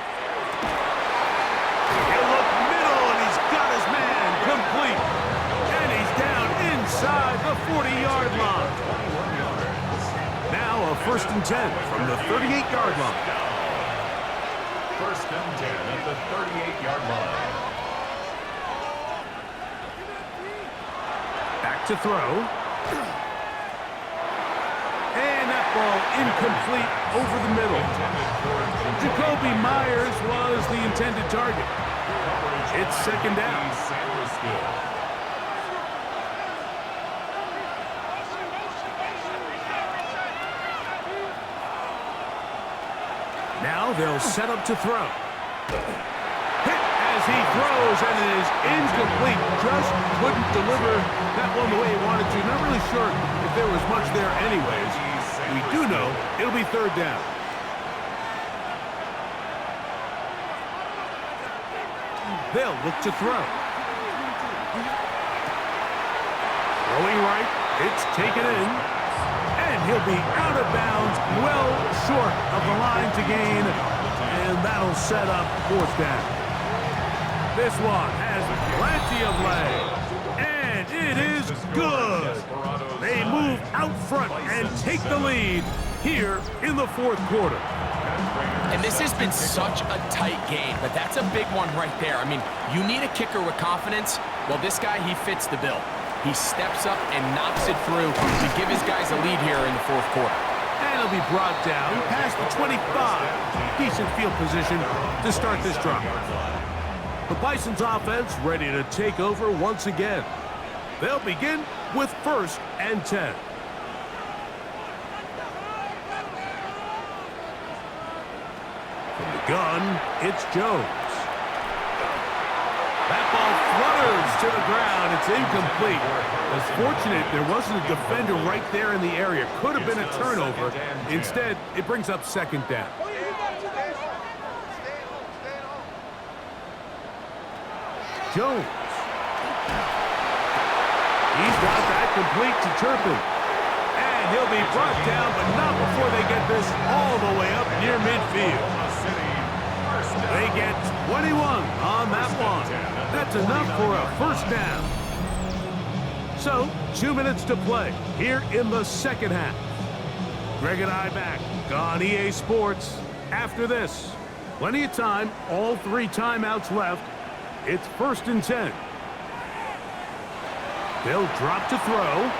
He'll look middle, and he's got his man complete. And he's down inside the 40-yard line. Now a 1st and 10 from the 38-yard line. 1st and 10 at the 38-yard line. Back to throw. And that ball incomplete over the middle. Jacoby Myers was the intended target. It's 2nd down. Now they'll set up to throw. Hit as he throws, and it is incomplete. Just couldn't deliver that one the way he wanted to. Not really sure if there was much there anyways. We do know it'll be 3rd down. They'll look to throw. Throwing right, it's taken in. And he'll be out of bounds, well short of the line to gain. And that'll set up 4th down. This one has plenty of leg. And it is good. They move out front and take the lead here in the 4th quarter. And this has been such a tight game, but that's a big one right there. I mean, you need a kicker with confidence. Well, this guy, he fits the bill. He steps up and knocks it through to give his guys a lead here in the 4th quarter. And he'll be brought down past the 25. Decent field position to start this drive. The Bisons offense ready to take over once again. They'll begin with 1st and 10. From the gun, it's Jones. That ball flutters to the ground. It's incomplete. It's fortunate there wasn't a defender right there in the area. Could have been a turnover. Instead, it brings up 2nd down. Jones. He's got that complete to Turpin. And he'll be brought down, but not before they get this all the way up near midfield. They get 21 on that one. That's enough for a 1st down. So, 2 minutes to play here in the 2nd half. Greg and I back on EA Sports after this. Plenty of time, all 3 timeouts left. It's 1st and 10. They'll drop to throw.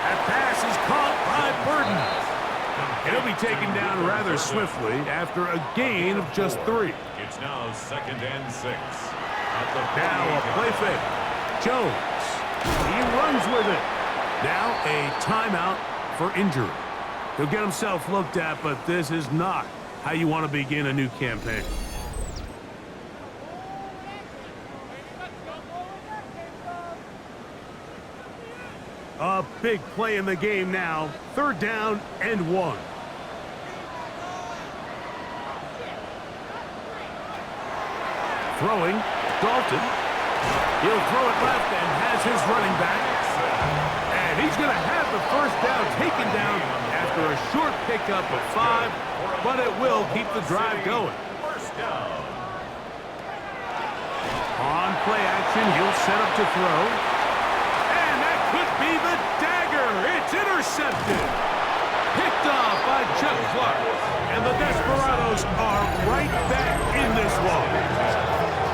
That pass is caught by Burton. It'll be taken down rather swiftly after a gain of just 3. It's now 2nd and 6. Now a play fake. Jones. He runs with it. Now a timeout for injury. He'll get himself looked at, but this is not how you want to begin a new campaign. A big play in the game now. 3rd down and 1. Throwing, Dalton. He'll throw it left and has his running back. And And he's going to have the first down taken down after a short pickup of 5, but it will keep the drive going. First down. On play action, he'll set up to throw. And that could be the dagger. It's intercepted. Picked off by Chuck Clark. And the Desperados are right back in this one.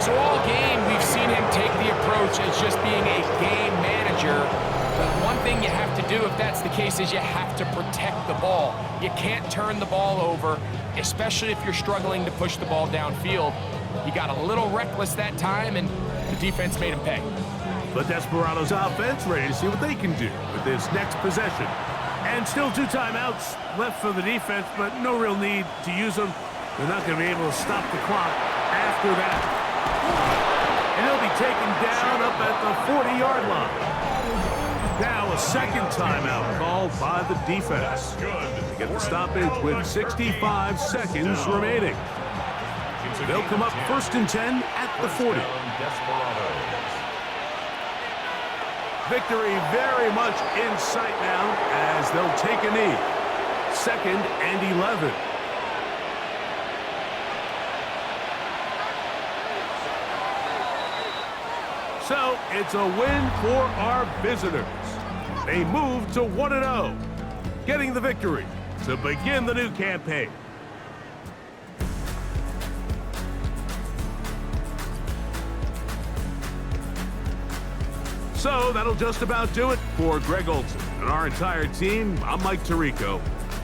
So all game, we've seen him take the approach as just being a game manager. But one thing you have to do if that's the case is you have to protect the ball. You can't turn the ball over, especially if you're struggling to push the ball downfield. He got a little reckless that time, and the defense made him pay. The Desperados offense ready to see what they can do with this next possession. And still 2 timeouts left for the defense, but no real need to use them. They're not going to be able to stop the clock after that. And he'll be taken down up at the 40-yard line. Now a second timeout called by the defense. They get the stoppage with 65 seconds remaining. They'll come up 1st and 10 at the 40. Victory very much in sight now as they'll take a knee. 2nd and 11. So it's a win for our visitors. They move to 1-0, getting the victory to begin the new campaign. So that'll just about do it for Greg Olson and our entire team. I'm Mike Tirico.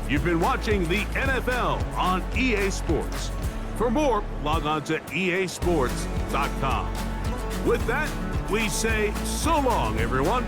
You've been watching the NFL on EA Sports. For more, log on to easports.com. With that, we say so long, everyone.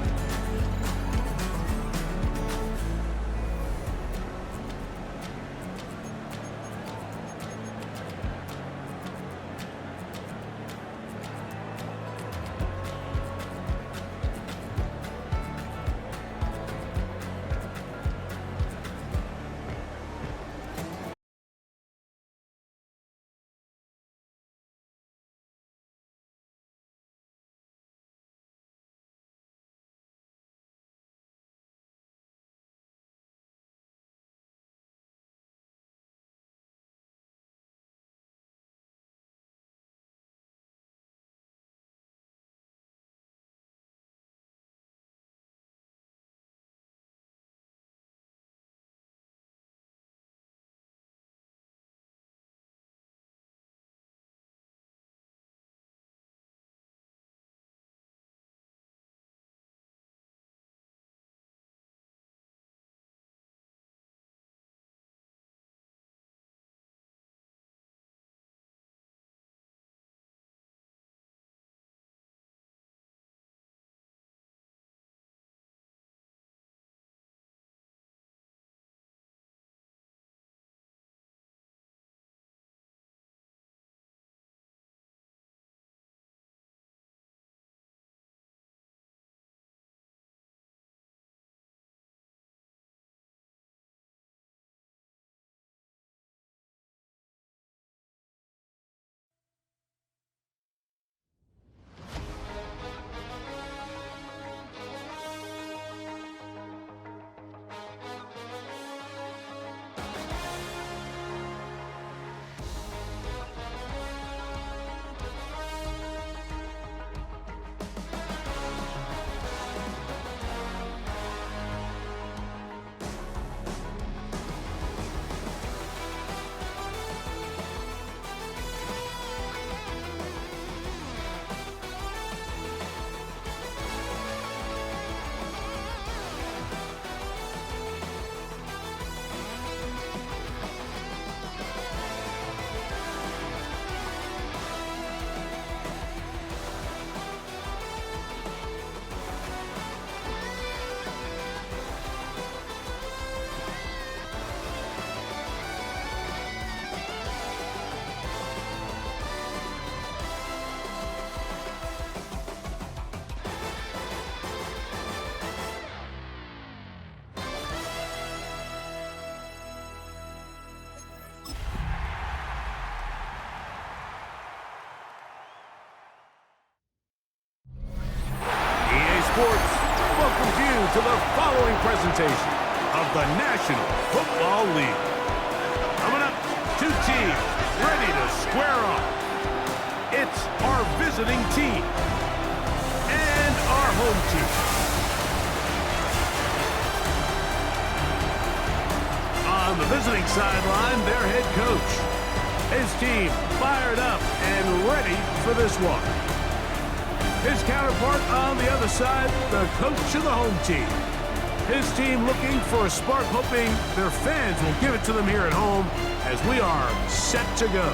presentation of the National Football League. Coming up, two teams ready to square off. It's our visiting team and our home team. On the visiting sideline, their head coach. His team fired up and ready for this one. His counterpart on the other side, the coach of the home team. His team looking for a spark, hoping their fans will give it to them here at home as we are set to go.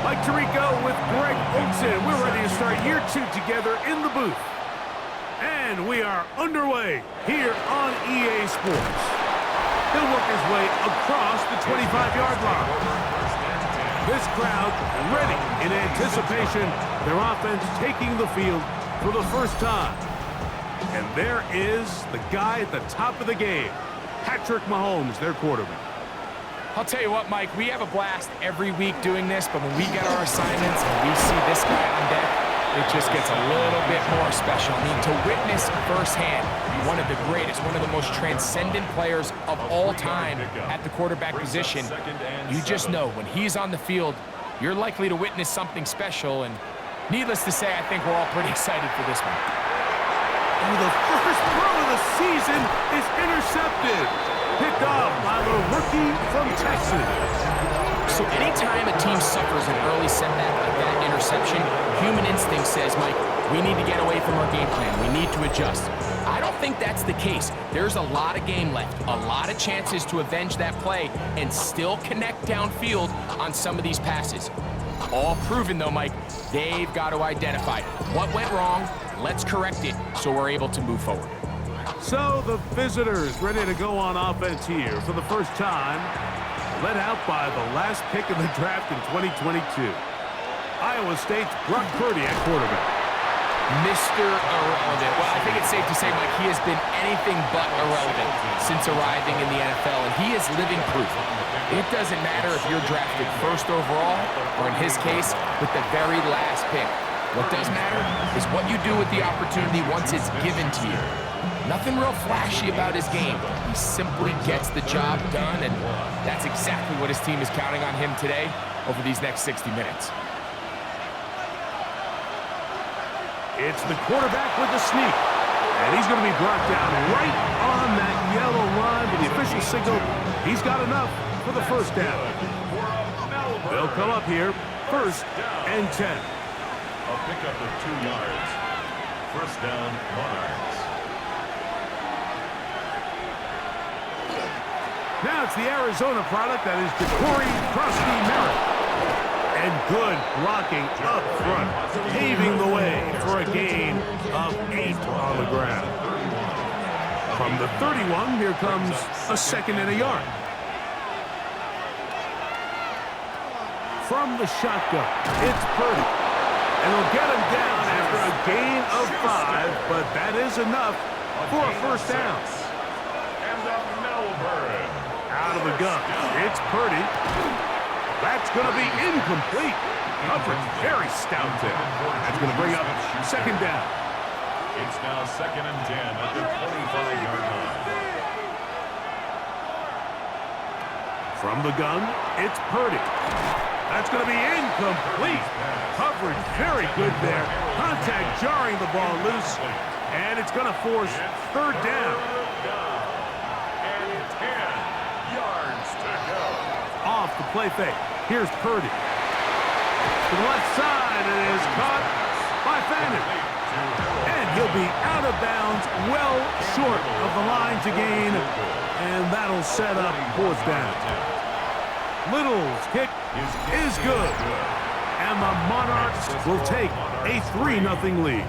Mike Tirico with Greg Oldson. We're ready to start year 2 together in the booth. And we are underway here on EA Sports. He'll work his way across the 25-yard line. This crowd ready in anticipation, their offense taking the field for the first time. And there is the guy at the top of the game, Patrick Mahomes, their quarterback. I'll tell you what, Mike, we have a blast every week doing this, but when we get our assignments and we see this guy on deck, it just gets a little bit more special. I mean, to witness firsthand one of the greatest, one of the most transcendent players of all time at the quarterback position, you just know when he's on the field, you're likely to witness something special. And needless to say, I think we're all pretty excited for this one. And the first throw of the season is intercepted. Picked off by the rookie from Texas. So anytime a team suffers an early setback like that interception, human instinct says, Mike, we need to get away from our game plan. We need to adjust. I don't think that's the case. There's a lot of game left, a lot of chances to avenge that play and still connect downfield on some of these passes. All proven, though, Mike, they've got to identify what went wrong, let's correct it so we're able to move forward. So the visitors ready to go on offense here for the first time, led out by the last pick of the draft in 2022. Iowa State's Brock Purdy at quarterback. Mr. Irrelevant. Well, I think it's safe to say, Mike, he has been anything but irrelevant since arriving in the NFL, and he is living proof. It doesn't matter if you're drafted first overall, or in his case, with the very last pick. What does matter is what you do with the opportunity once it's given to you. Nothing real flashy about his game. He simply gets the job done, and that's exactly what his team is counting on him today over these next 60 minutes. It's the quarterback with the sneak, and he's going to be brought down right on that yellow line with the official signal. He's got enough for the first down. They'll come up here, 1st and 10. A pickup of 2 yards. First down, Monarchs. Now it's the Arizona product that is Decory Krusty Merritt. And good blocking up front, paving the way for a gain of 8 on the ground. From the 31, here comes a 2nd and a yard. From the shotgun, it's Purdy. And he'll get him down after a gain of 5, but that is enough for a first down. And the Melbourne. Out of the gun, it's Purdy. That's going to be incomplete. Coverage very stout there. That's going to bring up 2nd down. It's now 2nd and 10 at the 25-yard line. From the gun, it's Purdy. That's going to be incomplete. Coverage very good there. Contact jarring the ball loose. And it's going to force 3rd down. And 10 yards to go. Off the play fake. Here's Purdy. To the left side, and it is caught by Fannin. And he'll be out of bounds, well short of the line to gain. And that'll set up 4th down. Little's kick is good. And the Monarchs will take a 3-0 lead.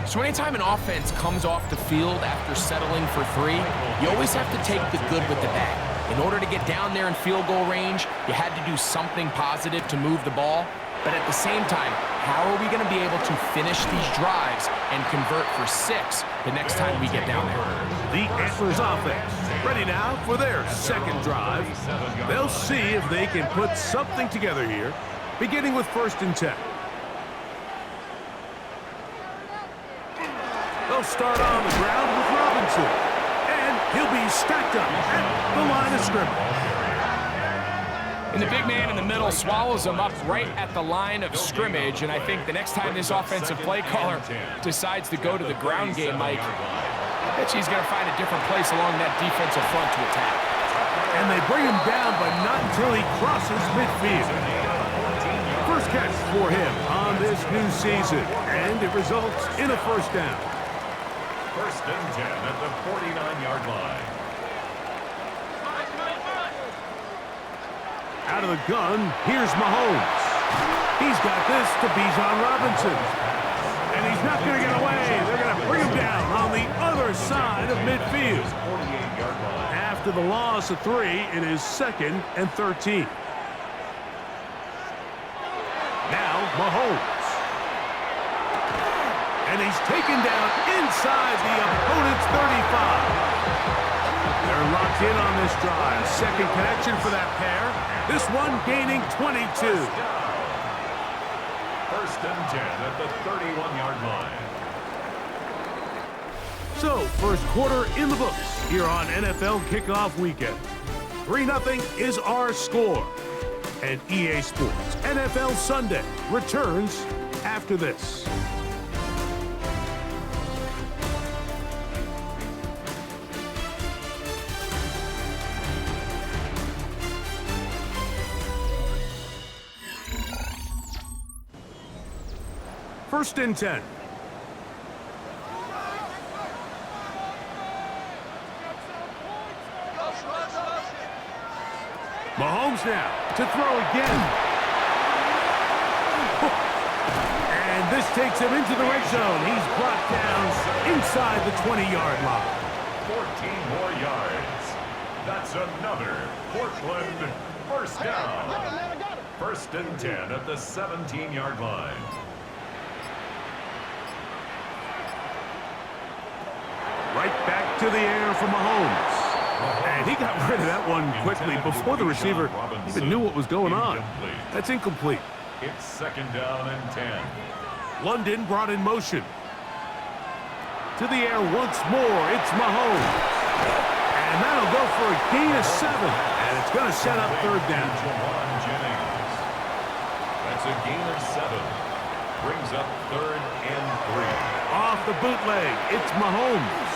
So anytime an offense comes off the field after settling for 3, you always have to take the good with the bad. In order to get down there in field goal range, you had to do something positive to move the ball. But at the same time, how are we going to be able to finish these drives and convert for 6 the next time we get down there? The Antlers offense Ready now for their second drive. They'll see if they can put something together here, beginning with 1st and 10. They'll start on the ground with Robinson, and he'll be stacked up at the line of scrimmage. And the big man in the middle swallows him up right at the line of scrimmage, and I think the next time this offensive play caller decides to go to the ground game, Mike, I bet he's going to find a different place along that defensive front to attack. And they bring him down, but not until he crosses midfield. First catch for him on this new season, and it results in a 1st down. 1st and 10 at the 49-yard line. Out of the gun, here's Mahomes. He's got this to Bijan Robinson. And he's not going to get away. They're going to bring him down on the other side of midfield. After the loss of 3, it is 2nd and 13. Now, Mahomes. And he's taken down inside the opponent's 35. They're locked in on this drive. Second connection for that pair. This one gaining 22. 1st and 10 at the 31-yard line. So, first quarter in the books here on NFL Kickoff Weekend. 3-0 is our score. And EA Sports NFL Sunday returns after this. First and 10. Mahomes now to throw again. And this takes him into the red zone. He's brought down inside the 20-yard line. 14 more yards. That's another Portland 1st down. 1st and 10 at the 17-yard line. Right back to the air for Mahomes. And he got rid of that one quickly before the receiver even knew what was going on. That's incomplete. It's 2nd down and 10. London brought in motion. To the air once more, it's Mahomes. And that'll go for a gain of 7. And it's going to set up 3rd down. That's a gain of 7. Brings up 3rd and 3. Off the bootleg, it's Mahomes.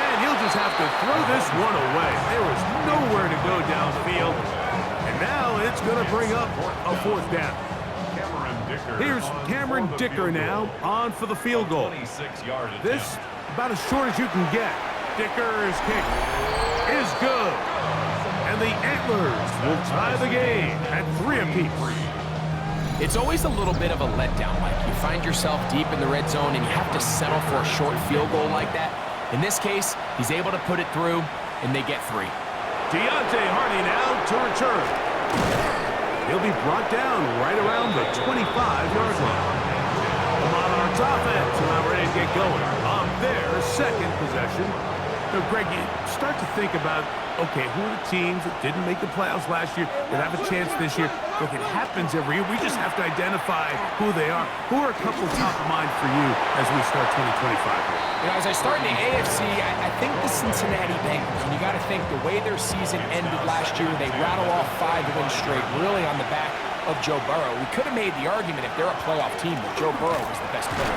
And he'll just have to throw this one away. There was nowhere to go downfield. And now it's going to bring up a 4th down. Here's Cameron Dicker now on for the field goal. This about as short as you can get. Dicker's kick is good. And the Antlers will tie the game at 3 apiece. It's always a little bit of a letdown, Mike. You find yourself deep in the red zone and you have to settle for a short field goal like that. In this case, he's able to put it through, and they get 3. Deontay Hardy now to return. He'll be brought down right around the 25-yard line. The Monarchs offense are not ready to get going on their 2nd possession. Now, Greg, you start to think about, okay, who are the teams that didn't make the playoffs last year that have a chance this year? Look, it happens every year. We just have to identify who they are. Who are a couple top of mind for you as we start 2025 here? You know, as I start in the AFC, I think the Cincinnati Bengals, and you got to think the way their season ended last year, they rattle off 5 wins straight, really on the back of Joe Burrow. We could have made the argument if they're a playoff team that Joe Burrow was the best player.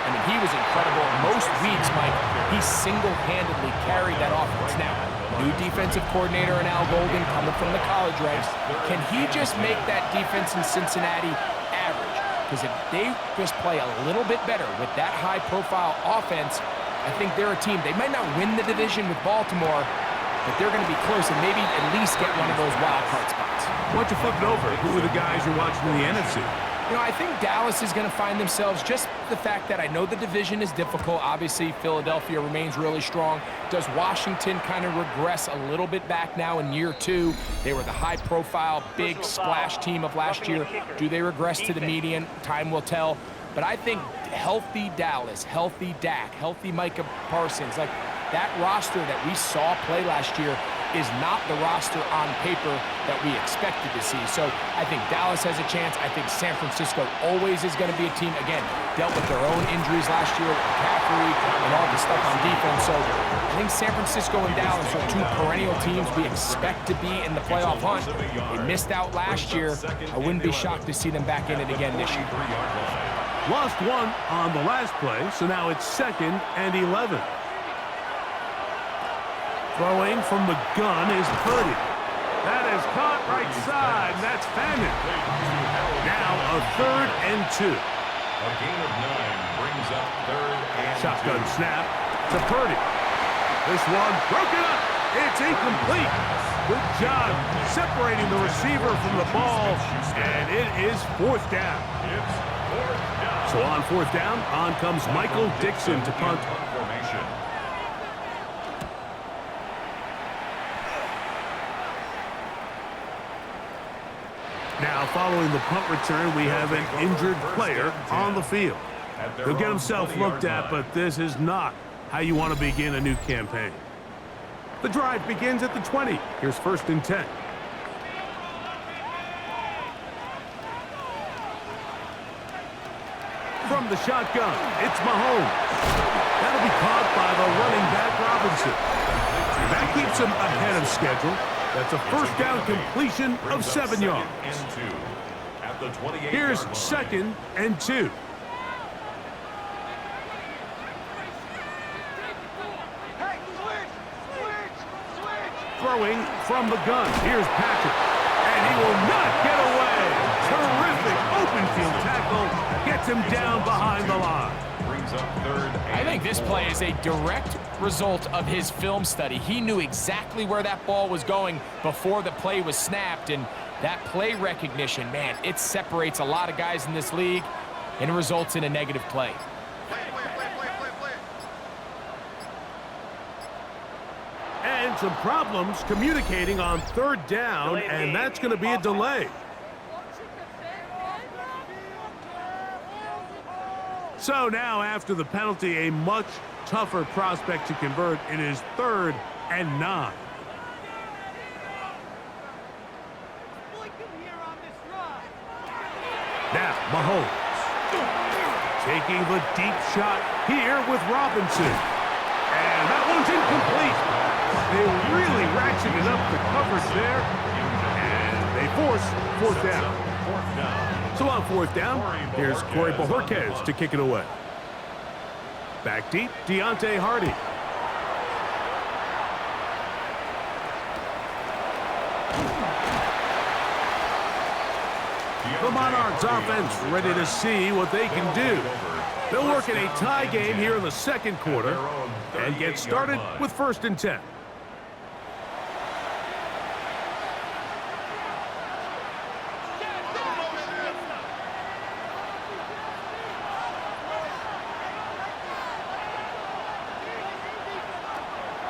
I mean, he was incredible. Most weeks, Mike, he single-handedly carried that offense. Now, new defensive coordinator in Al Golden coming from the college ranks. Can he just make that defense in Cincinnati average? Because if they just play a little bit better with that high-profile offense, I think they're a team. They might not win the division with Baltimore, but they're going to be close and maybe at least get one of those wild card spots. Why don't you flip it over? Who are the guys you're watching in the NFC? You know, I think Dallas is going to find themselves, just the fact that I know the division is difficult. Obviously, Philadelphia remains really strong. Does Washington kind of regress a little bit back now in year 2? They were the high-profile, big splash team of last year. Do they regress to the median? Time will tell. But I think healthy Dallas, healthy Dak, healthy Micah Parsons, like that roster that we saw play last year is not the roster on paper that we expected to see. So I think Dallas has a chance. I think San Francisco always is going to be a team, again, dealt with their own injuries last year with McCaffrey and all the stuff on defense. So I think San Francisco and Dallas are two perennial teams we expect to be in the playoff hunt. They missed out last year. I wouldn't be shocked to see them back in it again this year. Lost one on the last play, so now it's 2nd and 11. Throwing from the gun is Purdy. That is caught right side, and that's Fannin. Now a 3rd and 2. A gain of 9 brings up 3rd and 2. Shotgun snap to Purdy. This one broken up. It's incomplete. Good job separating the receiver from the ball, and it is 4th down. It's 4th down. So on 4th down, on comes Michael Dixon to punt. Formation. Now, following the punt return, we have an injured player on the field. He'll get himself looked at, but this is not how you want to begin a new campaign. The drive begins at the 20. Here's 1st and 10. From the shotgun, it's Mahomes. That'll be caught by the running back Robinson. That keeps him ahead of schedule. That's a 1st down completion of 7 yards. Here's 2nd and 2. Throwing from the gun. Here's Patrick. And he will not get away. Terrific open field tackle. Gets him down behind the line. Brings up 3rd. I think this play is a direct result of his film study. He knew exactly where that ball was going before the play was snapped, and that play recognition, man, it separates a lot of guys in this league and results in a negative play. And some problems communicating on 3rd down, and that's going to be a delay. So now, after the penalty, a much tougher prospect to convert. It is 3rd and 9. Now, Mahomes taking the deep shot here with Robinson. And that one's incomplete. They really ratcheted up the coverage there, and they force 4th down. So on 4th down, here's Corey Bojorquez to kick it away. Back deep, Deontay Hardy. The Monarchs offense ready to see what they can do. They'll work in a tie game here in the 2nd quarter and get started with 1st and 10.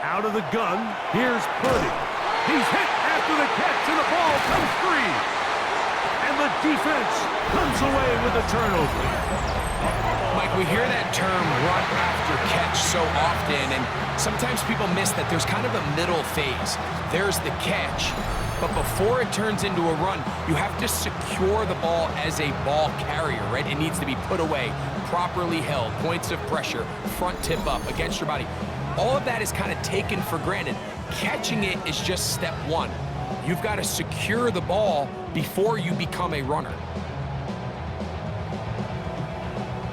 Out of the gun, here's Purdy. He's hit after the catch, and the ball comes free. And the defense comes away with a turnover. Mike, we hear that term run after catch so often, and sometimes people miss that there's kind of a middle phase. There's the catch, but before it turns into a run, you have to secure the ball as a ball carrier, right? It needs to be put away, properly held, points of pressure, front tip up against your body. All of that is kind of taken for granted. Catching it is just step one. You've got to secure the ball before you become a runner.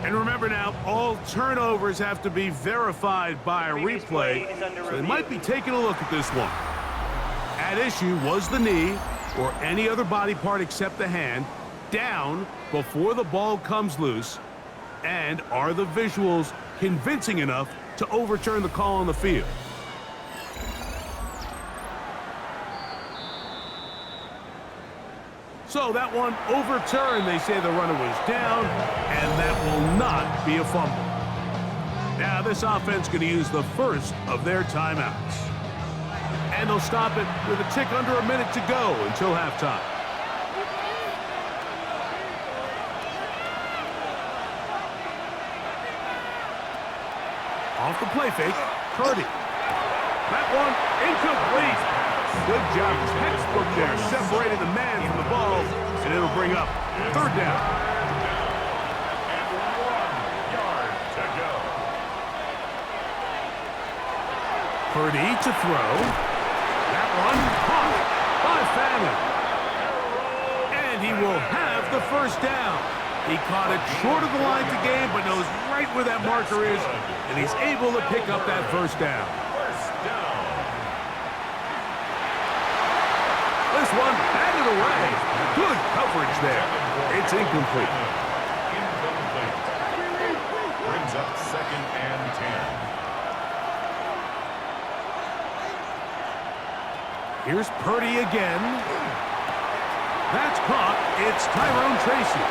And remember now, all turnovers have to be verified by a replay, so they might be taking a look at this one. At issue was the knee, or any other body part except the hand, down before the ball comes loose, and are the visuals convincing enough to overturn the call on the field? So that one overturned. They say the runner was down, and that will not be a fumble. Now this offense going to use the first of their timeouts. And they'll stop it with a tick under a minute to go until halftime. Off the play fake, Purdy. That one incomplete. Good job, textbook there, separating the man from the ball, and it'll bring up third down. And 1 yard to go. Purdy to throw. That one caught by Fannin. And he will have the first down. He caught it short of the line to gain, but knows right where that marker is, and he's able to pick up that first down. First down. This one batted away. Good coverage there. It's incomplete. Incomplete. Brings up 2nd and 10. Here's Purdy again. That's caught. It's Tyrone Tracy.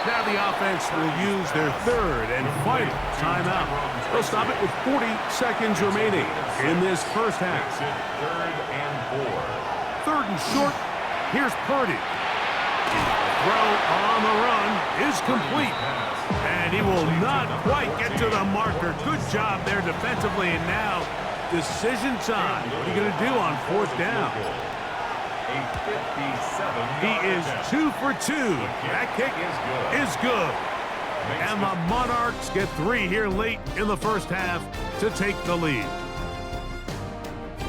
Now the offense will use their third and final timeout. They'll stop it with 40 seconds remaining in this first half. Makes it 3rd and 4. Third and short. Here's Purdy. The throw on the run is complete. And he will not quite get to the marker. Good job there defensively. And now decision time. What are you going to do on 4th down? A 57. He is 2 for 2. That kick is good. And the Monarchs get 3 here late in the first half to take the lead.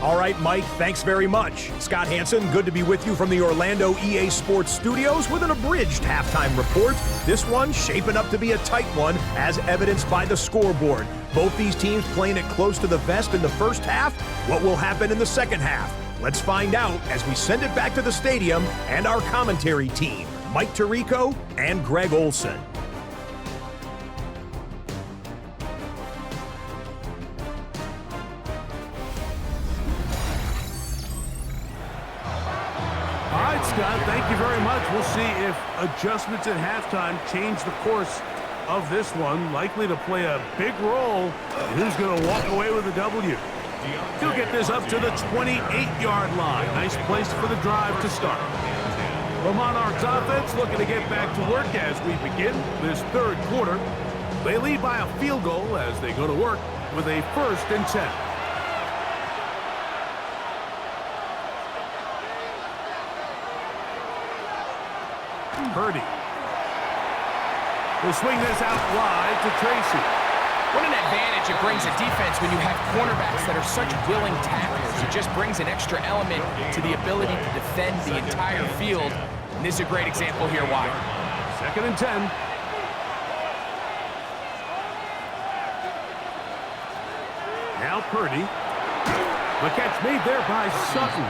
All right, Mike, thanks very much. Scott Hansen, good to be with you from the Orlando EA Sports Studios with an abridged halftime report. This one shaping up to be a tight one, as evidenced by the scoreboard. Both these teams playing it close to the vest in the first half. What will happen in the second half? Let's find out as we send it back to the stadium and our commentary team, Mike Tirico and Greg Olson. All right, Scott, thank you very much. We'll see if adjustments at halftime change the course of this one. Likely to play a big role in who's going to walk away with a W. He'll get this up to the 28-yard line. Nice place for the drive to start. The Monarchs offense looking to get back to work as we begin this third quarter. They lead by a field goal as they go to work with a 1st and 10. Purdy. We'll swing this out wide to Tracy. What an advantage it brings a defense when you have cornerbacks that are such willing tacklers. It just brings an extra element to the ability to defend the entire field. And this is a great example here why. 2nd and 10. Now Purdy. The catch made there by Sutton.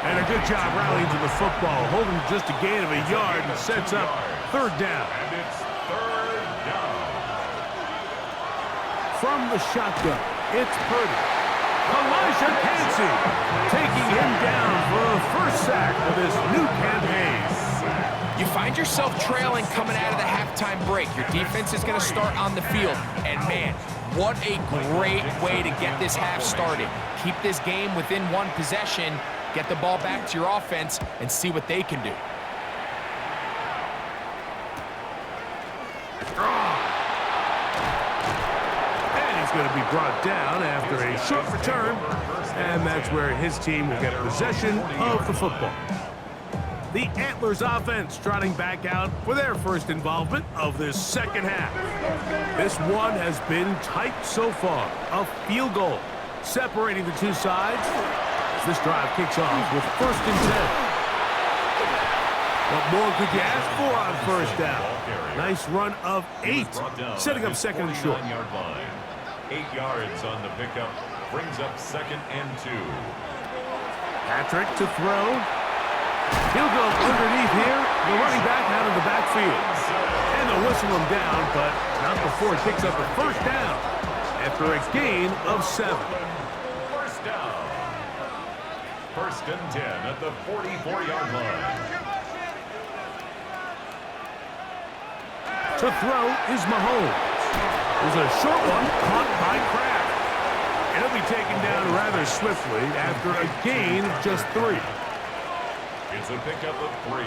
And a good job rallying to the football, holding just a gain of a yard and sets up 3rd down. And it's 3rd down. From the shotgun, it's Purdy. Elijah Cansey taking him down for a first sack of this new campaign. You find yourself trailing coming out of the halftime break. Your defense is going to start on the field. And man, what a great way to get this half started. Keep this game within 1 possession, get the ball back to your offense, and see what they can do. Going to be brought down after a short return, and that's where his team will get possession of the football. The Antlers offense trotting back out for their first involvement of this second half. This one has been tight so far. A field goal separating the two sides as this drive kicks off with 1st and 10. What more could you ask for on first down? Nice run of 8, setting up 2nd and short. 8 yards on the pickup, brings up 2nd and 2. Patrick to throw. He'll go underneath here. The running back out of the backfield. And they'll whistle him down, but not before he picks up a 1st down after a gain of 7. 1st down. 1st and 10 at the 44-yard line. To throw is Mahomes. There's a short one caught by Kraft. It'll be taken down rather swiftly after a gain of just 3. It's a pickup of 3.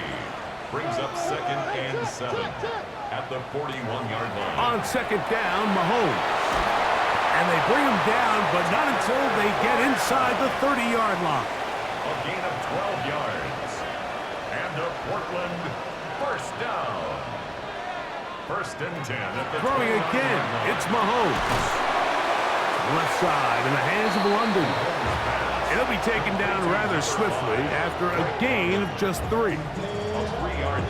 Brings up 2nd and 7 at the 41-yard line. On 2nd down, Mahomes. And they bring him down, but not until they get inside the 30-yard line. A gain of 12 yards. And a Portland first down. First and 10 at the Throwing again, it's Mahomes. Left side in the hands of London. He'll be taken down rather swiftly after a gain of just 3.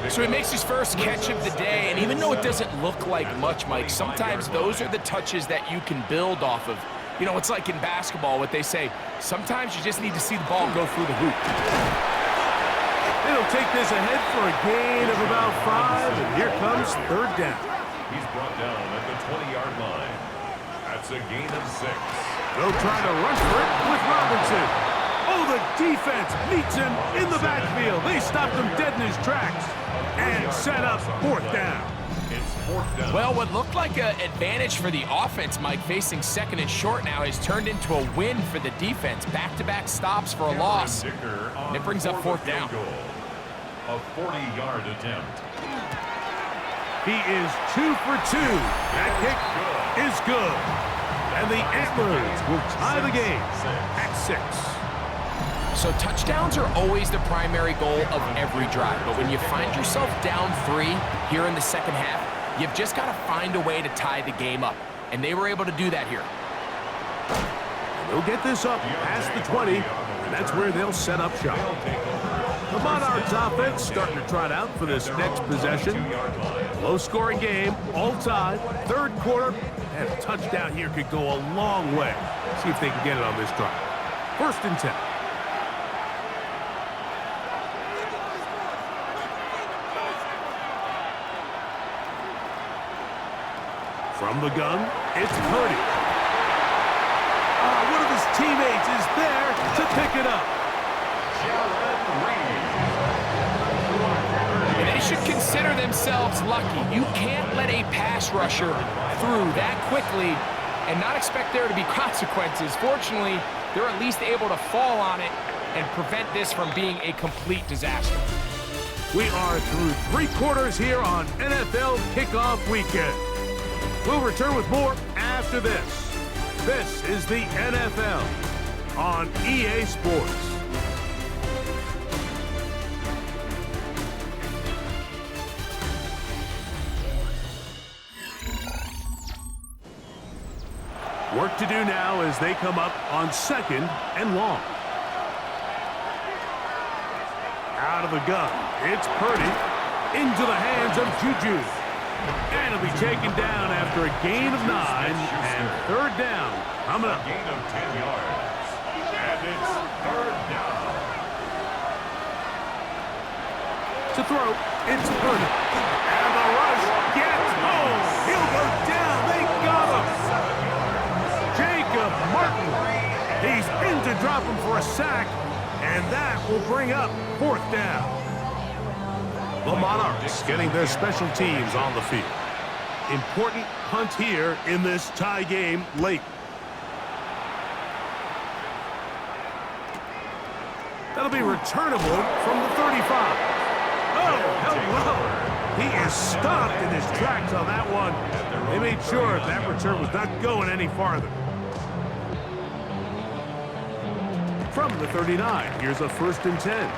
So he makes his first catch of the day, and even though it doesn't look like much, Mike, sometimes those are the touches that you can build off of. You know, it's like in basketball, what they say, sometimes you just need to see the ball go through the hoop. They'll take this ahead for a gain of about 5, and here comes third down. He's brought down at the 20-yard line. That's a gain of 6. They'll try to rush for it with Robinson. Oh, the defense meets him in the backfield. They stopped him dead in his tracks and set up fourth down. It's fourth down. Well, what looked like an advantage for the offense, Mike, facing second and short now, has turned into a win for the defense. Back-to-back stops for a loss, and it brings up fourth down. A 40-yard attempt. He is 2 for 2. That kick is good. And the Antlers will tie the game at 6. So touchdowns are always the primary goal of every drive. But when you find yourself down 3 here in the second half, you've just got to find a way to tie the game up. And they were able to do that here. They'll get this up past the 20, and that's where they'll set up shop. The Monarchs offense starting to trot out for this next possession. Low-scoring game, all tied, third quarter, and a touchdown here could go a long way. See if they can get it on this drive. First and 10. From the gun, it's Purdy. One of his teammates is there to pick it up. And they should consider themselves lucky. You can't let a pass rusher through that quickly and not expect there to be consequences. Fortunately, they're at least able to fall on it and prevent this from being a complete disaster. We are through 3 quarters here on NFL Kickoff Weekend. We'll return with more after this. This is the NFL on EA Sports. Work to do now as they come up on second and long. Out of the gun, it's Purdy into the hands of Juju. And he'll be taken down after a gain of 9 and third down coming up. Gain of 10 yards. And it's third down. To throw, it's Purdy. And the rush gets home. He'll go down. They got him. Jacob Martin. He's in to drop him for a sack. And that will bring up fourth down. The Monarchs getting their special teams on the field. Important punt here in this tie game late. That'll be returnable from the 35. Oh, hello. He is stopped in his tracks on that one. They made sure that return was not going any farther. From the 39, here's a first and 10.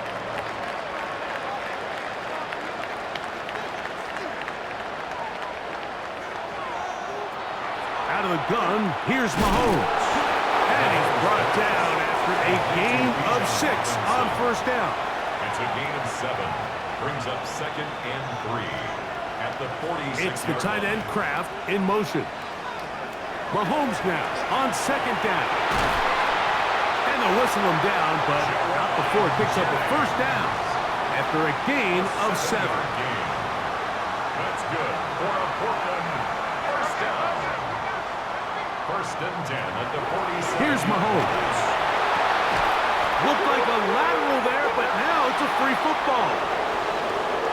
Out of the gun, here's Mahomes. And he's brought down after a gain of 6 on first down. It's a gain of 7. Brings up second and 3 at the 46. It's the tight end Kraft in motion. Mahomes now on second down. And they'll whistle him down, but not before it picks up a first down after a gain of 7. That's good for a Portland first down. First and 10 at the 46. Here's Mahomes. Looked like a lateral there, but now it's a free football.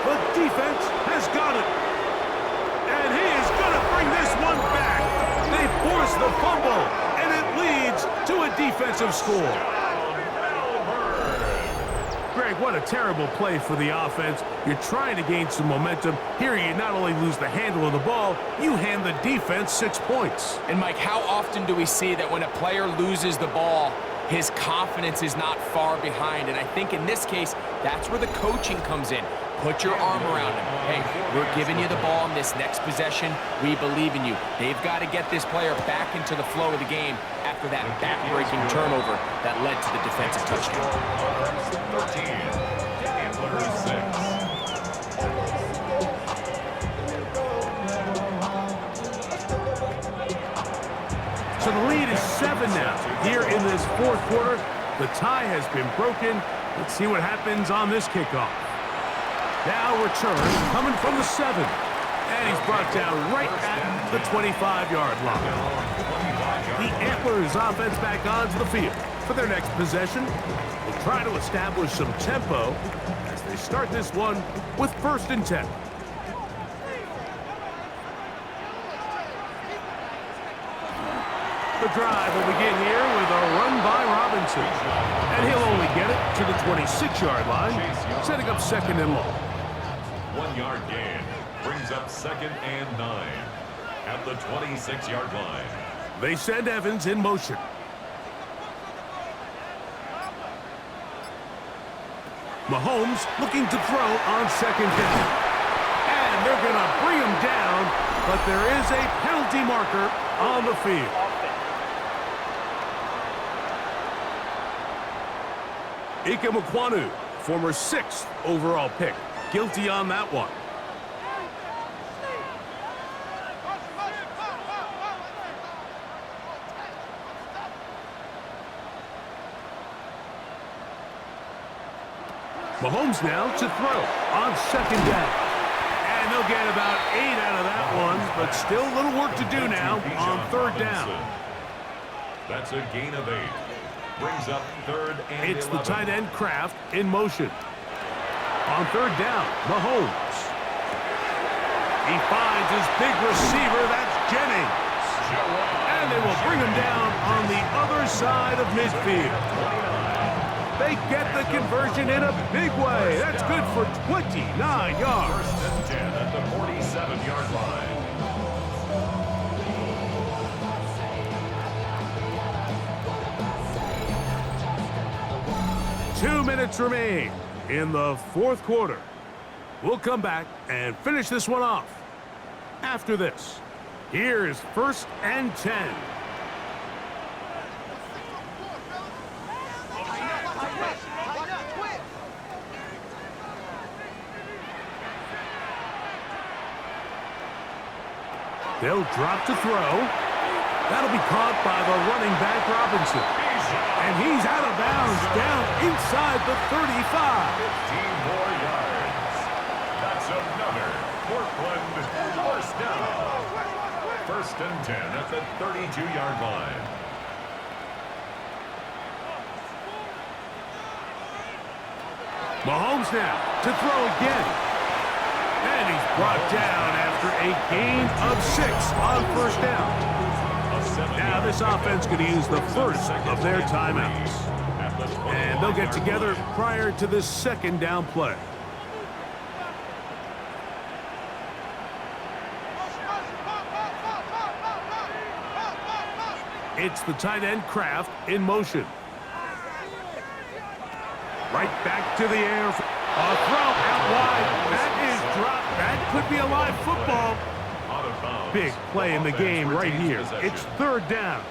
The defense has got it. And he is going to bring this one back. They force the fumble, and it leads to a defensive score. Greg, What a terrible play for the offense. You're trying to gain some momentum. Here you not only lose the handle of the ball, you hand the defense 6 points. And Mike, how often do we see that when a player loses the ball, his confidence is not far behind? And I think in this case, that's where the coaching comes in. Put your arm around him. Hey, we're giving you the ball in this next possession. We believe in you. They've got to get this player back into the flow of the game after that back-breaking turnover that led to the defensive touchdown. 13, Antlers 6. So the lead is 7 now. Here in this fourth quarter, the tie has been broken. Let's see what happens on this kickoff. Now return, coming from the 7. And he's brought down right at the 25-yard line. The Antlers offense back onto the field for their next possession. They'll try to establish some tempo as they start this one with 1st and 10. The drive will begin here with a run by Robinson. And he'll only get it to the 26-yard line, setting up 2nd and long. 1-yard gain brings up 2nd and 9 at the 26-yard line. They send Evans in motion. Mahomes looking to throw on 2nd down. And they're going to bring him down, but there is a penalty marker on the field. Ike Mukwanu, former 6th overall pick, guilty on that one. Mahomes now to throw on 2nd down. And they'll get about 8 out of that one, but still a little work to do now on 3rd down. That's a gain of 8. Brings up 3rd and 11. It's the tight end Kraft in motion. On 3rd down, Mahomes. He finds his big receiver, that's Jennings. And they will bring him down on the other side of midfield. They get the conversion in a big way. That's good for 29 yards. 1st and 10 at the 47-yard line. 2 minutes remain in the fourth quarter. We'll come back and finish this one off after this. Here is 1st and 10. They'll drop to throw. That'll be caught by the running back Robinson. And he's out of bounds down inside the 35. 15 more yards. That's another Portland 1st down. 1st and 10 at the 32-yard line. Mahomes now to throw again. And he's brought down after a gain of 6 on 1st down. Now this offense going to use the first of their timeouts. And they'll get together prior to this 2nd down play. It's the tight end Kraft in motion. Right back to the air. A throw out wide. That is dropped. That could be a live football. Big play in the game right here. It's 3rd down.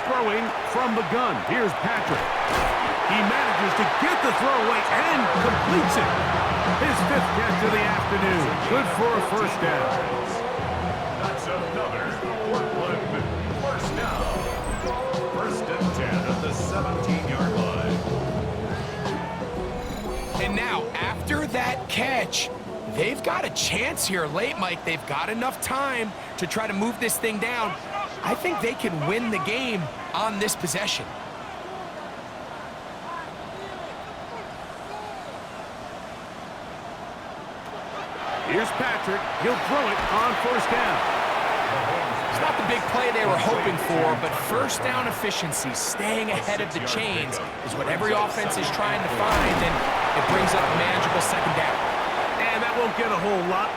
Throwing from the gun. Here's Patrick. He manages to get the throw away and completes it. His 5th catch of the afternoon. Good for a 1st down. That's another Portland 1st down. 1st and 10 at the 17-yard line. And now, after that catch, they've got a chance here late, Mike. They've got enough time to try to move this thing down. I think they can win the game on this possession. Here's Patrick. He'll throw it on 1st down. It's not the big play they were hoping for, but first down efficiency, staying ahead of the chains, is what every offense is trying to find, and it brings up a manageable second down. And that won't get a whole lot.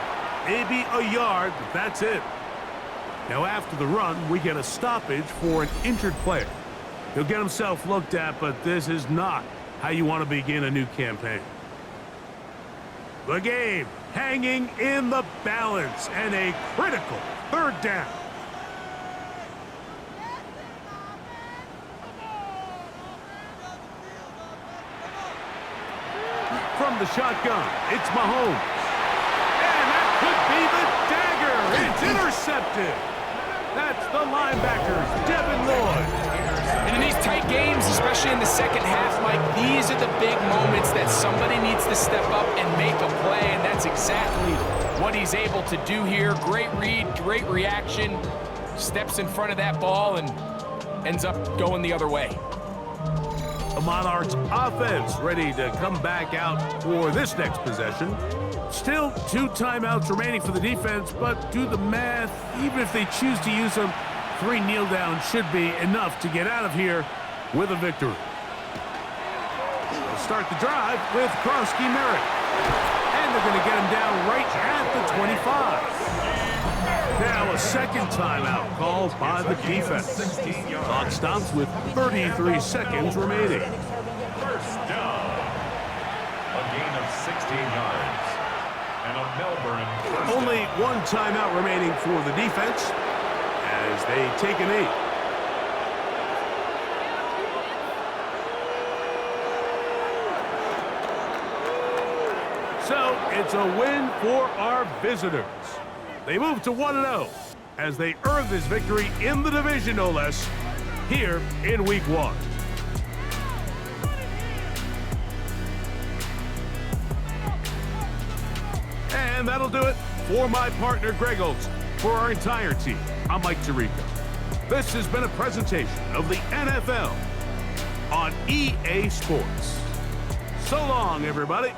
Maybe a yard, but that's it. Now after the run, we get a stoppage for an injured player. He'll get himself looked at, but this is not how you want to begin a new campaign. The game hanging in the balance and a critical third down. From the shotgun, it's Mahomes. And that could be the dagger. It's intercepted. That's the linebackers, Devin Lloyd. And in these tight games, especially in the second half, Mike, these are the big moments that somebody needs to step up and make a play, and that's exactly what he's able to do here. Great read, great reaction, steps in front of that ball and ends up going the other way. The Monarchs offense ready to come back out for this next possession. Still 2 timeouts remaining for the defense, but do the math, even if they choose to use them, 3 kneel downs should be enough to get out of here with a victory. They'll start the drive with Krosky Merritt. And they're going to get him down right at the 25. Now a second timeout called by the defense. Clock stops with 33 seconds remaining. First down. A gain of 16 yards. And a Melbourne first Only down. 1 timeout remaining for the defense as they take a knee. So it's a win for our visitors. They move to 1-0 as they earn this victory in the division, no less, here in Week 1. And that'll do it for my partner, Greg Olson. For our entire team, I'm Mike Tirico. This has been a presentation of the NFL on EA Sports. So long, everybody.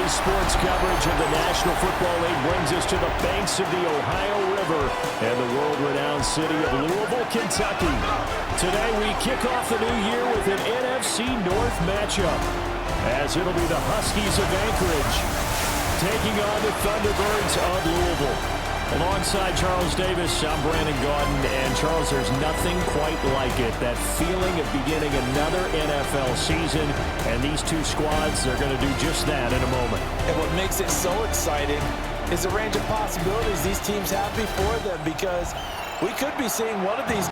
Sports coverage of the National Football League brings us to the banks of the Ohio River and the world-renowned city of Louisville, Kentucky. Today we kick off the new year with an NFC North matchup, as it'll be the Huskies of Anchorage taking on the Thunderbirds of Louisville. Alongside Charles Davis, I'm Brandon Gaudin, and Charles, there's nothing quite like it. That feeling of beginning another NFL season, and these two squads, they're going to do just that in a moment. And what makes it so exciting is the range of possibilities these teams have before them, because we could be seeing one of these.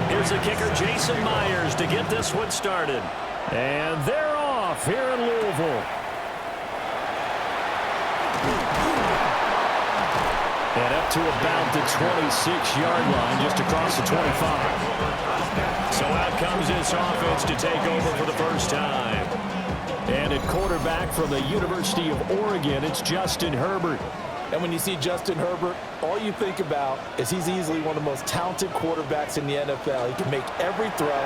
Here's the kicker, Jason Myers, to get this one started. And they're off here in Louisville. And up to about the 26-yard line, just across the 25. So out comes this offense to take over for the first time. And at quarterback from the University of Oregon, it's Justin Herbert. And when you see Justin Herbert, all you think about is he's easily one of the most talented quarterbacks in the NFL. He can make every throw,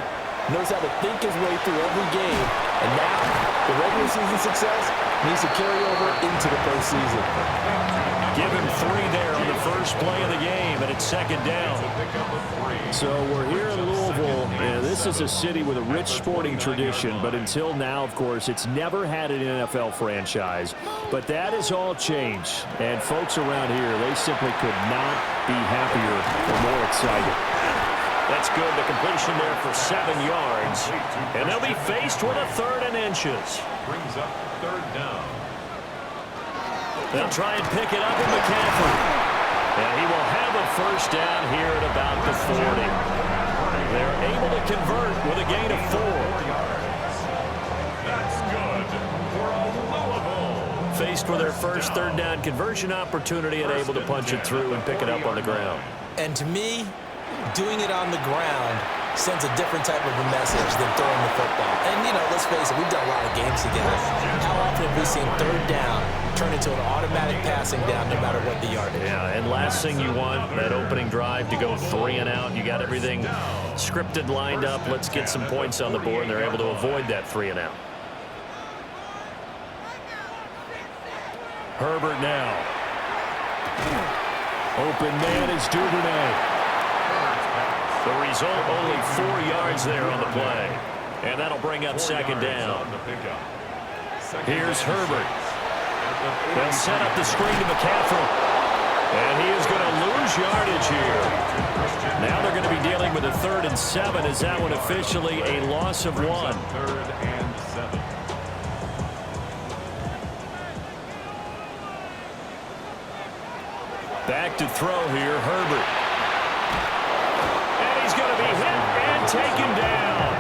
knows how to think his way through every game, and now the regular season success needs to carry over into the postseason. Give him 3 there on the first play of the game, and it's second down. So we're here in Louisville, and this is a city with a rich sporting tradition, but until now, of course, it's never had an NFL franchise. But that has all changed, and folks around here, they simply could not be happier or more excited. That's good. The completion there for 7 yards, and they'll be faced with a 3rd and inches. Brings up 3rd down. They'll try and pick it up in McCaffrey. And he will have a first down here at about the 40. They're able to convert with a gain of 4. That's good for a Louisville. Faced with their first 3rd down conversion opportunity and able to punch it through and pick it up on the ground. And to me, doing it on the ground sends a different type of a message than throwing the football. And, you know, let's face it, we've done a lot of games together. How often have we seen 3rd down turn into an automatic passing down no matter what the yardage? Yeah, and last thing you want, that opening drive to go 3 and out. You got everything scripted, lined up. Let's get some points on the board, and they're able to avoid that 3 and out. Herbert now. Open man is Duvernay. The result, only 4 yards there on the play. And that'll bring up second down. Here's Herbert. They'll set up the screen to McCaffrey. And he is going to lose yardage here. Now they're going to be dealing with a 3rd and 7. Is that one officially a loss of 1? 3rd and 7. Back to throw here, Herbert. And he's going to be hit and taken down.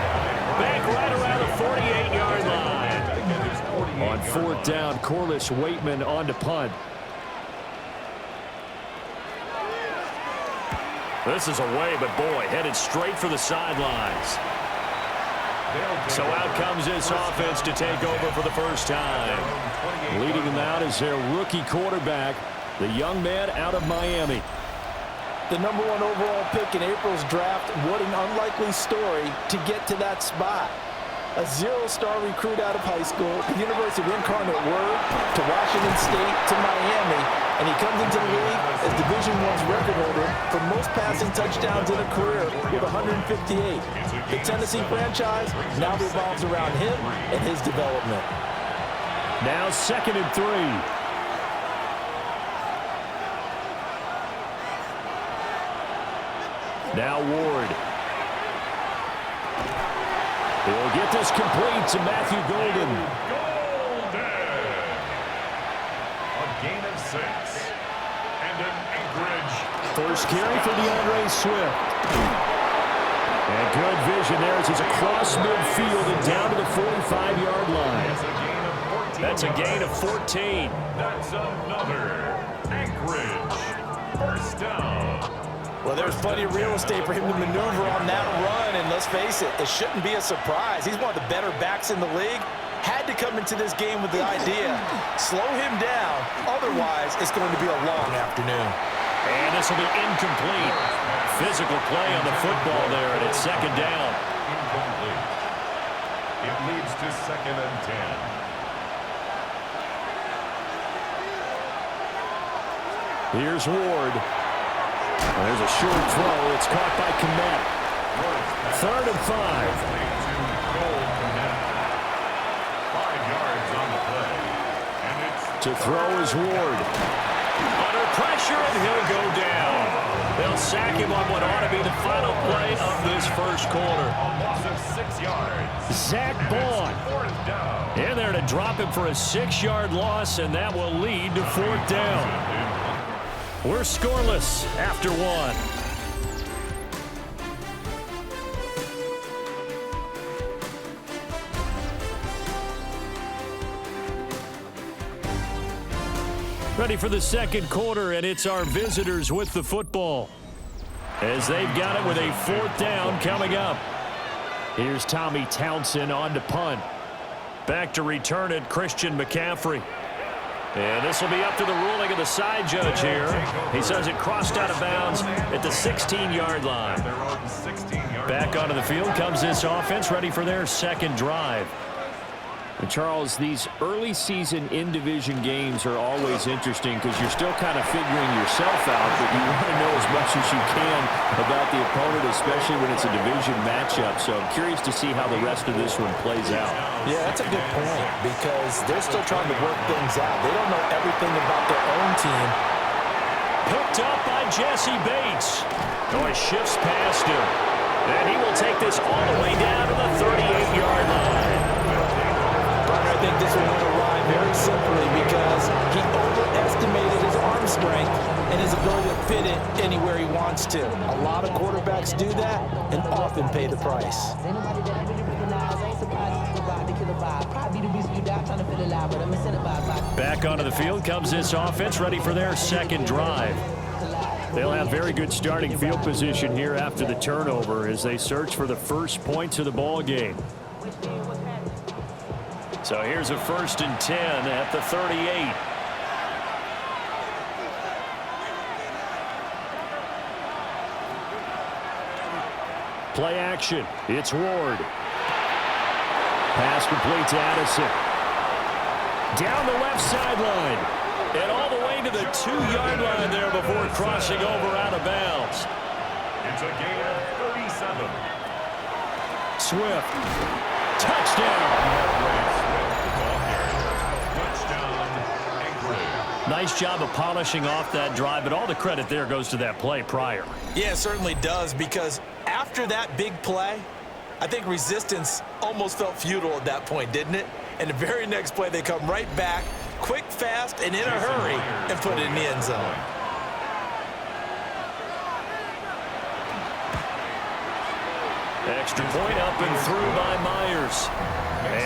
Back right around the 48-yard line. On 4th down, Corliss Waitman on to punt. This is away, but boy, headed straight for the sidelines. So out comes this offense to take over for the first time. Leading them out is their rookie quarterback, the young man out of Miami. The #1 overall pick in April's draft, what an unlikely story to get to that spot. A 0-star recruit out of high school, the University of Incarnate Word, to Washington State, to Miami, and he comes into the league as Division I's record holder for most passing touchdowns in a career with 158. The Tennessee franchise now revolves around him and his development. Now 2nd and 3. Now Ward. He'll get this complete to Matthew Golden. A gain of 6. And an Anchorage. First carry for DeAndre Swift. And good vision there as he's across midfield and down to the 45-yard line. That's a gain of 14. That's another Anchorage first down. Well, there's plenty of real estate for him to maneuver on that run, and let's face it, it shouldn't be a surprise. He's one of the better backs in the league. Had to come into this game with the idea, slow him down, otherwise it's going to be a long afternoon. And this will be incomplete. Physical play on the football there, and it's second down. Incomplete. It leads to 2nd and 10. Here's Ward. There's a short throw. It's caught by Kmet. 3rd and 5. Goal Kmet. 5 yards on the play. And it's To throw is Ward. Under pressure, and he'll go down. They'll sack him on what ought to be the final play of this first quarter. a loss of 6 yards. Zach Bond 4th down. in there to drop him for a 6-yard loss, and that will lead to 4th down. We're scoreless after 1. Ready for the second quarter, and it's our visitors with the football, as they've got it with a 4th down coming up. Here's Tommy Townsend on to punt. Back to return it, Christian McCaffrey. And this will be up to the ruling of the side judge here. He says it crossed out of bounds at the 16-yard line. Back onto the field comes this offense, ready for their second drive. And Charles, these early season in-division games are always interesting because you're still kind of figuring yourself out, but you want to know as much as you can about the opponent, especially when it's a division matchup. So I'm curious to see how the rest of this one plays out. Yeah, that's a good point because they're still trying to work things out. They don't know everything about their own team. Picked up by Jesse Bates. Oh, he shifts past him. And he will take this all the way down to the 38-yard line. I think this one went awry very simply because he overestimated his arm strength and his ability to fit it anywhere he wants to. A lot of quarterbacks do that and often pay the price. Back onto the field comes this offense, ready for their second drive. They'll have very good starting field position here after the turnover as they search for the first points of the ball game. So here's a 1st and 10 at the 38. Play action. It's Ward. Pass complete to Addison. Down the left sideline. And all the way to the 2-yard line there before crossing over out of bounds. It's a gain of 37. Swift. Touchdown. Nice job of polishing off that drive, but all the credit there goes to that play prior. Yeah, it certainly does because after that big play, I think resistance almost felt futile at that point, didn't it? And the very next play, they come right back, quick, fast, and in a hurry, and put it in the end zone. Extra point up and through by Myers.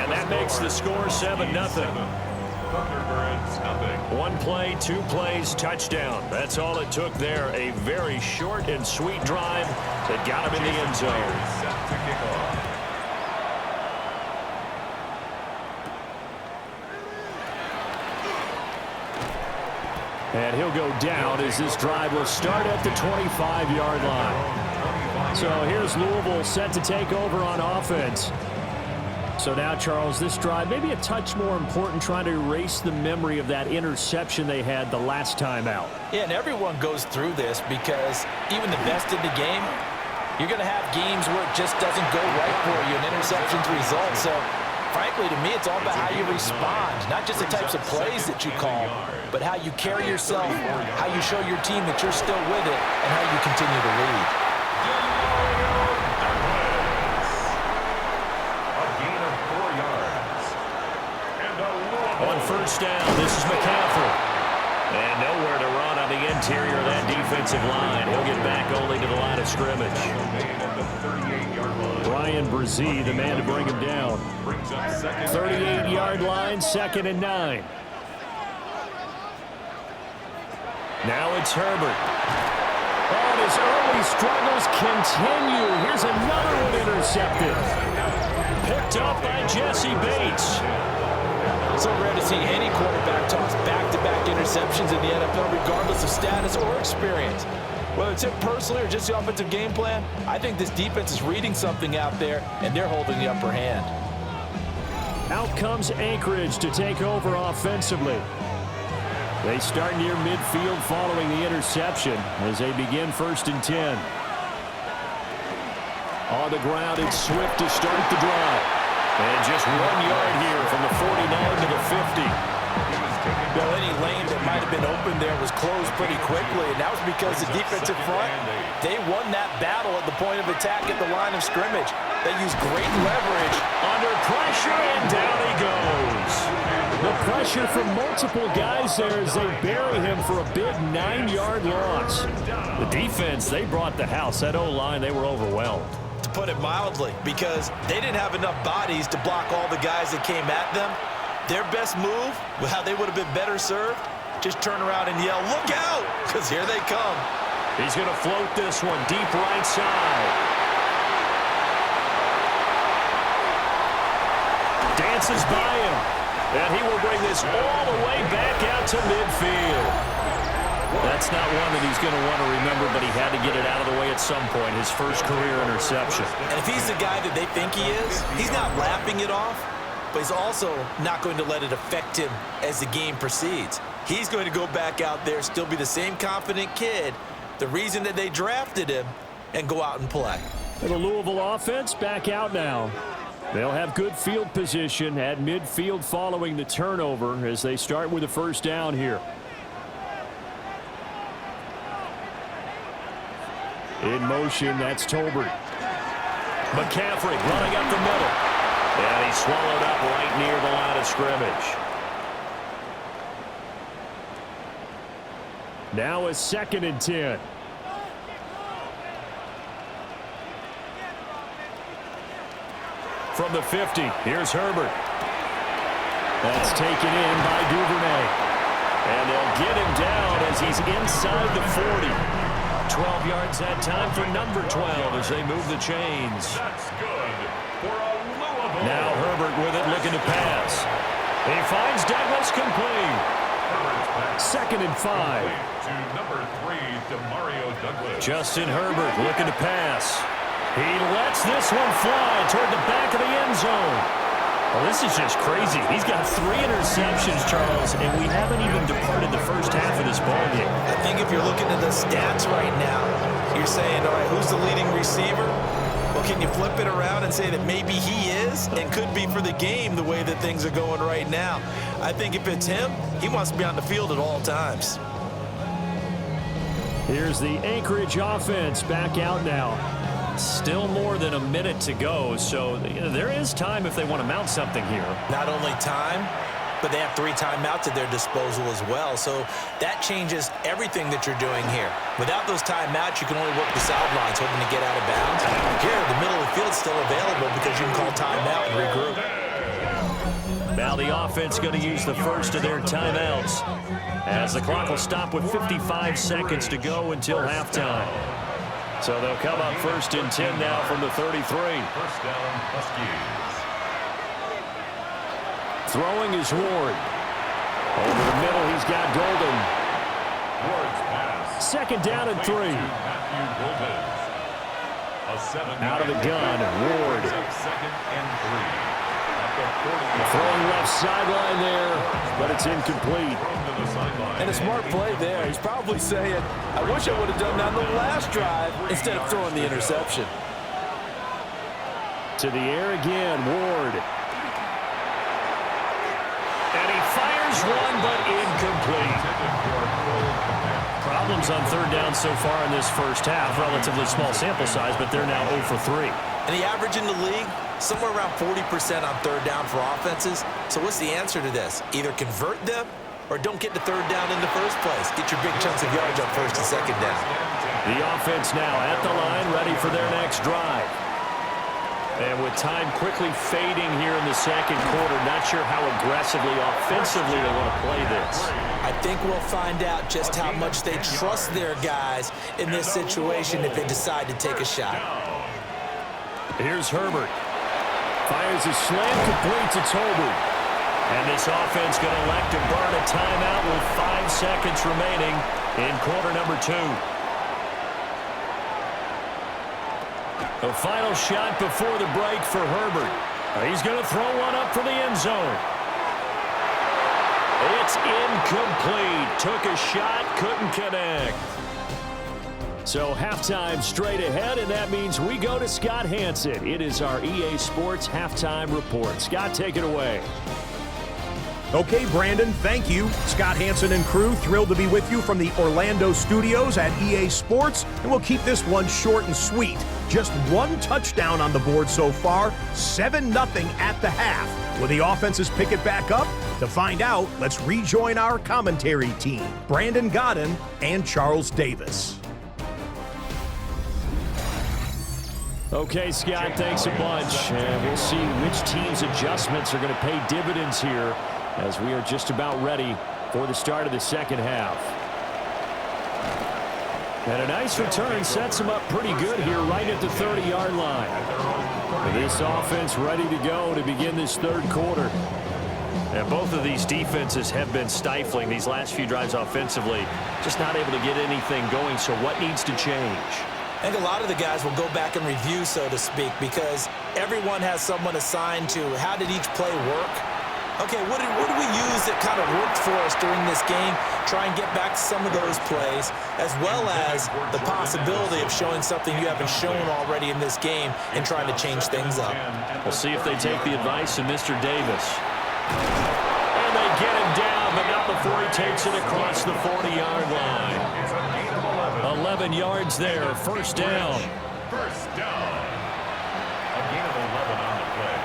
And that makes the score 7-0. Thunderbirds nothing. 1 play, 2 plays, touchdown. That's all it took there. A very short and sweet drive that got him in the end zone. Set to kick off. And he'll go down as this drive will start at the 25-yard line. So here's Louisville set to take over on offense. So now, Charles, this drive maybe a touch more important, trying to erase the memory of that interception they had the last time out. Yeah, and everyone goes through this because even the best in the game, you're going to have games where it just doesn't go right for you, and interceptions result. So, frankly, to me, it's all about how you respond, not just the types of plays that you call, but how you carry yourself, how you show your team that you're still with it, and how you continue to lead. On 1st down, this is McCaffrey. And nowhere to run on the interior of that defensive line. He'll get back only to the line of scrimmage. Brian Brzee, the man to bring him down. 38-yard line, 2nd and 9. Now it's Herbert. Oh, and his early struggles continue. Here's another one intercepted. Picked up by Jesse Bates. So rare to see any quarterback toss back-to-back interceptions in the NFL, regardless of status or experience. Whether it's him personally or just the offensive game plan, I think this defense is reading something out there, and they're holding the upper hand. Out comes Anchorage to take over offensively. They start near midfield following the interception as they begin 1st and 10. On the ground, it's Swift to start the drive. And just 1 yard here from the 49 to the 50. Well, any lane that might have been open there was closed pretty quickly, and that was because the defensive front, they won that battle at the point of attack at the line of scrimmage. They used great leverage. Under pressure, and down he goes. The pressure from multiple guys there as they bury him for a big 9-yard loss. The defense, they brought the house. That O-line, they were overwhelmed. To put it mildly, because they didn't have enough bodies to block all the guys that came at them. Their best move, how they would have been better served, just turn around and yell, "Look out!" because here they come. He's going to float this one deep right side. Dances by him, and he will bring this all the way back out to midfield. That's not one that he's going to want to remember, but he had to get it out of the way at some point, his first career interception. And if he's the guy that they think he is, he's not laughing it off, but he's also not going to let it affect him as the game proceeds. He's going to go back out there, still be the same confident kid, the reason that they drafted him, and go out and play. And the Louisville offense back out now. They'll have good field position at midfield following the turnover as they start with a 1st down here. In motion, that's Tolbert. McCaffrey running up the middle. And he's swallowed up right near the line of scrimmage. Now a 2nd and 10. From the 50, here's Herbert. That's taken in by Duvernay. And they'll get him down as he's inside the 40. 12 yards that time for number 12 as they move the chains. That's good for a Louisville. Now Herbert with it, looking to pass. He finds Douglas complete. 2nd and 5. To number 3, Demario Douglas. Justin Herbert looking to pass. He lets this one fly toward the back of the end zone. Well, this is just crazy. He's got 3 interceptions, Charles, and we haven't even departed the first half of this ballgame. I think if you're looking at the stats right now, you're saying, all right, who's the leading receiver? Well, can you flip it around and say that maybe he is and could be for the game the way that things are going right now? I think if it's him, he wants to be on the field at all times. Here's the Anchorage offense back out now. Still more than a minute to go, so there is time if they want to mount something here. Not only time, but they have 3 timeouts at their disposal as well, so that changes everything that you're doing here. Without those timeouts, you can only work the sidelines, hoping to get out of bounds. Here, the middle of the field's still available because you can call timeout and regroup. Now the offense going to use the first of their timeouts as the clock will stop with 55 seconds to go until halftime. So they'll come up 1st and 10 now from the 33. 1st down, Huskies. Throwing is Ward. Over the middle, he's got Golden. Ward's pass. 2nd down and 3. Matthew Golden. A 7 Out of the gun, Ward. 2nd and 3. Throwing left sideline there, but it's incomplete. And a smart play there. He's probably saying, I wish I would have done that on the last drive instead of throwing the interception. To the air again, Ward. And he fires one, but incomplete. Problems on 3rd down so far in this first half. Relatively small sample size, but they're now 0 for 3. And the average in the league, somewhere around 40% on 3rd down for offenses. So what's the answer to this? Either convert them or don't get to 3rd down in the first place. Get your big chunks of yards on 1st and 2nd down. The offense now at the line, ready for their next drive. And with time quickly fading here in the 2nd quarter, not sure how aggressively, offensively they want to play this. I think we'll find out just how much they trust their guys in this situation if they decide to take a shot. Here's Herbert. Fires a slam complete to Tolbert. And this offense going to elect to burn a timeout with 5 seconds remaining in quarter number 2. The final shot before the break for Herbert. He's going to throw one up for the end zone. It's incomplete. Took a shot, couldn't connect. So halftime straight ahead, and that means we go to Scott Hanson. It is our EA Sports halftime report. Scott, take it away. Okay, Brandon, thank you. Scott Hanson and crew, thrilled to be with you from the Orlando studios at EA Sports, and we'll keep this one short and sweet. Just one touchdown on the board so far, 7-0 at the half. Will the offenses pick it back up? To find out, let's rejoin our commentary team, Brandon Godden and Charles Davis. Okay, Scott, thanks a bunch. And we'll see which team's adjustments are going to pay dividends here as we are just about ready for the start of the second half. And a nice return sets them up pretty good here right at the 30-yard line. This offense ready to go to begin this third quarter. And both of these defenses have been stifling these last few drives offensively. Just not able to get anything going, so what needs to change? I think a lot of the guys will go back and review, so to speak, because everyone has someone assigned to how did each play work. Okay, what did we use that kind of worked for us during this game? Try and get back to some of those plays, as well as the possibility of showing something you haven't shown already in this game and trying to change things up. We'll see if they take the advice of Mr. Davis. And they get him down, but not before he takes it across the 40-yard line. 11 yards there, first down. First down. A gain of 11 on the play.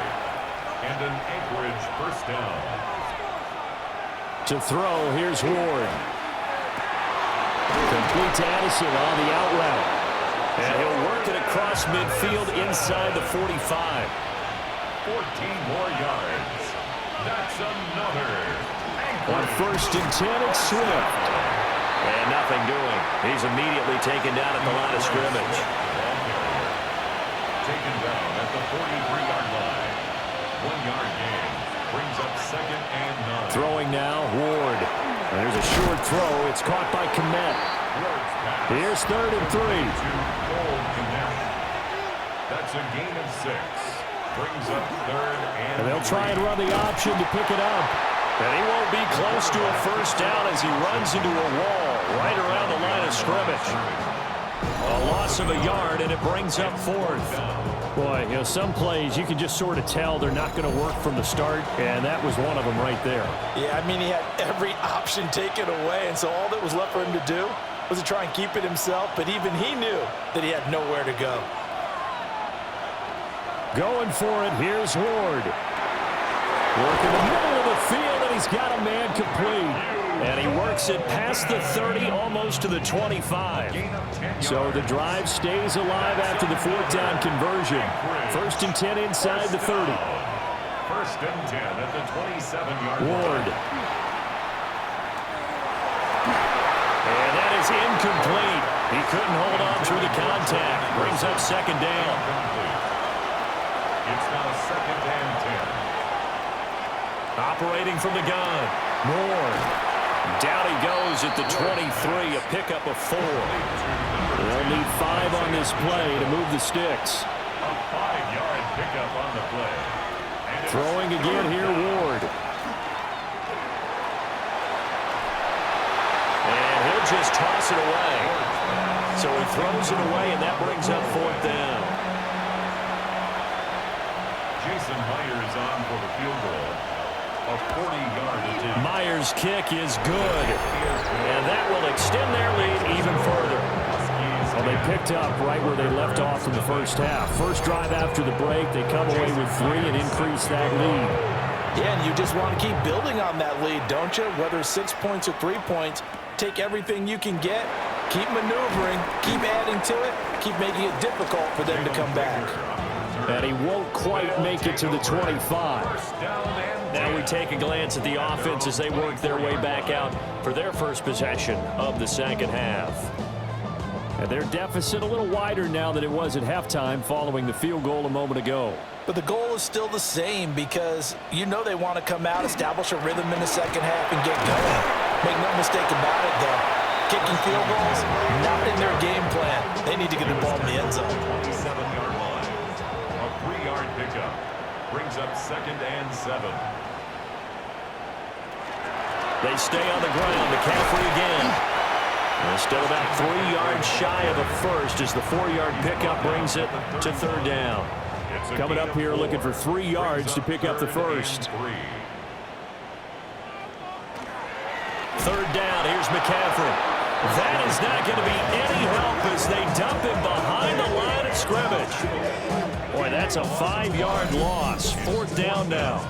And an Anchorage first down. To throw, here's Ward. Complete to Addison on the out route. And he'll work it across midfield inside the 45. 14 more yards. That's another. On first and 10, it's Swift. And nothing doing. He's immediately taken down at the line of scrimmage. Taken down at the 43-yard line. 1-yard gain. Brings up second and 9. Throwing now, Ward. And there's a short throw. It's caught by Kmet. Here's third and 3. That's a gain of 6. Brings up third and they'll try and run the option to pick it up. And he won't be close to a first down as he runs into a wall right around the line of scrimmage. A loss of a yard, and it brings up fourth. Boy, you know, some plays you can just sort of tell they're not going to work from the start, and that was one of them right there. Yeah, I mean, he had every option taken away, and so all that was left for him to do was to try and keep it himself, but even he knew that he had nowhere to go. Going for it, here's Ward. Working the middle of the field, and he's got a man complete. And he works it past the 30, almost to the 25. So the drive stays alive after the fourth down conversion. First and 10 inside the 30. First and 10 at the 27-yard line. Ward. And that is incomplete. He couldn't hold on through the contact. Brings up second down. It's now second and 10. Operating from the gun. Moore. Down he goes at the 23, a pickup of 4. They'll need 5 on this play to move the sticks. A 5-yard pickup on the play. Throwing again here, Ward. And he'll just toss it away. So he throws it away, and that brings up fourth down. Jason Myers on for the field goal. A 40-yard attempt. Myers' kick is good. And that will extend their lead even further. Well, they picked up right where they left off in the first half. First drive after the break, they come away with 3 and increase that lead. Yeah, and you just want to keep building on that lead, don't you? Whether it's 6 points or 3 points, take everything you can get, keep maneuvering, keep adding to it, keep making it difficult for them to come back. And he won't quite make it to the 25. Now we take a glance at the offense as they work their way back out for their first possession of the second half. And their deficit a little wider now than it was at halftime following the field goal a moment ago. But the goal is still the same because you know they want to come out, establish a rhythm in the second half, and get going. Make no mistake about it, though. Kicking field goals, not in their game plan. They need to get the ball in the end zone. 27-yard line. A 3-yard pickup. Brings up 2nd and 7. They stay on the ground. McCaffrey again. They're still about 3 yards shy of a first as the 4-yard pickup brings it to 3rd down. Coming up here looking for 3 yards to pick up the first. 3rd down. Here's McCaffrey. That is not going to be any help as they dump him behind the line of scrimmage. Boy, that's a 5-yard loss. 4th down now.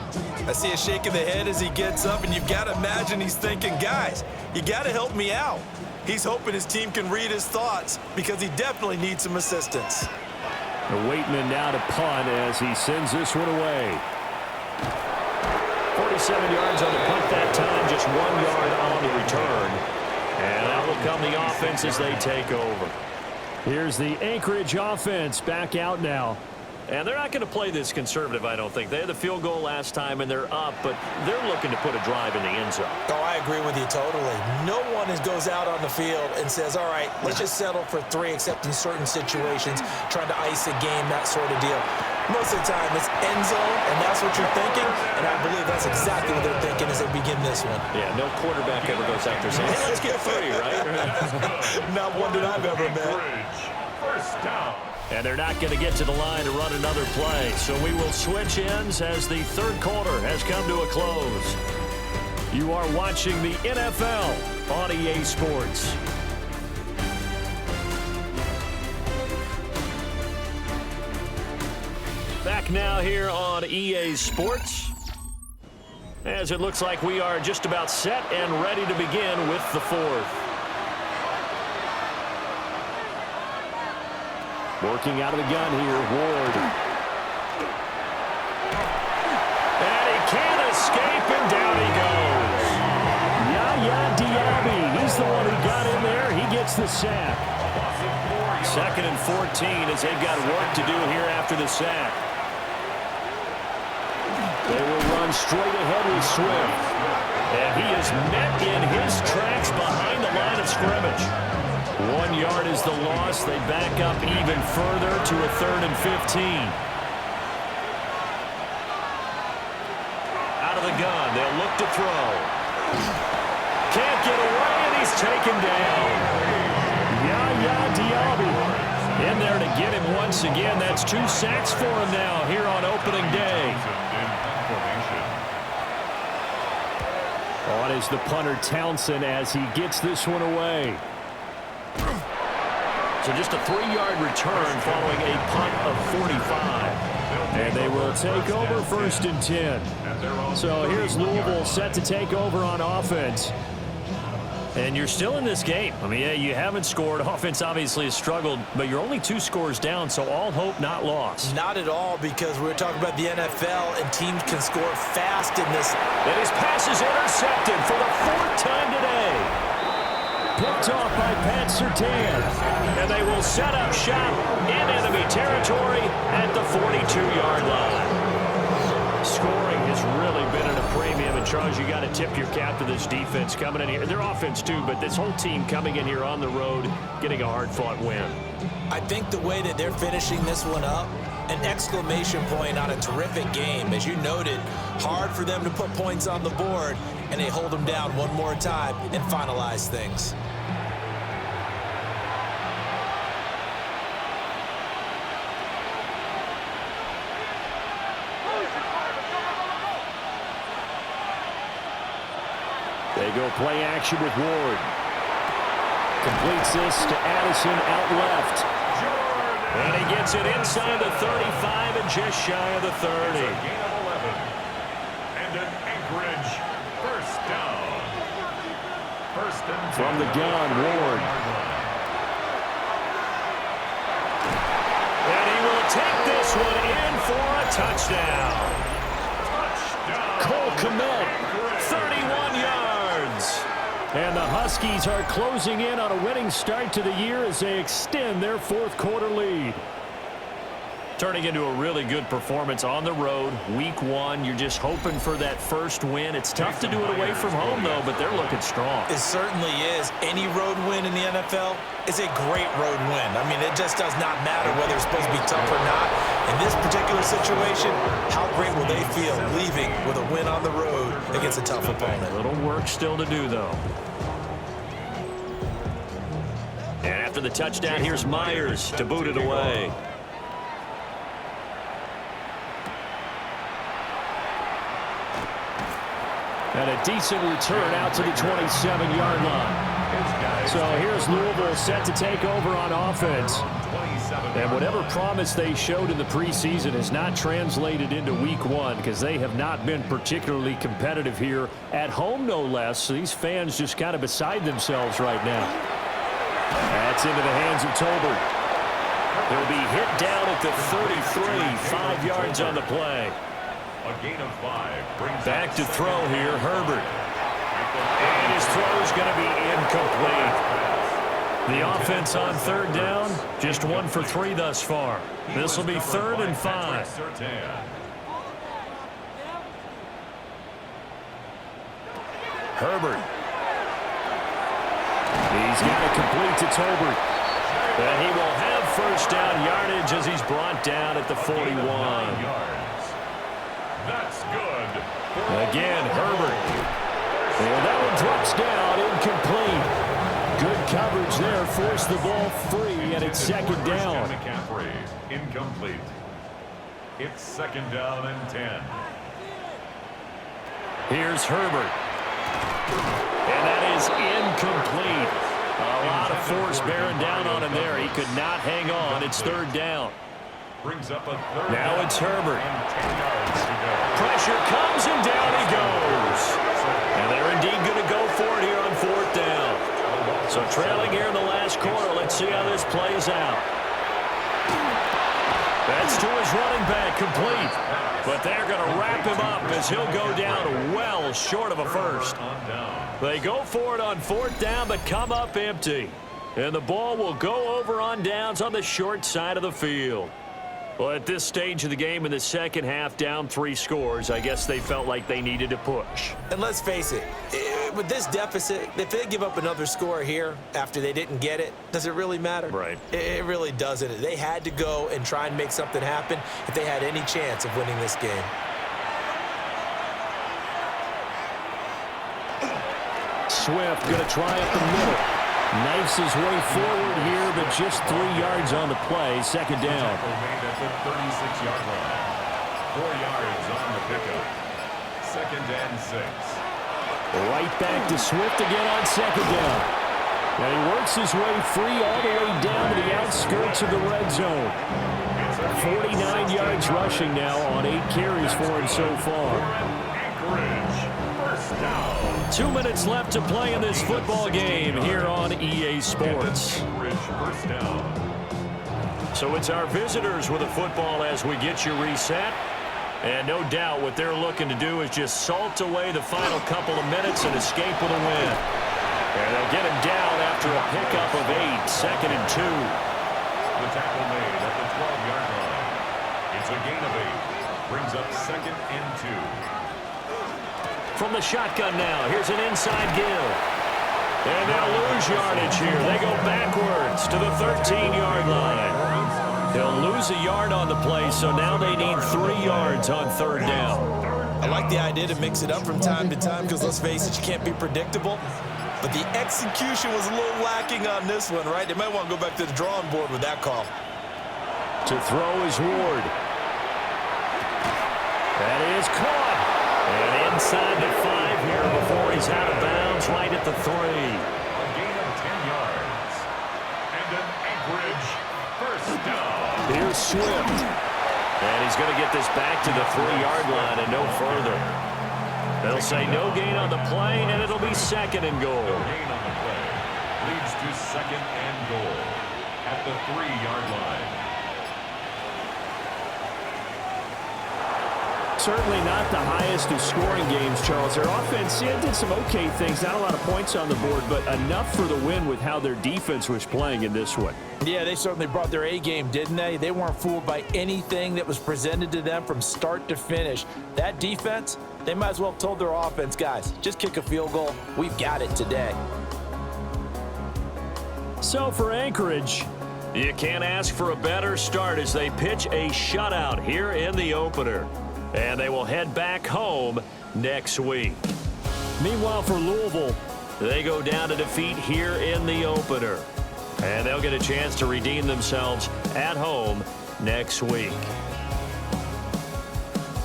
I see a shake of the head as he gets up, and you've got to imagine he's thinking, guys, you got to help me out. He's hoping his team can read his thoughts because he definitely needs some assistance. The Waitman now to punt as he sends this one away. 47 yards on the punt that time, just 1 yard on the return. And out will come the offense as they take over. Here's the Anchorage offense back out now. And they're not going to play this conservative, I don't think. They had the field goal last time, and they're up, but they're looking to put a drive in the end zone. Oh, I agree with you totally. No one goes out on the field and says, all right, let's just settle for 3, except in certain situations, trying to ice a game, that sort of deal. Most of the time, it's end zone, and that's what you're thinking, and I believe that's exactly what they're thinking as they begin this one. Yeah, no quarterback ever goes out there saying, hey, let's get 3, right? Not one that I've ever met. First down. And they're not going to get to the line to run another play. So we will switch ends as the 3rd quarter has come to a close. You are watching the NFL on EA Sports. Back now here on EA Sports. As it looks like we are just about set and ready to begin with the 4th. Working out of the gun here, Ward. And he can't escape, and down he goes. Yaya Diaby, he's the one who got in there. He gets the sack. 2nd and 14 as they've got work to do here after the sack. They will run straight ahead with Swift. And he is met in his tracks behind the line of scrimmage. 1 yard is the loss. They back up even further to a 3rd and 15. Out of the gun. They'll look to throw. Can't get away, and he's taken down. Yaya Diaby in there to get him once again. That's 2 sacks for him now here on opening day. On is the punter Townsend as he gets this one away. So just a 3-yard return following a punt of 45. And they will take over 1st and 10. So here's Louisville set to take over on offense. And you're still in this game. I mean, yeah, you haven't scored. Offense obviously has struggled, but you're only 2 scores down, so all hope not lost. Not at all, because we're talking about the NFL, and teams can score fast in this. And his pass is intercepted for the 4th time today. Picked off by Pat Surtain. And they will set up shop in enemy territory at the 42-yard line. Scoring has really been at a premium. And, Charles, you got to tip your cap to this defense coming in here. Their offense, too, but this whole team coming in here on the road, getting a hard-fought win. I think the way that they're finishing this one up, an exclamation point on a terrific game. As you noted, hard for them to put points on the board, and they hold them down one more time and finalize things. They go play action with Ward. Completes this to Addison out left. And he gets it inside the 35 and just shy of the 30. And an Anchorage first down. First and From the gun, Ward. And he will take this one in for a touchdown. Cole Kmet, 31 yards. And the Huskies are closing in on a winning start to the year as they extend their fourth quarter lead. Turning into a really good performance on the road. Week 1, you're just hoping for that first win. It's tough to do it away from home, though, but they're looking strong. It certainly is. Any road win in the NFL is a great road win. I mean, it just does not matter whether it's supposed to be tough or not. In this particular situation, how great will they feel leaving with a win on the road against a tough opponent? A little work still to do, though. And after the touchdown, here's Myers to boot it away. And a decent return out to the 27-yard line. So here's Louisville set to take over on offense. And whatever promise they showed in the preseason has not translated into week 1 because they have not been particularly competitive here at home, no less. So these fans just kind of beside themselves right now. That's into the hands of Tolbert. He'll be hit down at the 33, 5 yards on the play. A gain of 5 brings back to throw here, Herbert. And his throw is going to be incomplete. The offense on third down, just 1 for 3 thus far. This will be 3rd and 5. Herbert. He's got it complete to Tolbert. And he will have first down yardage as he's brought down at the 41. That's good. Again, Herbert. And that one drops down, incomplete. Good coverage there, forced the ball free, and it's 2nd down. McCaffrey, incomplete. It's 2nd down and 10. Here's Herbert. And that is incomplete. A lot of force bearing down on him there. He could not hang on. It's 3rd down. Brings up a 3rd. Now it's Herbert. And 10 yards to go. Pressure comes and down he goes. And they're indeed going to go for it here on 4th down. So trailing here in the last quarter. Let's see how this plays out. That's to his running back, complete. But they're going to wrap him up as he'll go down well short of a first. They go for it on 4th down, but come up empty. And the ball will go over on downs on the short side of the field. Well, at this stage of the game in the second half, down 3 scores, I guess they felt like they needed to push. And let's face it, with this deficit, if they give up another score here after they didn't get it, does it really matter? Right. It really doesn't. They had to go and try and make something happen if they had any chance of winning this game. Swift going to try up the middle. Knifes his way forward here, but just 3 yards on the play. 2nd down. Made at the 36-yard line. 4 yards on the pickup. 2nd and 6. Right back to Swift again on 2nd down. And he works his way free all the way down to the outskirts of the red zone. 49 yards rushing now on 8 carries for him so far. Anchorage, first down. 2 minutes left to play in this football game here on EA Sports. Anchorage, first down. So it's our visitors with the football as we get you reset. And no doubt what they're looking to do is just salt away the final couple of minutes and escape with a win. And they'll get him down after a pickup of 8, 2nd and 2. The tackle made at the 12-yard line. It's a gain of 8. Brings up 2nd and 2. From the shotgun now, here's an inside give. And they'll lose yardage here. They go backwards to the 13-yard line. They'll lose a yard on the play, so now they need 3 yards on 3rd down. I like the idea to mix it up from time to time because, let's face it, you can't be predictable. But the execution was a little lacking on this one, right? They might want to go back to the drawing board with that call. To throw is Ward. That is caught. And inside the 5 here before he's out of bounds, right at the 3. A gain of 10 yards. And an Anchorage first down. Here's Swift. And he's going to get this back to the 3-yard line and no further. They'll say no gain on the play, and it'll be 2nd and goal. No gain on the play. Leads to 2nd and goal at the 3-yard line. Certainly not the highest of scoring games, Charles. Their offense did some okay things. Not a lot of points on the board, but enough for the win with how their defense was playing in this one. Yeah, they certainly brought their A game, didn't they? They weren't fooled by anything that was presented to them from start to finish. That defense, they might as well have told their offense, guys, just kick a field goal. We've got it today. So for Anchorage, you can't ask for a better start as they pitch a shutout here in the opener. And they will head back home next week. Meanwhile, for Louisville, they go down to defeat here in the opener. And they'll get a chance to redeem themselves at home next week.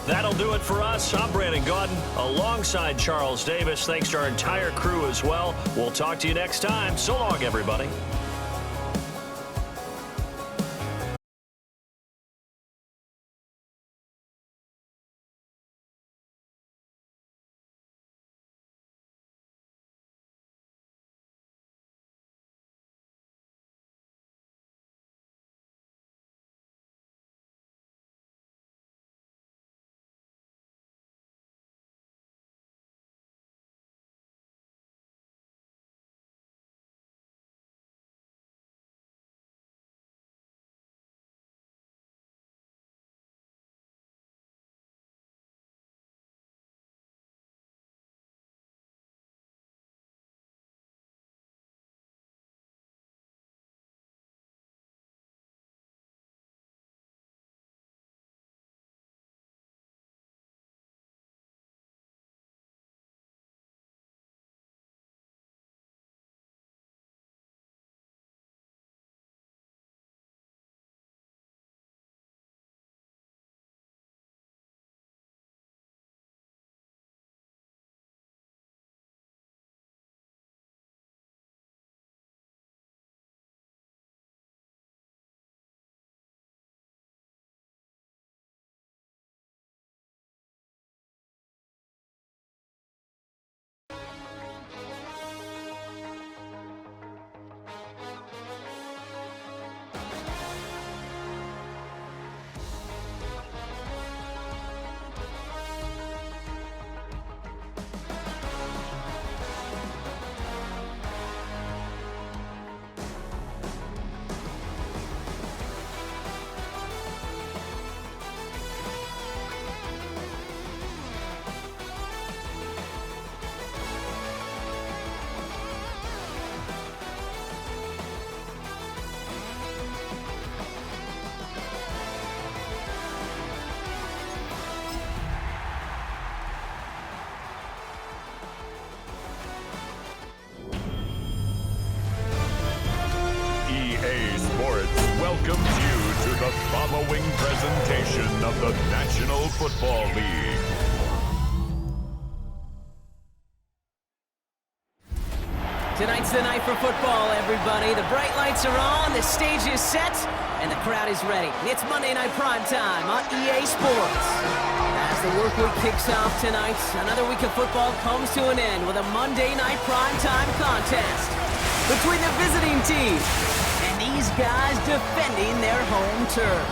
That'll do it for us. I'm Brandon Gaudin alongside Charles Davis. Thanks to our entire crew as well. We'll talk to you next time. So long, everybody. Welcomes you to the following presentation of the National Football League. Tonight's the night for football, everybody. The bright lights are on, the stage is set, and the crowd is ready. It's Monday Night Prime Time on EA Sports. As the work week kicks off tonight, another week of football comes to an end with a Monday Night Prime Time contest between the visiting team and these guys defending their home turf.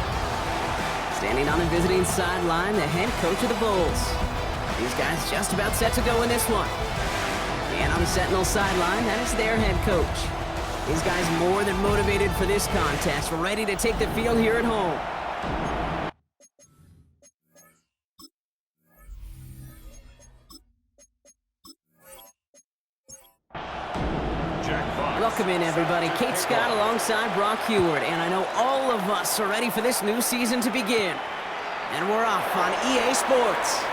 Standing on the visiting sideline, the head coach of the Bulls. These guys just about set to go in this one. And on the Sentinel sideline, that is their head coach. These guys more than motivated for this contest, ready to take the field here at home. Welcome in, everybody. Kate Scott alongside Brock Heward, and I know all of us are ready for this new season to begin. And we're off on EA Sports.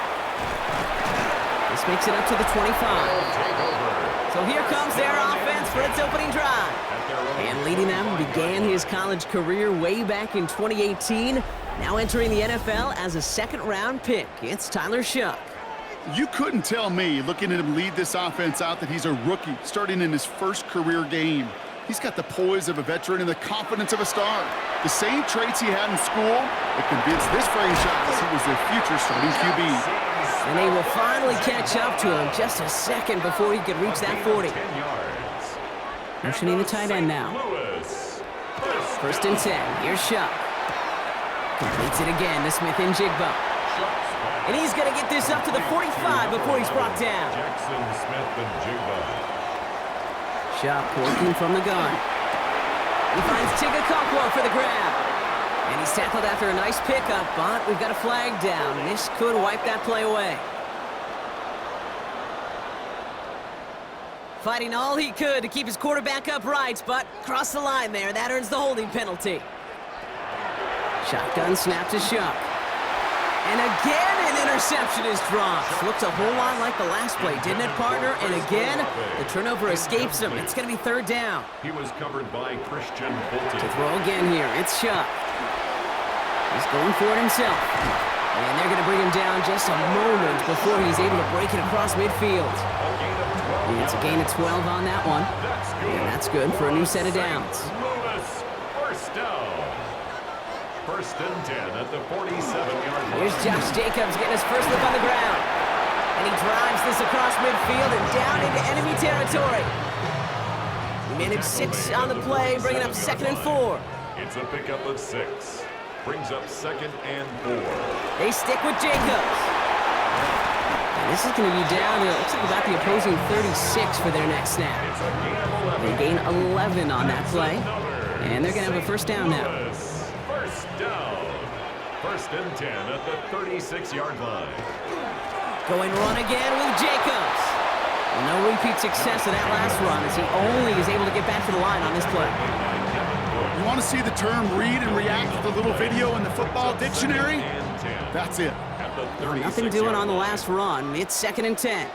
This makes it up to the 25. So here comes their offense for its opening drive. And leading them began his college career way back in 2018. Now entering the NFL as a second-round pick. It's Tyler Shuck. You couldn't tell me, looking at him lead this offense out, that he's a rookie starting in his first career game. He's got the poise of a veteran and the confidence of a star. The same traits he had in school that convinced this franchise he was their future starting QB. And they will finally catch up to him just a second before he could reach that 40. Motioning the tight end now. First and 10. Here's Shuck. Completes it again to Smith and Jigba. And he's going to get this up to the 45 before he's brought down. Jackson Smith and Jigba. Shot working from the gun. He finds TKY for the grab. And he's tackled after a nice pickup, but we've got a flag down. And this could wipe that play away. Fighting all he could to keep his quarterback upright, but crossed the line there. That earns the holding penalty. Shotgun snap to Shuck. And again, an interception is dropped. Looked a whole lot like the last play, didn't it, partner? And again, the turnover escapes him. It's going to be third down. He was covered by Christian Fulton. To throw again here, it's Shuck. He's going for it himself. And they're going to bring him down just a moment before he's able to break it across midfield. It's a gain of 12 on that one. And that's good for a new set of downs. Lewis, first down. First and 10 at the 47-yard line. Here's Josh Jacobs getting his first look on the ground. And he drives this across midfield and down into enemy territory. He managed 6 on the play, bringing up 2nd and 4. It's a pickup of 6. Brings up 2nd and 4. They stick with Jacobs. And this is going to be down to, looks like about the opposing 36 for their next snap. It's a gain of 11. They gain 11 on that play. And they're going to have a first down now. First down. First and 10 at the 36-yard line. Going run again with Jacobs. No repeat success of that last run as he only is able to get back to the line on this play. You want to see the term read and react with a little video in the football dictionary? That's it. Nothing doing on the last run. It's 2nd and 10.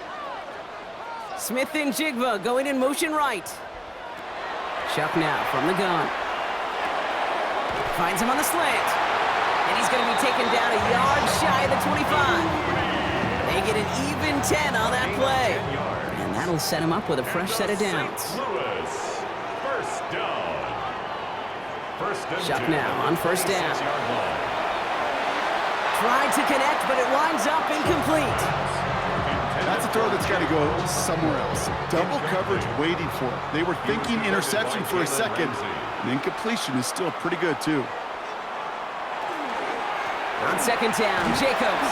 Smith and Jigba going in motion right. Chuck now from the gun. Finds him on the slant. And he's going to be taken down a yard shy of the 25. They get an even 10 on that play. And that'll set him up with a fresh set of downs. Lewis, first down. First and Chuck 10 now on first down. 36-yard line. Tried to connect, but it winds up incomplete. That's a throw that's got to go somewhere else. Double coverage waiting for it. They were thinking interception for a second. And incompletion is still pretty good, too. On 2nd down, Jacobs.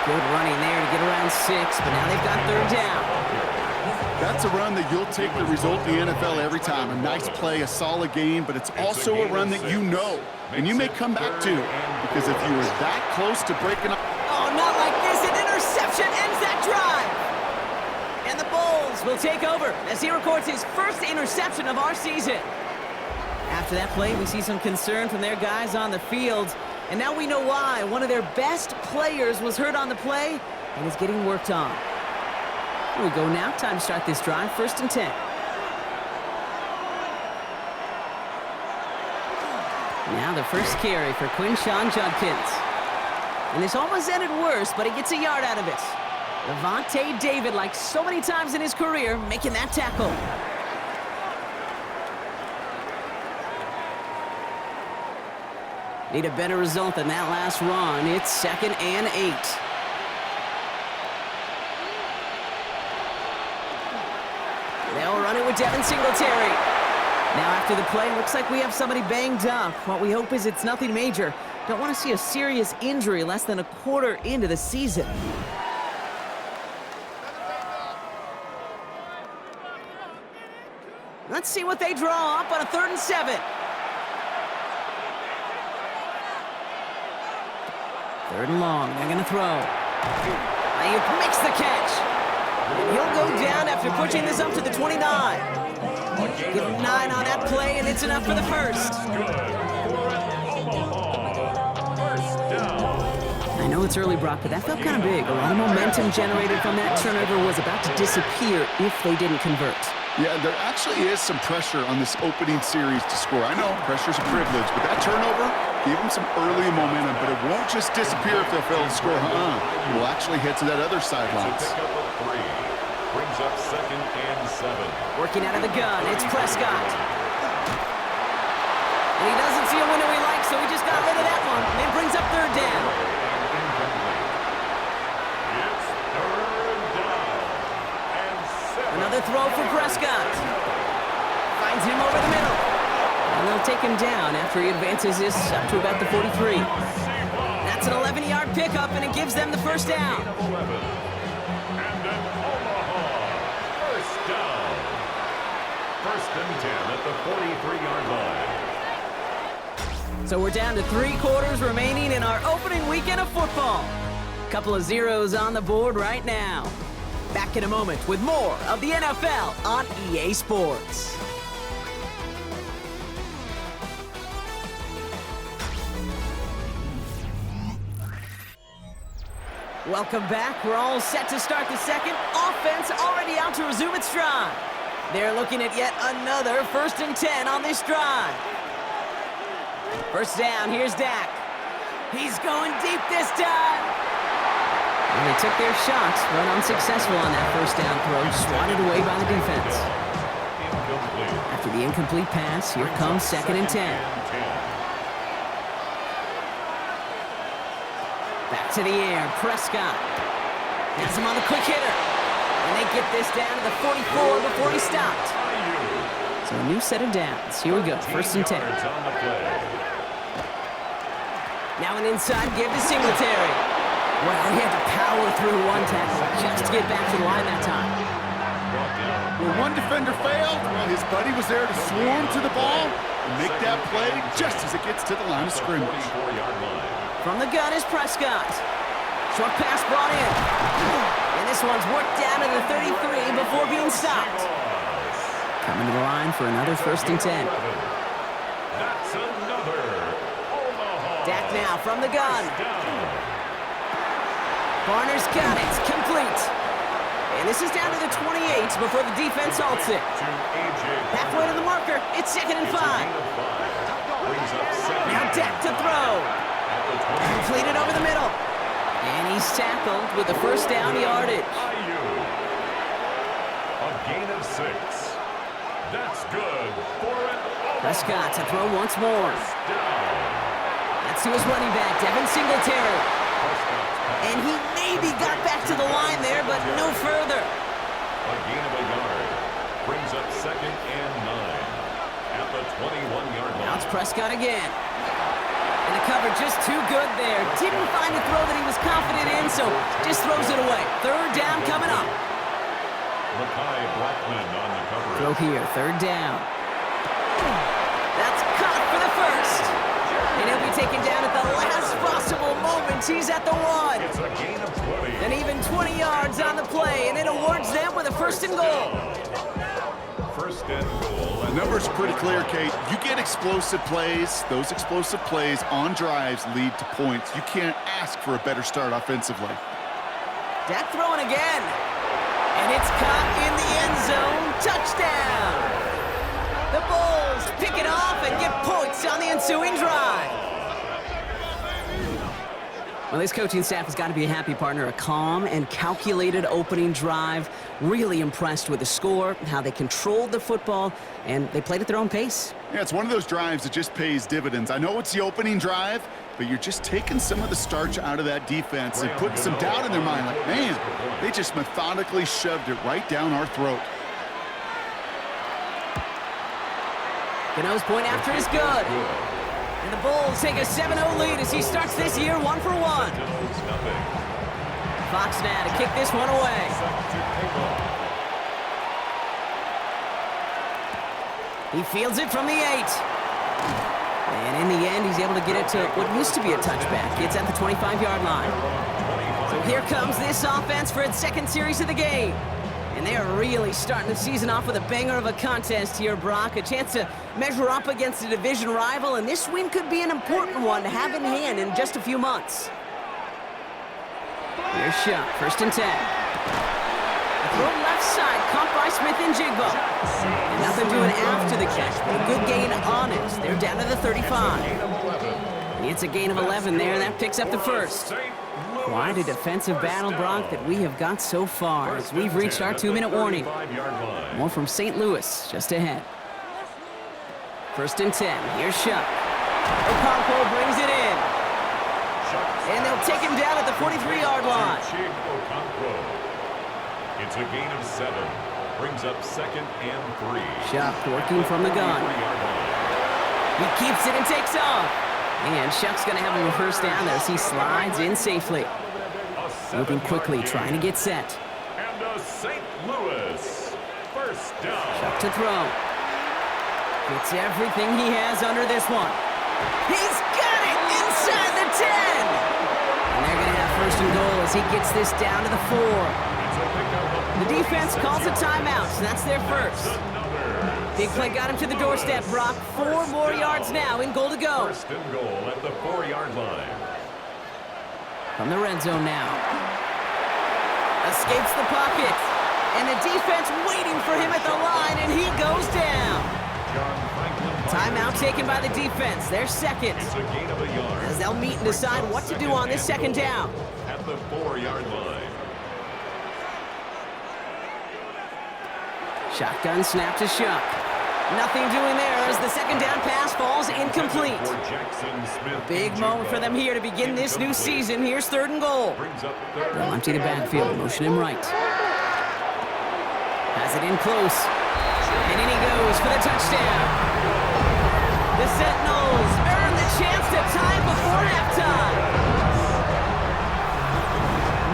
Good running there to get around 6, but now they've got 3rd down. That's a run that you'll take the result in the NFL every time. A nice play, a solid game, but it's also a run that you know. And you may come back to, because if you were that close to breaking up. Oh, not like this. An interception ends that drive. And the Bulls will take over as he records his first interception of our season. After that play, we see some concern from their guys on the field. And now we know why. One of their best players was hurt on the play and is getting worked on. Here we go now. Time to start this drive. 1st and 10. Now the first carry for Quinshawn Judkins. And this almost ended worse, but he gets a yard out of it. Levante David, like so many times in his career, making that tackle. Need a better result than that last run. It's 2nd and 8. They'll run it with Devin Singletary. Now after the play, looks like we have somebody banged up. What we hope is it's nothing major. Don't want to see a serious injury less than a quarter into the season. Let's see what they draw up on a 3rd and 7. 3rd and long, they're gonna throw. He makes the catch. And he'll go down after pushing this up to the 29. Give him 9 on that play, and it's enough for the first. I know it's early, Brock, but that felt kind of big. A lot of momentum generated from that turnover was about to disappear if they didn't convert. Yeah, there actually is some pressure on this opening series to score. I know pressure's a privilege, but that turnover gave them some early momentum, but it won't just disappear if they fail to score. It will actually hit to that other sideline. Brings up 2nd and 7. Working out of the gun, it's Prescott. And he doesn't see a window he likes, so he just got rid of that one. And it brings up 3rd down. It's 3rd down and 7. Another throw for Prescott. Finds him over the middle. And they'll take him down after he advances this up to about the 43. That's That's an 11-yard pickup, and it gives them the first down. Gain of 11. And an Omaha first down. First and 10 at the 43-yard line. So we're down to 3 quarters remaining in our opening weekend of football. Couple of zeros on the board right now. Back in a moment with more of the NFL on EA Sports. Welcome back. We're all set to start the second. Offense already out to resume its drive. They're looking at yet another 1st and 10 on this drive. First down, here's Dak. He's going deep this time. And they took their shots, but unsuccessful on that first down throw, swatted away by the defense. After the incomplete pass, here comes 2nd and 10. Back to the air, Prescott. Has him on the quick hitter. And they get this down to the 44 before he stopped. So a new set of downs. Here we go, 1st and 10. Now an inside give to Singletary. Well, he had to power through one tackle just to get back to the line that time. When one defender failed, well, his buddy was there to swarm to the ball and make that play just as it gets to the line of scrimmage. From the gun is Prescott. Short pass brought in. And this one's worked down to the 33 before being stopped. Coming to the line for another 1st and 10. That's another Omaha. Dak now from the gun. Barner's got it. Complete. And this is down to the 28 before the defense halts it. Halfway to the marker. It's 2nd and 5. Now Dak to throw. Completed over the middle. And he's tackled with the first down yardage. A gain of 6. That's good for an Omaha. Prescott to throw once more. That's to his running back, Devin Singletary. And he maybe got back to the line there, but no further. A gain of a yard. Brings up 2nd and 9. At the 21-yard line. Now it's Prescott again. And the cover just too good there. Didn't find a throw that he was confident in, so just throws it away. 3rd down coming up. Makai Blackman on the coverage. Throw here, 3rd down. That's caught for the first. And he'll be taken down at the last possible moment. He's at the 1. It's a gain of 20. And even 20 yards on the play, and it awards them with a 1st and goal. 1st and goal. The number's pretty clear, Kate. You get explosive plays. Those explosive plays on drives lead to points. You can't ask for a better start offensively. Dak throwing again. And it's caught in the end zone. Touchdown. The Bulls pick it off and get points on the ensuing drive. Well, this coaching staff has got to be a happy partner. A calm and calculated opening drive. Really impressed with the score, how they controlled the football, and they played at their own pace. Yeah, it's one of those drives that just pays dividends. I know it's the opening drive, but you're just taking some of the starch out of that defense and putting some doubt in their mind. Like, man, they just methodically shoved it right down our throat. Gano's point after is good. And the Bulls take a 7-0 lead as he starts this year 1 for 1. Fox now to kick this one away. He fields it from the 8. And in the end, he's able to get it to what used to be a touchback. It's at the 25-yard line. So here comes this offense for its 2nd series of the game. And they are really starting the season off with a banger of a contest here, Brock. A chance to measure up against a division rival, and this win could be an important one to have in hand in just a few months. Here's shot, 1st and 10. A throw left side, caught by Smith and Jigbo. And nothing doing after the catch, but a good gain on it. They're down to the 35. It's a gain of 11 there, and that picks up the first. Quite a defensive battle, Brock, that we have got so far as we've reached our 2-minute warning. More from St. Louis just ahead. 1st and 10. Here's Shuck. Okonkwo brings it in. And they'll take him down at the 43-yard line. It's a gain of 7. Brings up 2nd and 3. Shuck working from the gun. He keeps it and takes off. And Chuck's going to have him a first down there as he slides in safely. Moving quickly, trying to get set. And a St. Louis first down. Chuck to throw. Gets everything he has under this one. He's got it inside the 10. And they're going to have first and goal as he gets this down to the 4. The defense calls a timeout, so that's their first. Big play got him to the doorstep, Brock. 4 more yards now, in goal to go. First and goal at the 4-yard line. From the red zone now. Escapes the pocket. And the defense waiting for him at the line, and he goes down. Timeout taken by the defense. Their second. It's a gain of a yard. As they'll meet and decide what to do on this second down. At the 4-yard line. Shotgun snap to Chuck. Nothing doing there as the second down pass falls incomplete. Big moment for them here to begin this new season. Here's third and goal. They'll empty the backfield, motion him right. Has it in close. And in he goes for the touchdown. The Sentinels earn the chance to tie before halftime.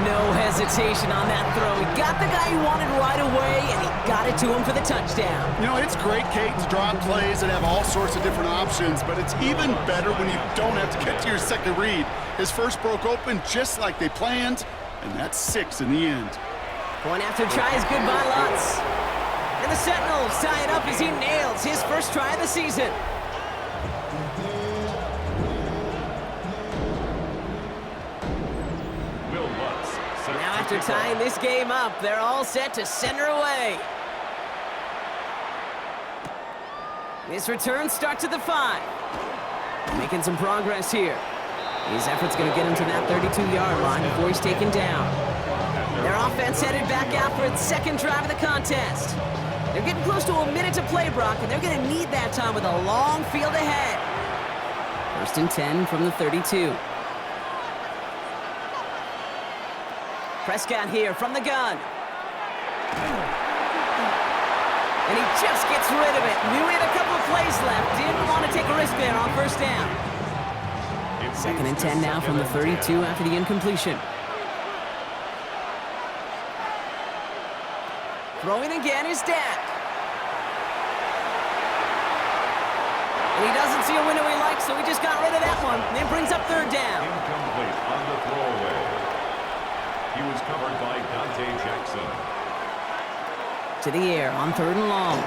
No hesitation on that throw. He got the guy he wanted right away, and he got it to him for the touchdown. You know, it's great, Kate, to drop plays and have all sorts of different options, but it's even better when you don't have to get to your second read. His first broke open just like they planned, and that's 6 in the end. Point after try is good by Lutz. And the Sentinels tie it up as he nails his first try of the season. Now after tying this game up, they're all set to send her away. This return starts at the 5. Making some progress here. His effort's going to get him to that 32-yard line before he's taken down. Their offense headed back out for its second drive of the contest. They're getting close to a minute to play, Brock, and they're going to need that time with a long field ahead. First and 10 from the 32. Prescott here from the gun. And he just gets rid of it. Knew he had a couple of plays left. Didn't want to take a risk there on first down. Second and 10 now from the 32 after the incompletion. Throwing again is Dak. And he doesn't see a window he likes, so he just got rid of that one. And then brings up third down. Incomplete on the throwaway. He was covered by Dante Jackson. To the air on third and long.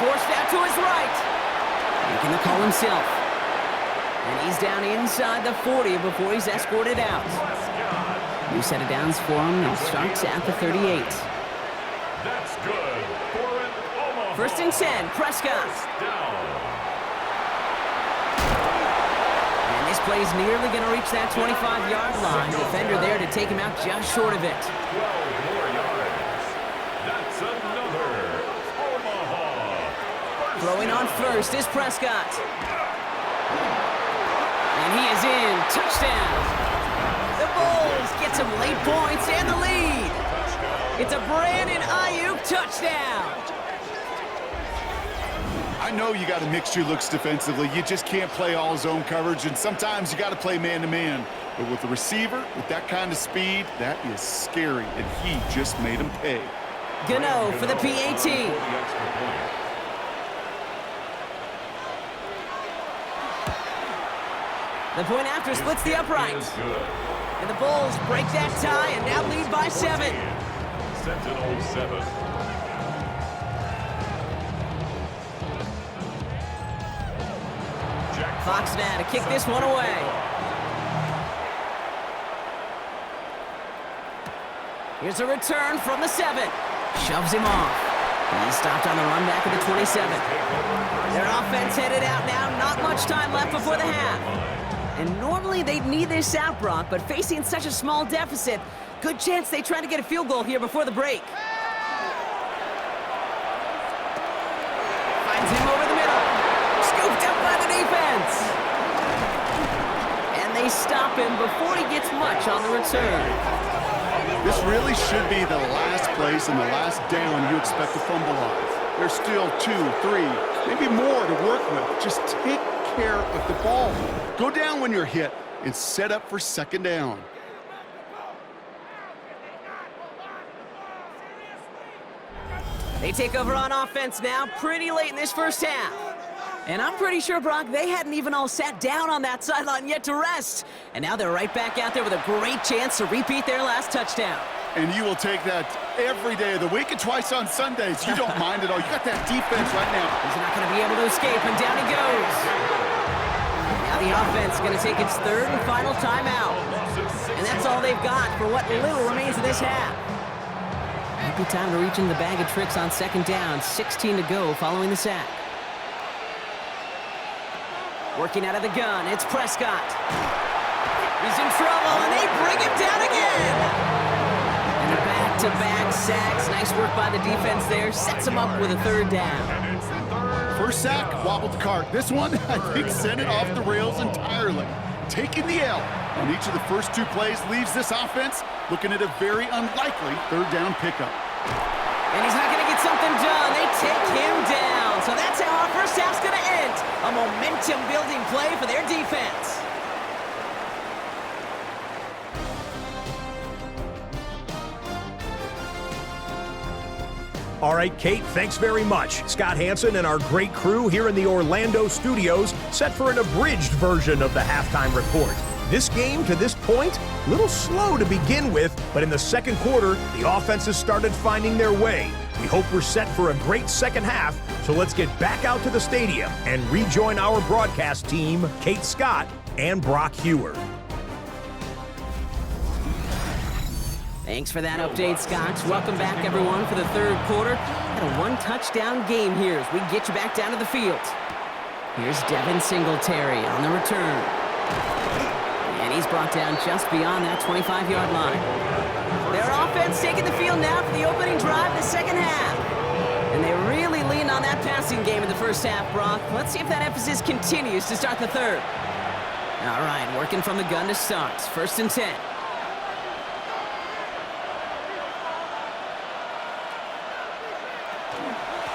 Forced out to his right. Making the call himself. And he's down inside the 40 before he's escorted out. New set of downs for him. He starts at the 38. That's good for an Omaha. First and 10, Prescott. And this play's nearly going to reach that 25-yard line. Defender there to take him out just short of it. 12 more yards. That's another Omaha. Throwing on first is Prescott. And he is in. Touchdown. The Bulls get some late points and the lead. It's a Brandon Ayuk touchdown. I know you got a mixture looks defensively. You just can't play all zone coverage, and sometimes you got to play man-to-man. But with the receiver, with that kind of speed, that is scary, and he just made him pay. Gano for the PAT. The point after splits the upright. And the Bulls break that tie and now lead by 7. Sentinel 7. Fox now to kick this one away. Here's a return from the 7. Shoves him off. He's stopped on the run back of the 27. Their offense headed out now. Not much time left before the half. And normally they'd need this out, Brock, but facing such a small deficit, good chance they try to get a field goal here before the break. Finds him over the middle. Scooped up by the defense. And they stop him before he gets much on the return. This really should be the last place and the last down you expect to fumble on. There's still 2, 3, maybe more to work with. Just take care of the ball. Go down when you're hit and set up for second down. They take over on offense now pretty late in this first half. And I'm pretty sure, Brock, they hadn't even all sat down on that sideline yet to rest. And now they're right back out there with a great chance to repeat their last touchdown. And you will take that every day of the week and twice on Sundays. You don't mind at all. You got that defense right now. He's not going to be able to escape, and down he goes. Now the offense is going to take its third and final timeout. And that's all they've got for what little remains of this half. Might be time to reach in the bag of tricks on second down. 16 to go following the sack. Working out of the gun, it's Prescott. He's in trouble, and they bring him down again. And the back-to-back sacks. Nice work by the defense there. Sets him up with a third down. First sack, wobbled the cart. This one, I think, sent it off the rails entirely. Taking the L on each of the first two plays leaves this offense looking at a very unlikely third down pickup. And he's not going to get something done. They take him down. So that's how our first half's going to end. A momentum-building play for their defense. All right, Kate, thanks very much. Scott Hansen and our great crew here in the Orlando studios set for an abridged version of the halftime report. This game, to this point, a little slow to begin with, but in the second quarter, the offenses started finding their way. We hope we're set for a great second half, so let's get back out to the stadium and rejoin our broadcast team, Kate Scott and Brock Hewer. Thanks for that update, Scott. Welcome back, everyone, for the third quarter. Had a one-touchdown game here as we get you back down to the field. Here's Devin Singletary on the return. And he's brought down just beyond that 25-yard line. Their offense taking the field now for the opening drive of the second half. And they really leaned on that passing game in the first half, Brock. Let's see if that emphasis continues to start the third. All right, working from the gun to start. First and 10.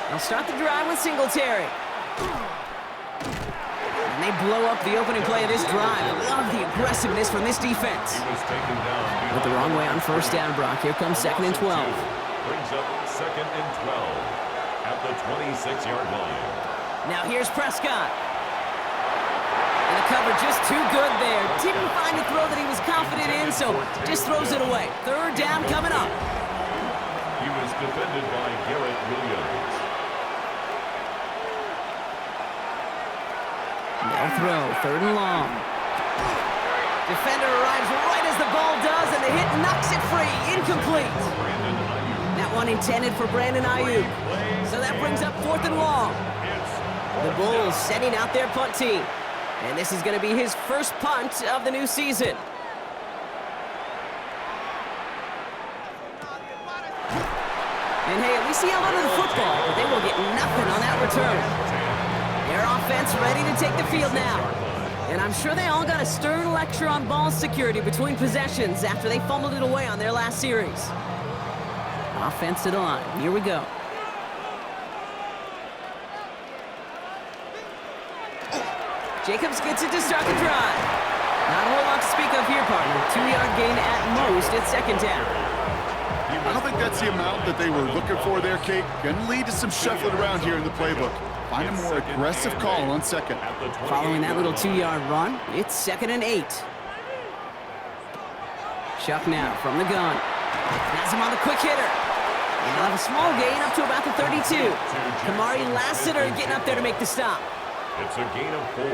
They'll start the drive with Singletary. And they blow up the opening play of this drive. Love the aggressiveness from this defense. Went the wrong way on first down, Brock. Here comes second and 12. Brings up second and 12 at the 26-yard line. Now here's Prescott. And the cover just too good there. Didn't find a throw that he was confident in, so just throws it away. Third down coming up. He was defended by Garrett Williams. No throw, third and long. Defender arrives right as the ball does, and the hit knocks it free. Incomplete. That one intended for Brandon Ayuk. So that brings up fourth and long. The Bulls setting out their punt team. And this is going to be his first punt of the new season. And hey, at least he held onto the football, but they will get nothing on that return. Their offense ready to take the field now. And I'm sure they all got a stern lecture on ball security between possessions after they fumbled it away on their last series. Offense to the line. Here we go. Jacobs gets it to start the drive. Not a whole lot to speak of here, partner. 2-yard gain at most at second down. I don't think that's the amount that they were looking for there, Kate. Going to lead to some shuffling around here in the playbook. Find a more aggressive call on second. Following that little 2-yard run, it's second and 8. Chuck now from the gun. Has him on the quick hitter. And he'll have a small gain up to about the 32. Kamari Lassiter getting up there to make the stop. It's a gain of 4.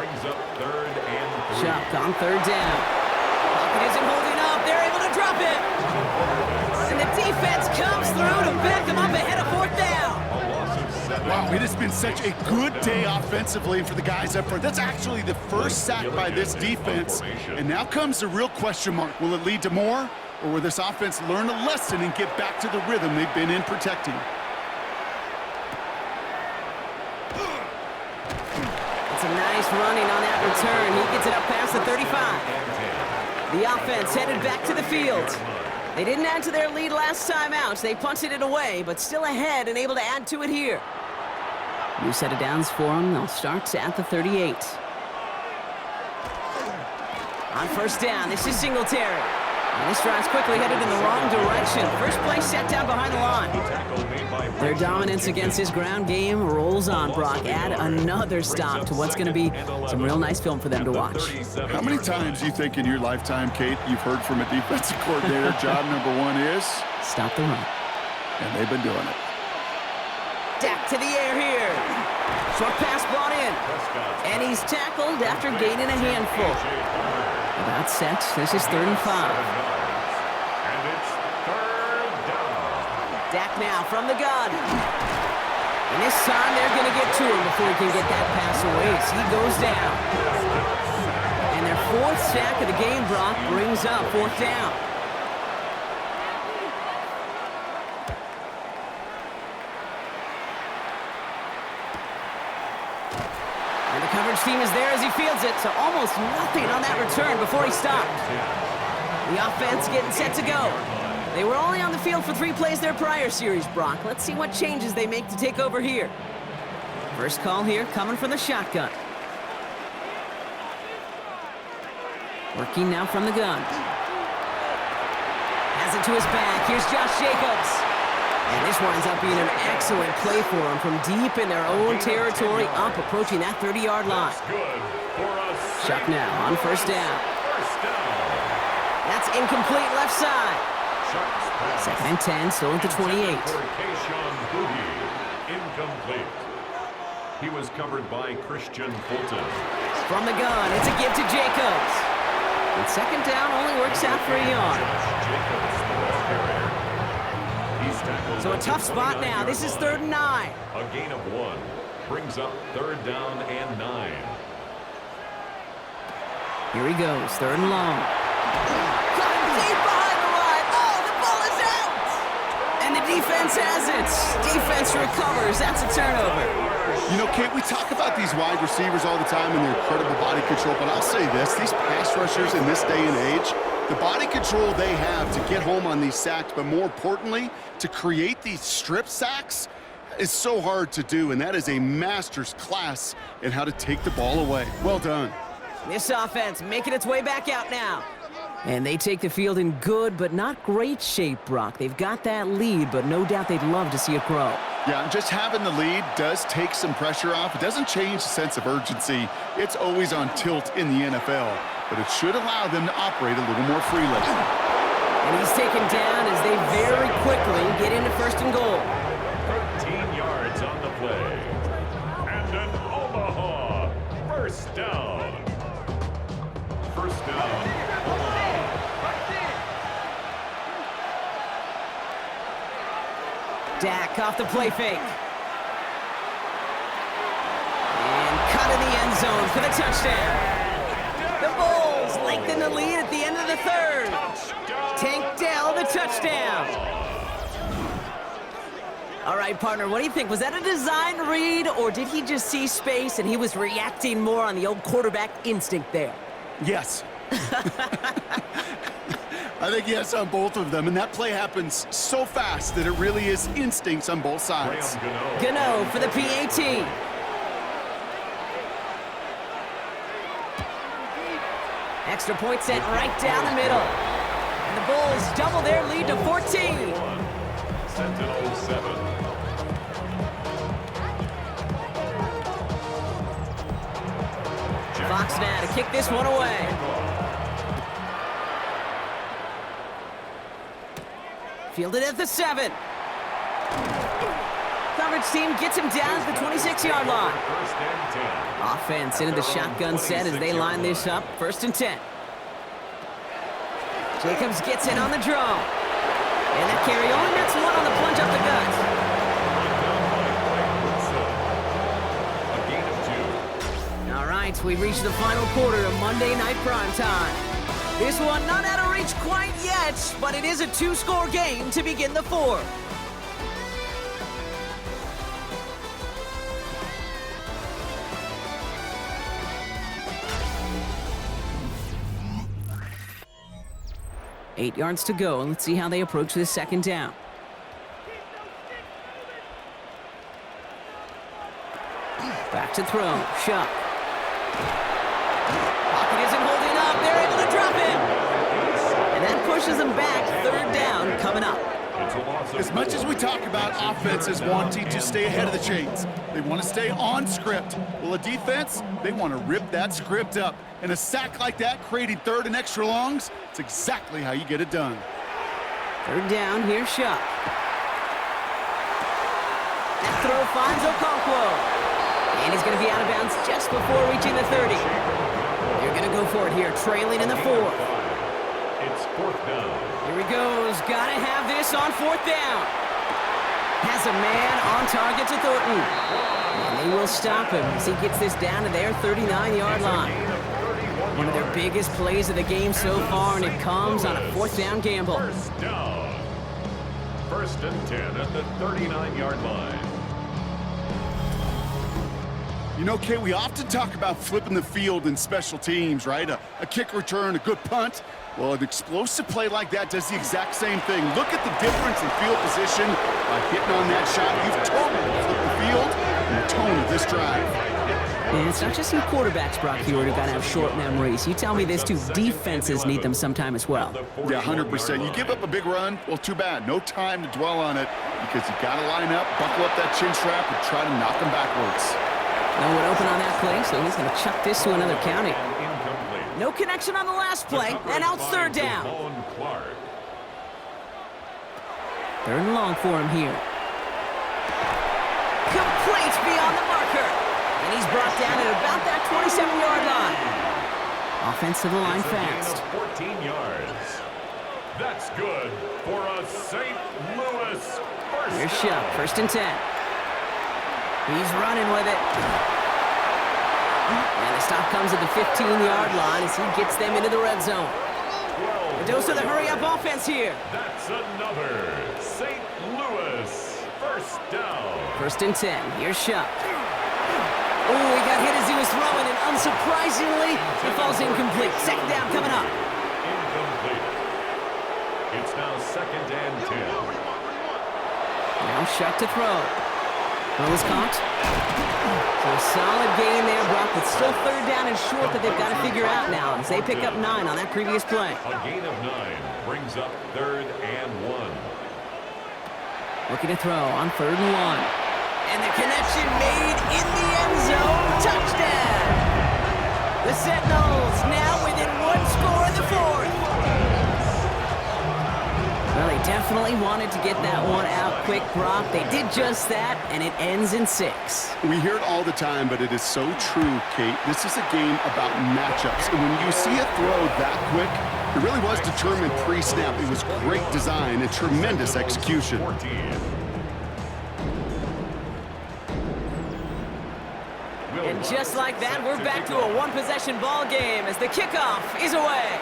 Brings up third and 3. Chuck on third down. Pocket isn't holding up. They're able to drop it. And the defense comes through to back them up ahead of fourth down. Wow, it has been such a good day offensively for the guys up front. That's actually the first sack by this defense. And now comes the real question mark. Will it lead to more? Or will this offense learn a lesson and get back to the rhythm they've been in protecting? It's a nice running on that return. He gets it up past the 35. The offense headed back to the field. They didn't add to their lead last time out. They punted it away, but still ahead and able to add to it here. New set of downs for them. They'll start at the 38. On first down, this is Singletary. And this drive's quickly headed in the wrong direction. First play set down behind the line. Their dominance against his ground game rolls on, Brock. Add another stop to what's going to be some real nice film for them to watch. How many times do you think in your lifetime, Kate, you've heard from a defensive coordinator, job number one is? Stop the run. And they've been doing it. Dak to the air here. Short pass brought in. And he's tackled after gaining a handful. About set. This is 3rd and 5. And it's 3rd down. Dak now from the gun. And this time they're going to get to him before he can get that pass away as he goes down. And their 4th sack of the game, Brock, brings up 4th down. And the coverage team is there as he fields it, so almost nothing on that return before he stopped. The offense getting set to go. They were only on the field for 3 plays their prior series, Brock. Let's see what changes they make to take over here. First call here coming from the shotgun. Working now from the gun. Has it to his back. Here's Josh Jacobs. And this winds up being an excellent play for them from deep in their own territory, up approaching that 30-yard line. Chuck now on first down. That's incomplete left side. 2nd and 10, still at the 28. Incomplete. He was covered by Christian Fulton. From the gun, it's a give to Jacobs. And 2nd down only works out for a yard. So a tough spot now. This is 3rd and 9. A gain of 1 brings up 3rd down and 9. Here he goes, 3rd and long. Coming deep behind the line. Oh, the ball is out! And the defense has it. Defense recovers. That's a turnover. You know, Kate, we talk about these wide receivers all the time and their incredible body control, but I'll say this, these pass rushers in this day and age, the body control they have to get home on these sacks, but more importantly, to create these strip sacks is so hard to do, and that is a master's class in how to take the ball away. Well done. This offense making its way back out now. And they take the field in good but not great shape, Brock. They've got that lead, but no doubt they'd love to see it grow. Yeah, and just having the lead does take some pressure off. It doesn't change the sense of urgency. It's always on tilt in the NFL, but it should allow them to operate a little more freely. And he's taken down as they very quickly get into 1st and goal. 13 yards on the play. And an Omaha 1st down. 1st down. Dak off the play fake. And cut in the end zone for the touchdown. The Bulls lengthen the lead at the end of the 3rd. Tank Dell, the touchdown. All right, partner, what do you think? Was that a design read, or did he just see space and he was reacting more on the old quarterback instinct there? Yes. I think yes on both of them, and that play happens so fast that it really is instincts on both sides. Gano for the PAT. Extra point sent right down the middle. And the Bulls double their lead to 14. Sentinel 7. Fox now to kick this one away. Fielded at the 7. Coverage team gets him down to the 26-yard line. Offense into the shotgun set as they line this up. 1st and 10. Jacobs gets in on the draw. And that carry only nets 1 on the plunge up the gut. All right, we've reached the final quarter of Monday Night Primetime. This one not out of reach quite yet, but it is a 2-score game to begin the 4th. Eight yards to go, and let's see how they approach this 2nd down. Back to throw. Shuck. Pocket isn't holding up. They're able to drop him. And that pushes them back. Third down coming up. As much as we talk about offenses wanting to stay ahead of the chains, they want to stay on script. Well, a defense, they want to rip that script up. And a sack like that, creating third and extra longs, it's exactly how you get it done. Third down, here's Shuck. That throw finds Okonkwo. And he's going to be out of bounds just before reaching the 30. They're going to go for it here, trailing in the 4th. It's 4th down. Here he goes. Got to have this on 4th down. Has a man on target to Thornton. And they will stop him as he gets this down to their 39-yard line. One of their biggest plays of the game so far, and it comes on a 4th down gamble. First down. 1st and 10 at the 39-yard line. You know, Kate, we often talk about flipping the field in special teams, right? A kick return, a good punt. Well, an explosive play like that does the exact same thing. Look at the difference in field position by hitting on that shot. You've totally flipped the field and the tone of this drive. And it's not just some quarterbacks, Brock Hewitt, who got to have short memories. You tell me this too, defenses need them sometime as well. Yeah, 100%. You give up a big run, well, too bad. No time to dwell on it because you got to line up, buckle up that chin strap, and try to knock them backwards. No one open on that play, so he's going to chuck this to another county. No connection on the last play, and out 3rd down. 3rd and long for him here. Complete beyond the marker. And he's brought down at about that 27-yard line. Offensive line fast. 14 yards. That's good for a St. Louis first. Here's Shuck, 1st and 10. He's running with it. And the stop comes at the 15-yard line as he gets them into the red zone. A dose of the hurry-up offense here. That's another St. Louis first down. 1st and 10. Here's Shuck. Oh, he got hit as he was throwing, and unsurprisingly, it falls incomplete. 2nd down coming up. Incomplete. It's now 2nd and 10. Now Shuck to throw. Throw is caught. So a solid gain there, Brock, but still 3rd down and short that they've got to figure out now as they pick up 9 on that previous play. A gain of 9 brings up 3rd and 1. Looking to throw on 3rd and 1. And the connection made in the end zone. Touchdown! The Sentinels now within 1 score in the 4th. Well, they definitely wanted to get that one out quick, Brock. They did just that, and it ends in 6. We hear it all the time, but it is so true, Kate. This is a game about matchups. And when you see a throw that quick, it really was determined pre-snap. It was great design and tremendous execution. 14. And just like that, we're back to a one-possession ball game as the kickoff is away.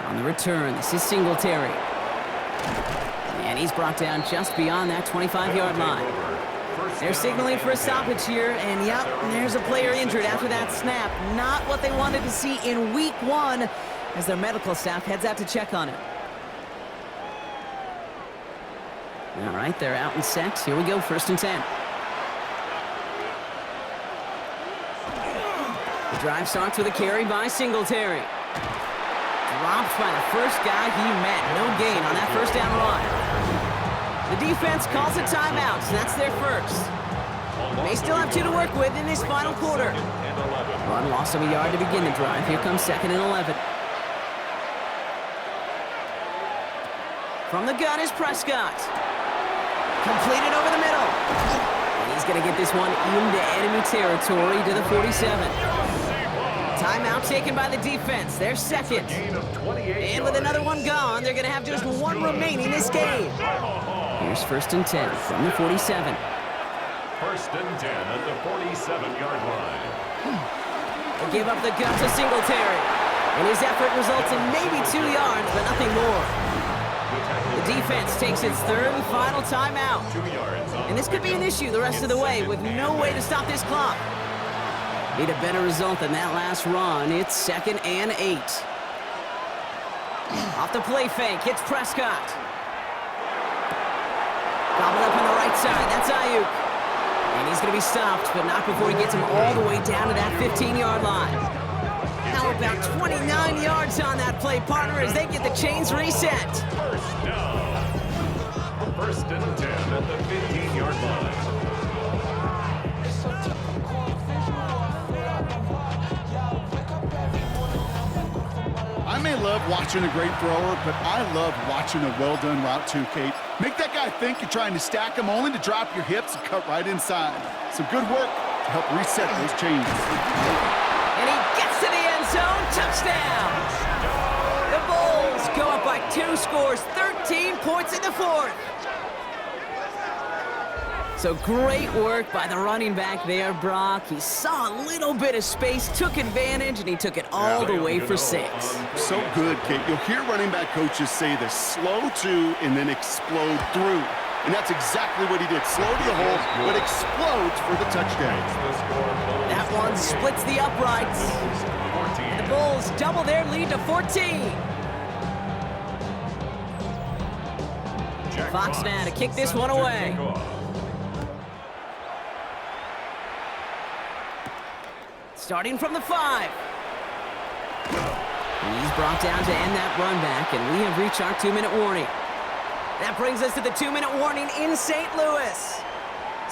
On the return, this is Singletary. And he's brought down just beyond that 25-yard line. They're signaling for a stoppage here, and yep, there's a player injured after that snap. Not what they wanted to see in week 1 as their medical staff heads out to check on him. All right, they're out and set. Here we go, 1st and 10. The drive starts with a carry by Singletary. Dropped by the first guy he met. No gain on that 1st down run. The defense calls a timeout, so that's their first. They still have 2 to work with in this final quarter. Run loss of a yard to begin the drive. Here comes 2nd and 11. From the gun is Prescott. Completed over the middle. And he's going to get this one into enemy territory to the 47. Timeout taken by the defense. They're 2nd. And with another one gone, they're going to have just 1 remaining this game. Here's 1st and 10 from the 47. 1st and 10 at the 47-yard line. They give up the gun to Singletary. And his effort results in maybe 2 yards, but nothing more. The defense takes its 3rd and final timeout. 2 yards. And this could be an issue the rest of the way with no way to stop this clock. Need a better result than that last run. It's 2nd and 8. Off the play fake, it's Prescott. Gobbled up on the right side, that's Ayuk. And he's he's going to be stopped, but not before he gets him all the way down to that 15-yard line. Now about 29 yards on that play, partner, as they get the chains reset. First down. First and 10 at the 15-yard line. I may love watching a great thrower, but I love watching a well-done route too, Kate. Make that guy think you're trying to stack him, only to drop your hips and cut right inside. Some good work to help reset those chains. And he gets to the end zone. Touchdown! The Bulls go up by 2 scores, 13 points in the fourth. So great work by the running back there, Brock. He saw a little bit of space, took advantage, and he took it all the way for 6. So good, Kate. You'll hear running back coaches say this: slow to and then explode through. And that's exactly what he did. Slow to the hole, but explodes for the touchdown. That one splits the uprights. The Bulls double their lead to 14. Fox now to kick this one away. Starting from the 5. He's brought down to end that run back, and we have reached our 2-minute warning. That brings us to the 2-minute warning in St. Louis.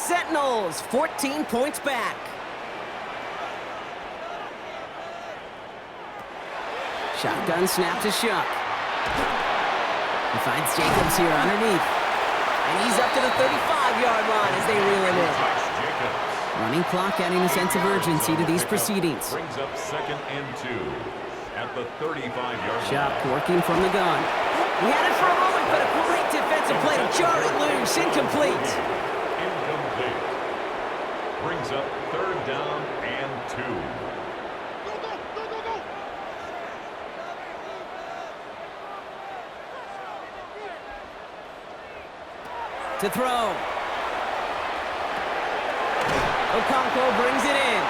Sentinels, 14 points back. Shotgun snap to Shuck. He finds Jacobs here underneath. And he's up to the 35-yard line as they reel him in. Running clock adding a sense of urgency to these proceedings. Brings up 2nd and 2 at the 35-yard line. Shuck working from the gun. He had it for a moment, but a great defensive play to jar it loose. Incomplete. Incomplete. Brings up 3rd down and 2. To throw. Okonkwo brings it in.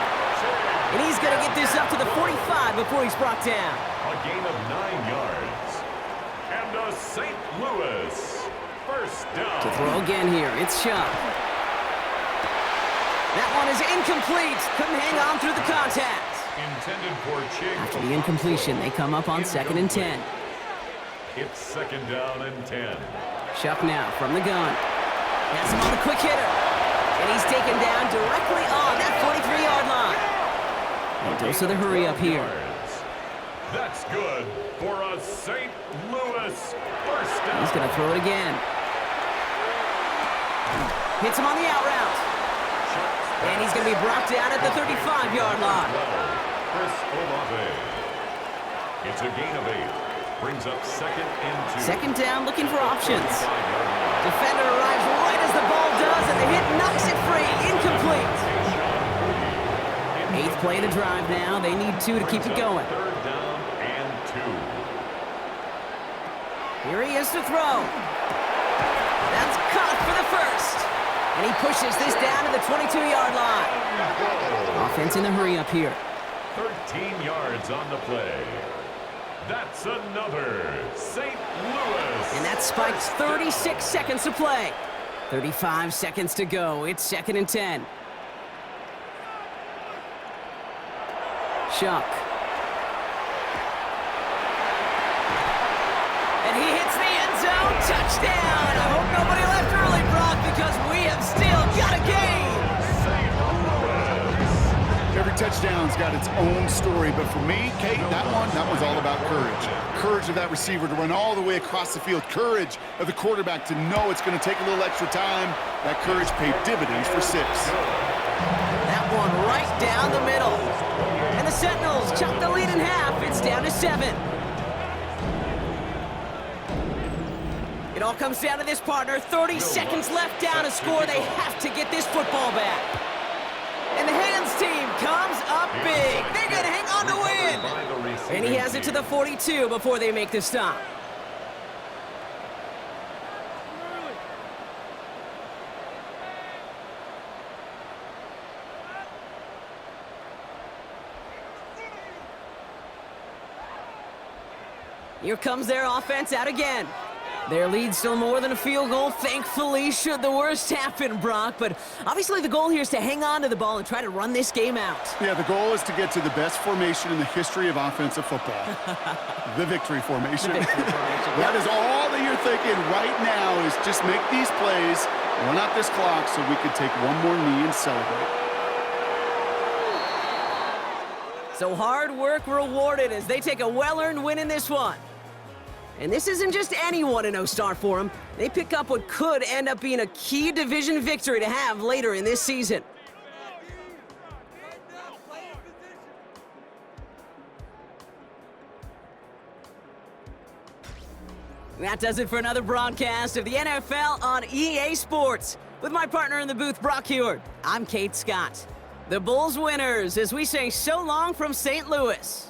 And he's going to get this up to the 45 before he's brought down. A gain of 9 yards. And a St. Louis first down. To throw again here, it's Shuck. That one is incomplete. Couldn't hang on through the contact. Intended for Chig. After the incompletion, they come up on 2nd and 10. It's 2nd down and 10. Shuck now from the gun. Has him on the quick hitter. And he's taken down directly on that 43-yard line. And dose of the hurry up here. That's good for a St. Louis first down. He's going to throw it again. Hits him on the out route. And he's going to be brought down at the 35-yard line. Chris Olave. It's a gain of 8. Brings up 2nd and 2. 2nd down, looking for options. Defender arrives right as the ball does, and the hit knocks it free. Incomplete. 8th play to drive now. They need 2 to keep it going. 3rd down and 2. Here he is to throw. That's caught for the first. And he pushes this down to the 22-yard line. Offense in the hurry up here. 13 yards on the play. That's another St. Louis. And that spikes 36 seconds to play. 35 seconds to go. It's 2nd and 10. Shuck. And he hits the end zone. Touchdown. I hope nobody left early, Brock, because we have still got a game. Every touchdown's got its own story, but for me, Kate, that one's all about courage. Courage of that receiver to run all the way across the field. Courage of the quarterback to know it's going to take a little extra time. That courage paid dividends for 6. That one right down the middle. And the Sentinels chop the lead in half. It's down to 7. It all comes down to this, partner. 30 seconds left down to score. They have to get this football back. And the hands team comes up big. They're going to hang on to win. And he has it to the 42 before they make the stop. Here comes their offense out again. Their lead's still more than a field goal, thankfully, should the worst happen, Brock. But obviously the goal here is to hang on to the ball and try to run this game out. Yeah, the goal is to get to the best formation in the history of offensive football. The victory formation. The victory formation. That is all that you're thinking right now is just make these plays, run out this clock so we can take one more knee and celebrate. So hard work rewarded as they take a well-earned win in this one. And this isn't just any 1-0 start for them. They pick up what could end up being a key division victory to have later in this season. That does it for another broadcast of the NFL on EA Sports. With my partner in the booth, Brock Heward, I'm Kate Scott. The Bulls winners as we say so long from St. Louis.